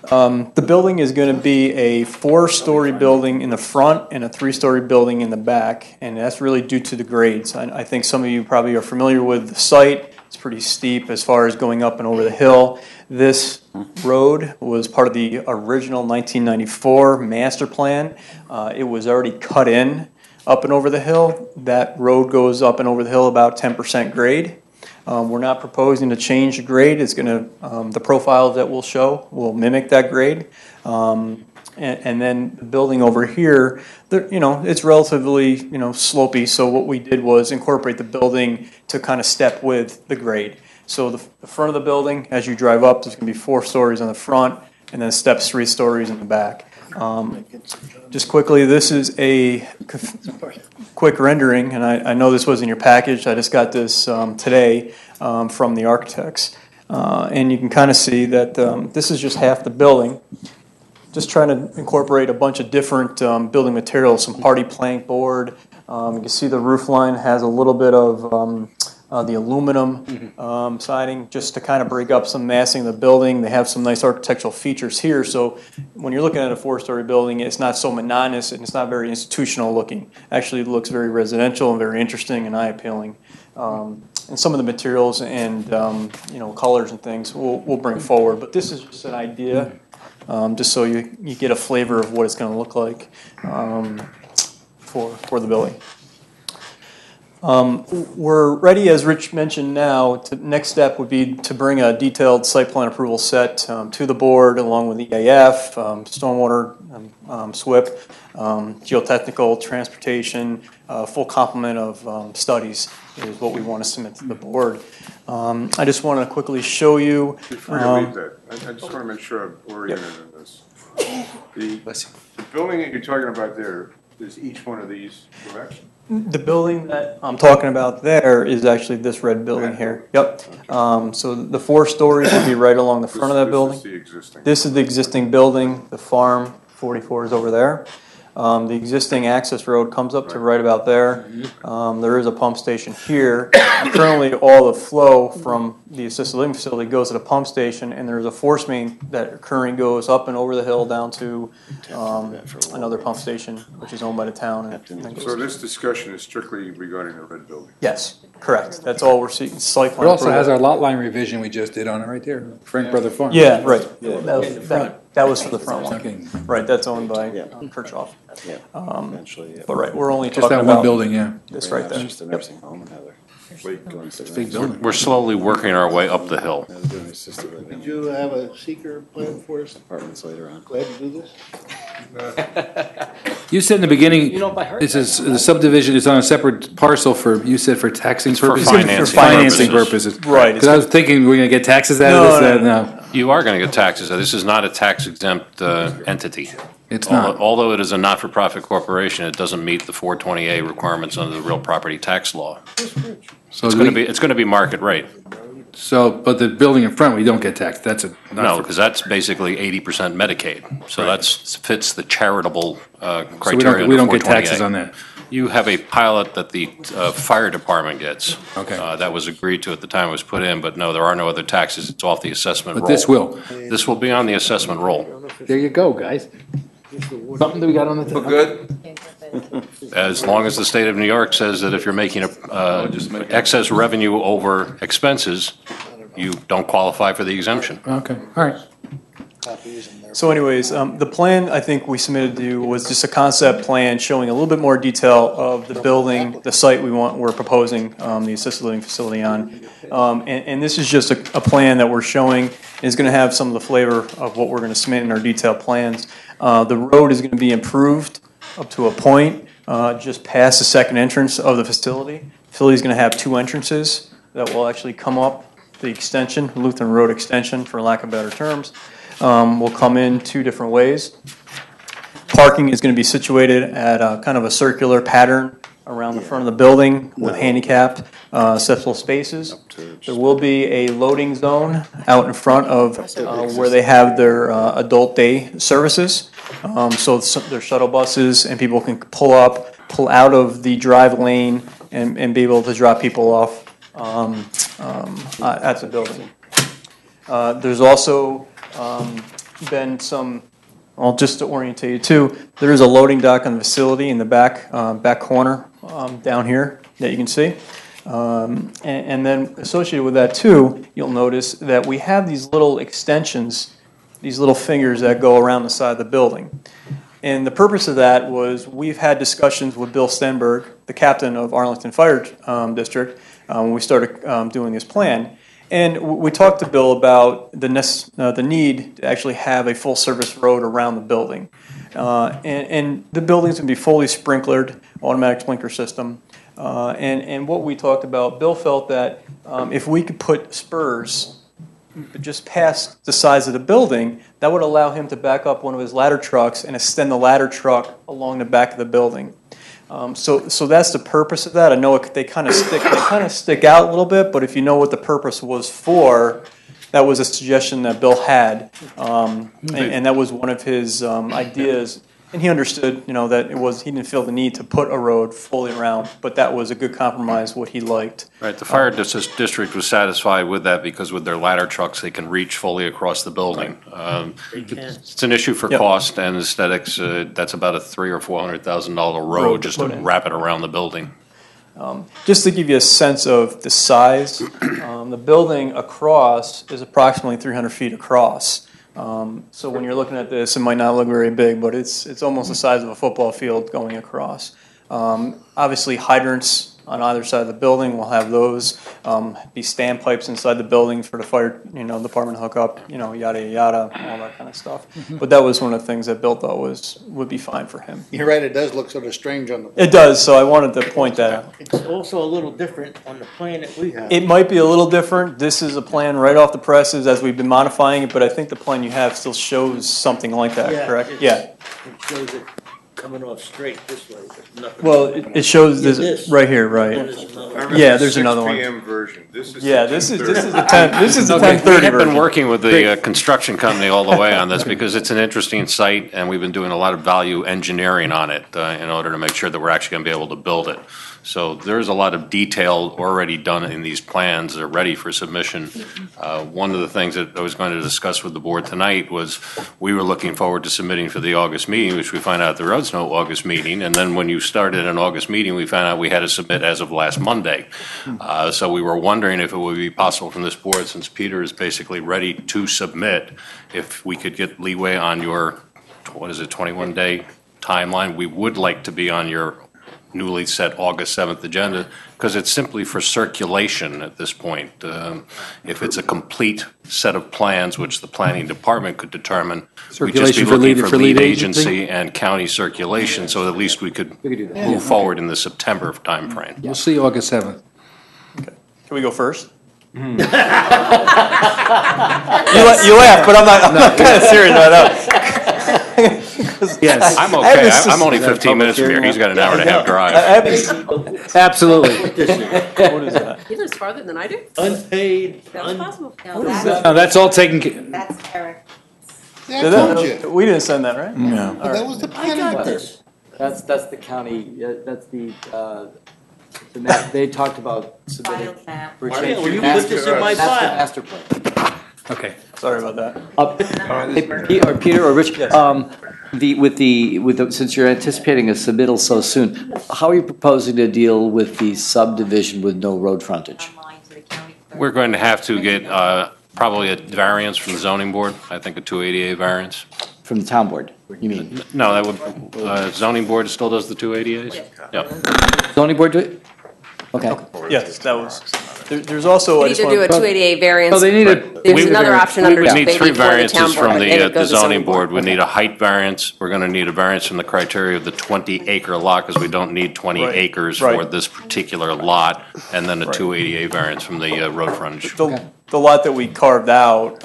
The building is going to be a 4-story building in the front and a 3-story building in the back, and that's really due to the grades. I think some of you probably are familiar with the site. It's pretty steep as far as going up and over the hill. This road was part of the original 1994 master plan. It was already cut in up and over the hill. That road goes up and over the hill about 10% grade. We're not proposing to change the grade. It's going to the profile that we'll show will mimic that grade. And then the building over here, it's relatively, slopey. So what we did was incorporate the building to kind of step with the grade. So the front of the building, as you drive up, there's going to be 4 stories on the front, and then steps 3 stories in the back. Just quickly, this is a quick rendering, and I know this was in your package. I just got this today from the architects. And you can kind of see that this is just half the building. Just trying to incorporate a bunch of different building materials, some hardy plank board. You can see the roof line has a little bit of the aluminum siding, just to kind of break up some massing of the building. They have some nice architectural features here, so when you're looking at a 4-story building, it's not so monotonous and it's not very institutional looking. Actually, it looks very residential and very interesting and eye-appealing. And some of the materials and colors and things we'll bring forward, but this is just an idea, just so you get a flavor of what it's going to look like for the building. We're ready, as Rich mentioned now, next step would be to bring a detailed site plan approval set to the board along with EAF, stormwater, SWIP, geotechnical, transportation, full complement of studies is what we want to submit to the board. I just want to quickly show you. Before you leave that, I just want to make sure I'm oriented in this. The building that you're talking about there is each one of these, correct? The building that I'm talking about there is actually this red building here. Yep. So the 4 stories would be right along the front of that building. This is the existing. This is the existing building. The farm 44 is over there. The existing access road comes up to right about there. There is a pump station here. Currently, all the flow from the assisted living facility goes to the pump station, and there's a force main that currently goes up and over the hill down to another pump station, which is owned by the town. So this discussion is strictly regarding the red building? Yes, correct. That's all we're seeking. Site plan It also approval. has our lot line revision we just did on it right there, Frank Brother Farm. Yeah, right. That was for the front one. Right, that's owned by Kirchhoff. But right, we're only Just talking that about one building, yeah. this right there. Just a nursing home and other. Big building. We're slowly working our way up the hill. Did you have a seeker plan for us? Apartments later on. Glad to do this. You said in the beginning, this is, the subdivision is on a separate parcel for, you said for taxing purposes? financing purposes. Right. Because I was thinking we're going to get taxes out of this, no. You are going to get taxes. This is not a tax exempt entity. It's not. Although it is a not-for-profit corporation, it doesn't meet the 420A requirements under the real property tax law. So It's going to be market rate. So, but the building in front, we don't get taxed, that's a. No, because that's basically 80% Medicaid. So that fits the charitable criteria we don't under get taxes 420A. on that. You have a pilot that the fire department gets. Okay. That was agreed to at the time it was put in, but no, there are no other taxes. It's off the assessment roll. But this will. This will be on the assessment roll. There you go, guys. Something that we got on the. Good? As long as the state of New York says that if you're making excess revenue over expenses, you don't qualify for the exemption. Okay, all right. So anyways, the plan I think we submitted to you was just a concept plan showing a little bit more detail of the building, the site we're proposing the assisted living facility on. And this is just a plan that we're showing is going to have some of the flavor of what we're going to submit in our detailed plans. The road is going to be improved up to a point just past the second entrance of the facility. The facility is going to have 2 entrances that will actually come up the extension, Lutheran Road extension, for lack of better terms. Will come in 2 different ways. Parking is going to be situated at a kind of a circular pattern around the front of the building with handicapped accessible spaces. There will be a loading zone out in front of where they have their adult day services. So their shuttle buses and people can pull out of the drive lane and be able to drop people off at the building. There's also been some, well, just to orientate you too, there is a loading dock on the facility in the back corner down here that you can see. And then associated with that too, you'll notice that we have these little extensions, these little fingers that go around the side of the building. And the purpose of that was we've had discussions with Bill Stenberg, the captain of Arlington Fire District, when we started doing this plan. And we talked to Bill about the need to actually have a full-service road around the building. And the building's going to be fully sprinklered, automatic sprinkler system. And what we talked about, Bill felt that if we could put spurs just past the size of the building, that would allow him to back up one of his ladder trucks and extend the ladder truck along the back of the building. So that's the purpose of that. I know they kind of stick out a little bit, but if you know what the purpose was for, that was a suggestion that Bill had, and that was one of his ideas. And he understood, that he didn't feel the need to put a road fully around, but that was a good compromise, what he liked. Right, the fire district was satisfied with that because with their ladder trucks, they can reach fully across the building. It's an issue for cost and aesthetics. That's about a $300,000 or $400,000 road just to wrap it around the building. Just to give you a sense of the size, the building across is approximately 300 feet across. So when you're looking at this, it might not look very big, but it's almost the size of a football field going across. Obviously, hydrants on either side of the building, we'll have those. Be standpipes inside the building for the fire, department hookup, yada, yada, all that kind of stuff. But that was one of the things that Bill thought would be fine for him. You're right, it does look sort of strange on the. It does, so I wanted to point that out. It's also a little different on the plan that we have. It might be a little different. This is a plan right off the presses as we've been modifying it, but I think the plan you have still shows something like that, correct? Yeah. It shows it coming off straight this way. There's nothing. Well, it shows this right here, right? Yeah, there's another one. 6 p.m. version. This is this is the 10. This is the 10:30 We have been version. working with the construction company all the way on this because it's an interesting site, and we've been doing a lot of value engineering on it in order to make sure that we're actually going to be able to build it. So there's a lot of detail already done in these plans. They're ready for submission. One of the things that I was going to discuss with the board tonight was we were looking forward to submitting for the August meeting, which we find out there was no August meeting. And then when you started an August meeting, we found out we had to submit as of last Monday. So we were wondering if it would be possible from this board, since Peter is basically ready to submit, if we could get leeway on your, 21-day timeline. We would like to be on your newly set August 7th agenda, because it's simply for circulation at this point. If it's a complete set of plans, which the planning department could determine, we'd just be looking for lead agency and county circulation, so at least we could move forward in the September timeframe. We'll see August 7th. Can we go first? You laugh, but I'm not kind of serious about that. Yes. I'm okay. I'm only 15 minutes from here. He's got an hour and a half drive. Absolutely. What is that? He lives farther than I do. Unpaid. That was possible. No, that's all taken. That's Eric. Yeah, I told you. We didn't send that, right? No. All That right. was the I planning got board. this. That's the county, that's the map, they talked about submitting. for Why change- didn't you master- put this in my that's the file? master plan. Okay. Sorry about that. Hey, Peter or Rich, since you're anticipating a submittal so soon, how are you proposing to deal with the subdivision with no road frontage? We're going to have to get probably a variance from the zoning board, I think a 280A variance. From the town board, you mean? No, that would, zoning board still does the 280As? Yeah. Zoning board do it? Okay. Yes, that was, there's also. You need to do a 288 variance. Oh, they need a. There's another option We under would need maybe three for the town variances board, from and then it the goes to zoning board. We need a height variance, we're gonna need a variance from the criteria of the 20-acre lot, because we don't need 20 Right, acres right. for this particular lot, and then a 280A variance from the road frontage. The lot that we carved out,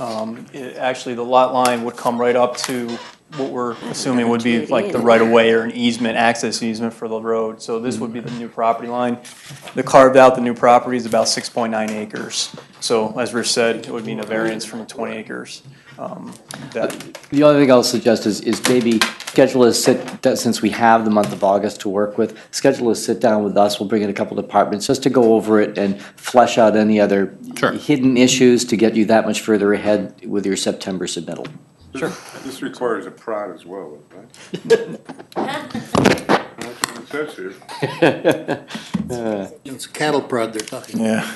actually, the lot line would come right up to what we're assuming would be like the right-of-way or an easement, access easement for the road. So this would be the new property line. The carved out, the new property is about 6.9 acres. So as Rich said, it would mean a variance from 20 acres. The only thing I'll suggest is maybe schedule a since we have the month of August to work with, schedule a sit down with us. We'll bring in a couple departments just to go over it and flesh out any other hidden issues to get you that much further ahead with your September submittal. Sure. This requires a prod as well, right? That's what it says here. It's cattle prod they're talking about.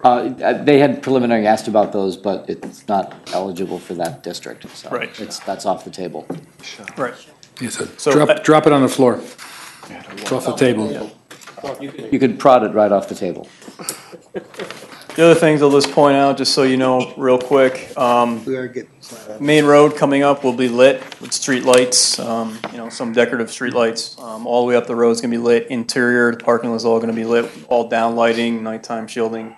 Yeah. They had preliminary asked about those, but it's not eligible for that district, so Right. that's off the table. Right. Yes, So, drop it on the floor. It's off the table. You could prod it right off the table. The other things I'll just point out, just so you know, real quick, We are getting Main Road coming up will be lit with street lights, some decorative street lights. All the way up the road is going to be lit. Interior, the parking lot is all going to be lit, all down lighting, nighttime shielding,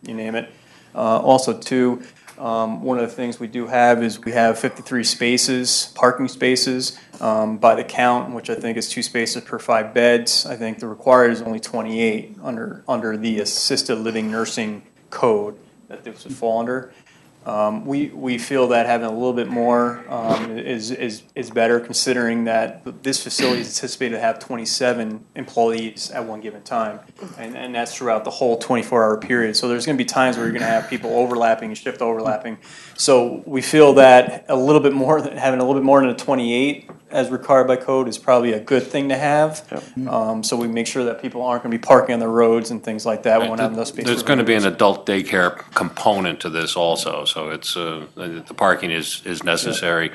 you name it. Also, too, one of the things we do have is we have 53 spaces, parking spaces, by the count, which I think is 2 spaces per 5 beds. I think the required is only 28 under the assisted living nursing code that this would fall under. We feel that having a little bit more is better, considering that this facility is anticipated to have 27 employees at one given time, and that's throughout the whole 24-hour period. So there's going to be times where you're going to have people overlapping and shift overlapping. So we feel that having a little bit more than a 28 as required by code is probably a good thing to have. So we make sure that people aren't going to be parking on the roads and things like that. We won't have enough space. There's going to be an adult daycare component to this also, so it's, the parking is necessary.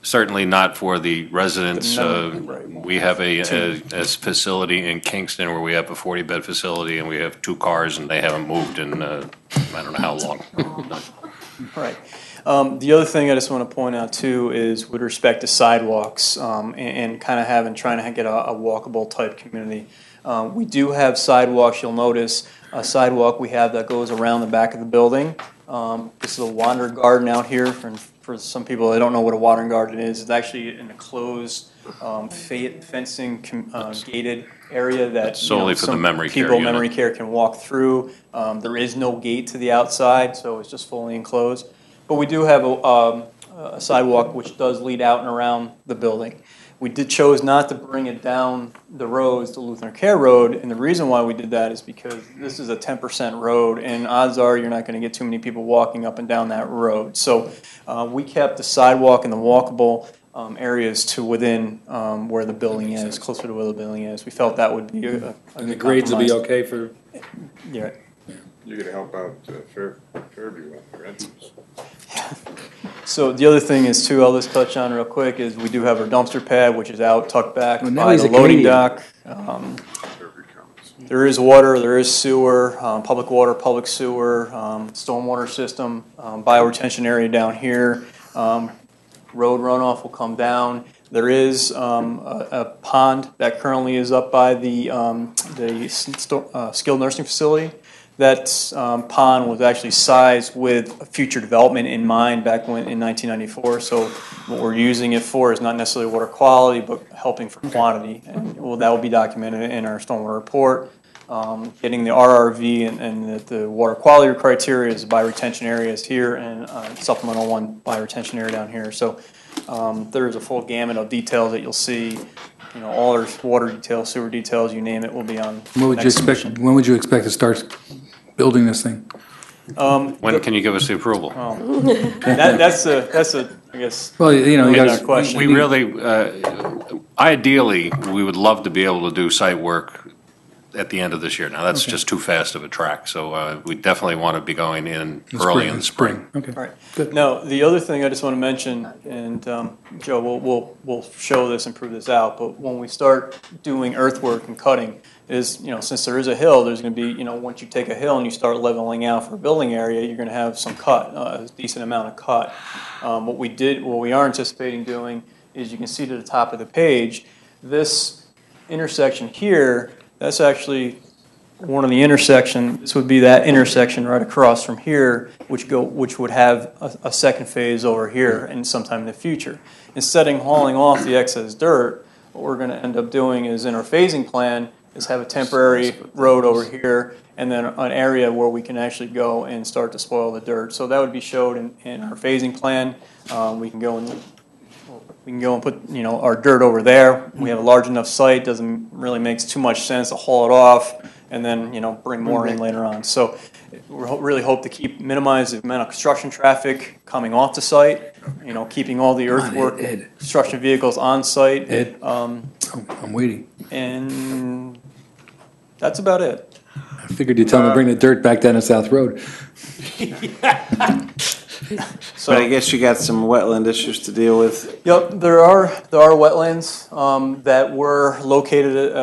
Certainly not for the residents. We have a facility in Kingston where we have a 40-bed facility, and we have 2 cars, and they haven't moved in, I don't know how long. Right. The other thing I just want to point out too is with respect to sidewalks and kind of trying to get a walkable type community. We do have sidewalks. You'll notice a sidewalk we have that goes around the back of the building. This is a water garden out here. For some people that don't know what a water garden is, it's actually an enclosed fencing gated area that solely for the memory care people unit. memory care can walk through. There is no gate to the outside, so it's just fully enclosed. But we do have a sidewalk which does lead out and around the building. We chose not to bring it down the roads to Lutheran Care Road, and the reason why we did that is because this is a 10% road, and odds are you're not going to get too many people walking up and down that road. So we kept the sidewalk and the walkable areas to within where the building is, closer to where the building is. We felt that would be a good And the grades will be compromise. okay for? Yeah. You're gonna help out Fairview on their entrance. So the other thing is too, I'll just touch on real quick, is we do have our dumpster pad, which is out tucked back Well, now by he's the a loading Canadian. dock. There is water, there is sewer, public water, public sewer, stormwater system, bioretention area down here. Road runoff will come down. There is a pond that currently is up by the skilled nursing facility. That pond was actually sized with future development in mind back in 1994. So what we're using it for is not necessarily water quality, but helping for quantity. And that will be documented in our stormwater report. Getting the RRV and the water quality criteria is bioretention areas here, and supplemental 1 bioretention area down here. So there is a full gamut of details that you'll see. All our water details, sewer details, you name it, will be on. When would you expect to start building this thing? When can you give us the approval? That's a I guess. Well, you guys, question. We really, ideally, we would love to be able to do site work at the end of this year. Now, that's just too fast of a track, so we definitely want to be going in early in the spring. Okay. All right. Good. Now, the other thing I just want to mention, and Joe, we'll show this and prove this out, but when we start doing earthwork and cutting, is, since there is a hill, there's going to be, once you take a hill and you start leveling out for a building area, you're going to have some cut, a decent amount of cut. What we are anticipating doing is, you can see to the top of the page, this intersection here, that's actually one of the intersections. This would be that intersection right across from here, which would have a second phase over here and sometime in the future. Instead of hauling off the excess dirt, what we're going to end up doing is, in our phasing plan, is have a temporary road over here and then an area where we can actually go and start to spoil the dirt. So that would be showed in our phasing plan. We can go and put our dirt over there. We have a large enough site. Doesn't really make too much sense to haul it off and then bring more in later on. So we really hope to minimize the amount of construction traffic coming off the site. Keeping all the earthwork construction vehicles on site. Ed, I'm waiting. And that's about it. I figured you'd tell me to bring the dirt back down to South Road. But I guess you got some wetland issues to deal with. Yep, there are wetlands that were located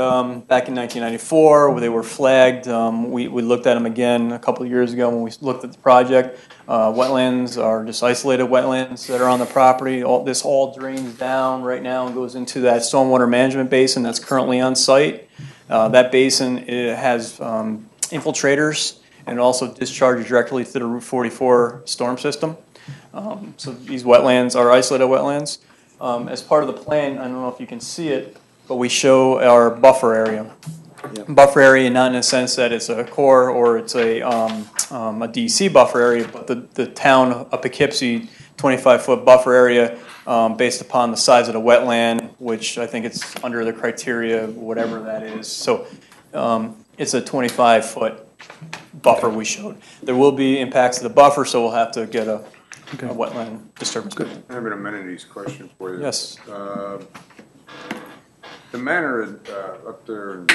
back in 1994, where they were flagged. We looked at them again a couple of years ago when we looked at the project. Wetlands are just isolated wetlands that are on the property. This all drains down right now and goes into that stormwater management basin that's currently on site. That basin, it has infiltrators and also discharges directly to the Route 44 storm system. So these wetlands are isolated wetlands. As part of the plan, I don't know if you can see it, but we show our buffer area. Yep. Buffer area, not in a sense that it's a core or it's a DC buffer area, but the town of Poughkeepsie 25-foot buffer area based upon the size of the wetland, which I think it's under the criteria, whatever that is. So it's a 25-foot buffer we showed. There will be impacts to the buffer, so we'll have to get a wetland disturbance. Good. I have an amenities question for you. Yes. The manor up there on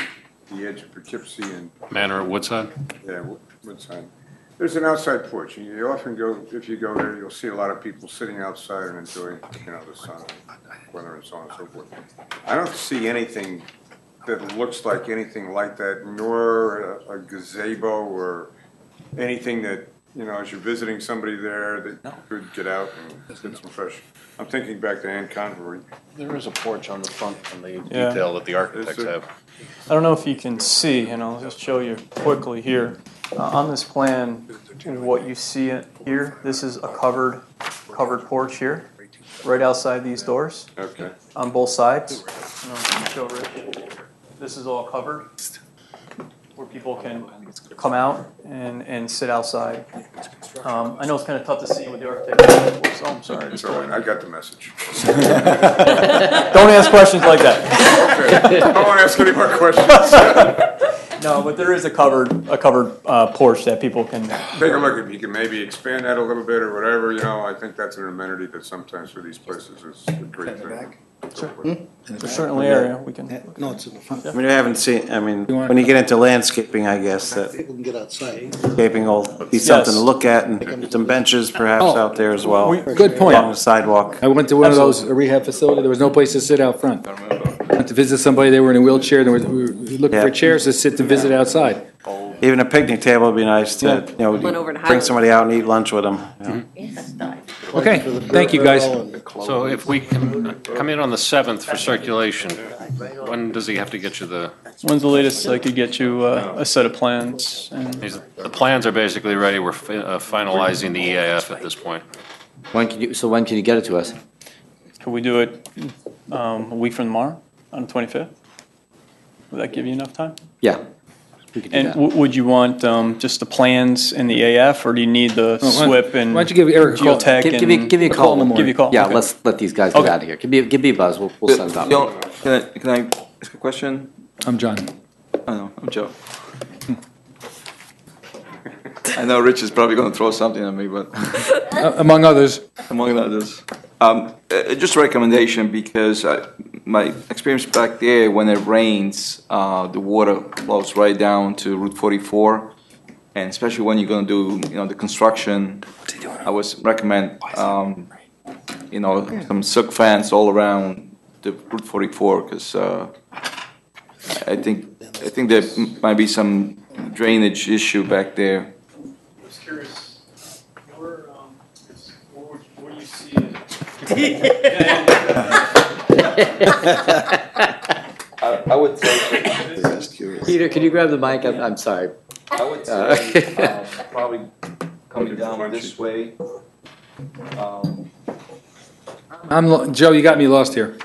the edge of Poughkeepsie and... Manor at Woodside? Yeah, Woodside. There's an outside porch. You often go, if you go there, you'll see a lot of people sitting outside and enjoying, the sun, weather and so on and so forth. I don't see anything that looks like anything like that, nor a gazebo or anything that, as you're visiting somebody there, that could get out and get some fresh. I'm thinking back to Ann Convery. There is a porch on the front on the detail that the architects have. I don't know if you can see, and I'll just show you quickly here. On this plan, what you see here, this is a covered porch here, right outside these doors. Okay. On both sides. Show Rich. This is all covered, where people can come out and sit outside. I know it's kind of tough to see with the architect. So I'm sorry. It's all right. I got the message. Don't ask questions like that. Okay. I don't want to ask any more questions. No, but there is a covered porch that people can take a look at. You can maybe expand that a little bit or whatever. I think that's an amenity that sometimes for these places is a great thing. Sure. There's certainly area we can. No, it's in the front. I mean, I haven't seen, when you get into landscaping, I guess, that People can get outside. landscaping will be something to look at, and some benches perhaps out there as well. Good point. Along the sidewalk. I went to one of those rehab facilities, there was no place to sit out front. Went to visit somebody, they were in a wheelchair, and we were looking for chairs to sit to visit outside. Even a picnic table would be nice to, Went over to bring Highland. somebody out and eat lunch with them. Okay, thank you, guys. So if we can come in on the 7th for circulation, when does he have to get you the? When's the latest I could get you a set of plans? And The plans are basically ready. We're finalizing the EAF at this point. When can you get it to us? could we do it a week from tomorrow, on the 25th? Would that give you enough time? Yeah. We could do And that. would you want just the plans and the AF, or do you need the SWIP and why don't you give Eric a call? geotech? Give me a and- call in the Give you a call. Yeah, Okay. let's let these guys get Okay. out of here. Give me a buzz. We'll set it up. Can I ask a question? I'm John. I know, I'm Joe. I know Rich is probably going to throw something at me, but Among others. among others. Just a recommendation, because my experience back there, when it rains, the water flows right down to Route 44. And especially when you're going to do, the construction, I would recommend, some silk fence all around the Route 44, because I think there might be some drainage issue back there. I was curious, where do you see it? I would say. Peter, can you grab the mic? I'm sorry. I would say probably coming down this way. Joe, you got me lost here.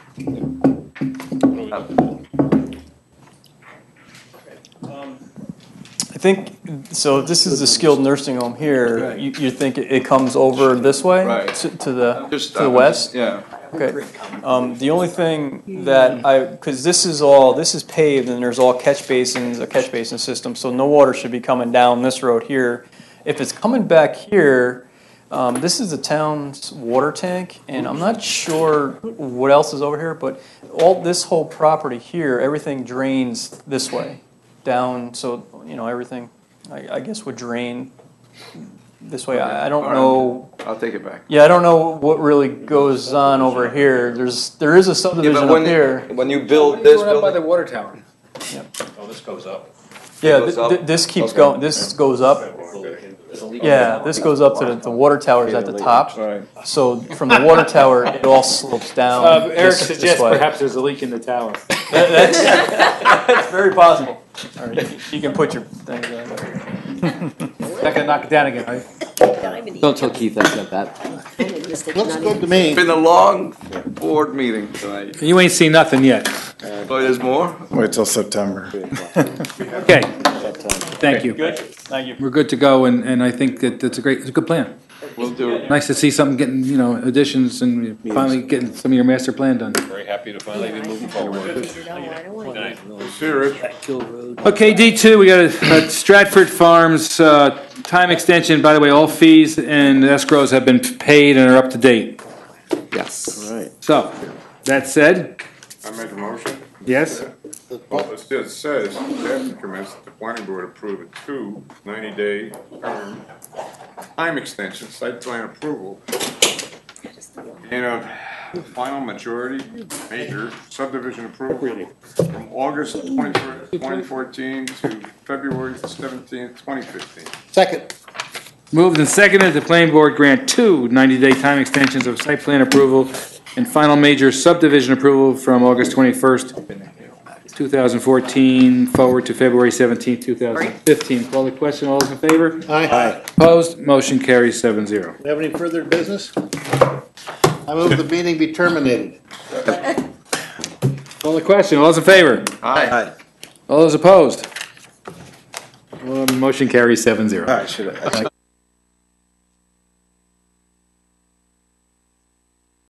I think, so this is the skilled nursing home here. You think it comes over this way? Right. To the west? Yeah. Okay. The only thing that because this is paved and there's all a catch basin system, so no water should be coming down this road here. If it's coming back here, this is the town's water tank, and I'm not sure what else is over here, but this whole property here, everything drains this way down, so everything I guess would drain this way. I don't know. I'll take it back. Yeah, I don't know what really goes on over here. There is a subdivision up here. When you build this Going up by the building. water tower. Oh, this goes up. Yeah, goes up? this keeps going. This goes up. Yeah, this goes up to the water tower's at the top. Right. So from the water tower, it all slopes down. Eric this suggests way. perhaps there's a leak in the tower. That's very possible. All right, you can put your things on. Not gonna knock it down again, right? Don't tell Keith I said that. Looks good to me. It's been a long board meeting tonight. You ain't seen nothing yet. Oh, there's more? Wait till September. Okay, thank you. Good, thank you. We're good to go, and I think that it's a good plan. We'll do it. Nice to see something getting, additions and finally getting some of your master plan done. Very happy to finally be moving forward. See you, Rich. Okay, D2, we got a Stratford Farms time extension. By the way, all fees and escrows have been paid and are up to date. Yes. Right. So, that said, I make a motion. yes? Well, it still says, after commence, the planning board approved a 90-day term time extension, site plan approval. And a final majority major subdivision approval from August 21st, 2014 to February 17th, 2015. Second. Moved and seconded, the planning board grant 2 90-day time extensions of site plan approval and final major subdivision approval from August 21st, 2014 forward to February 17th, 2015. Call the question, all those in favor? Aye. Opposed? Motion carries 7-0. Do you have any further business? I move the meeting be terminated. Call the question, all those in favor? Aye. All those opposed? Motion carries 7-0. I should have.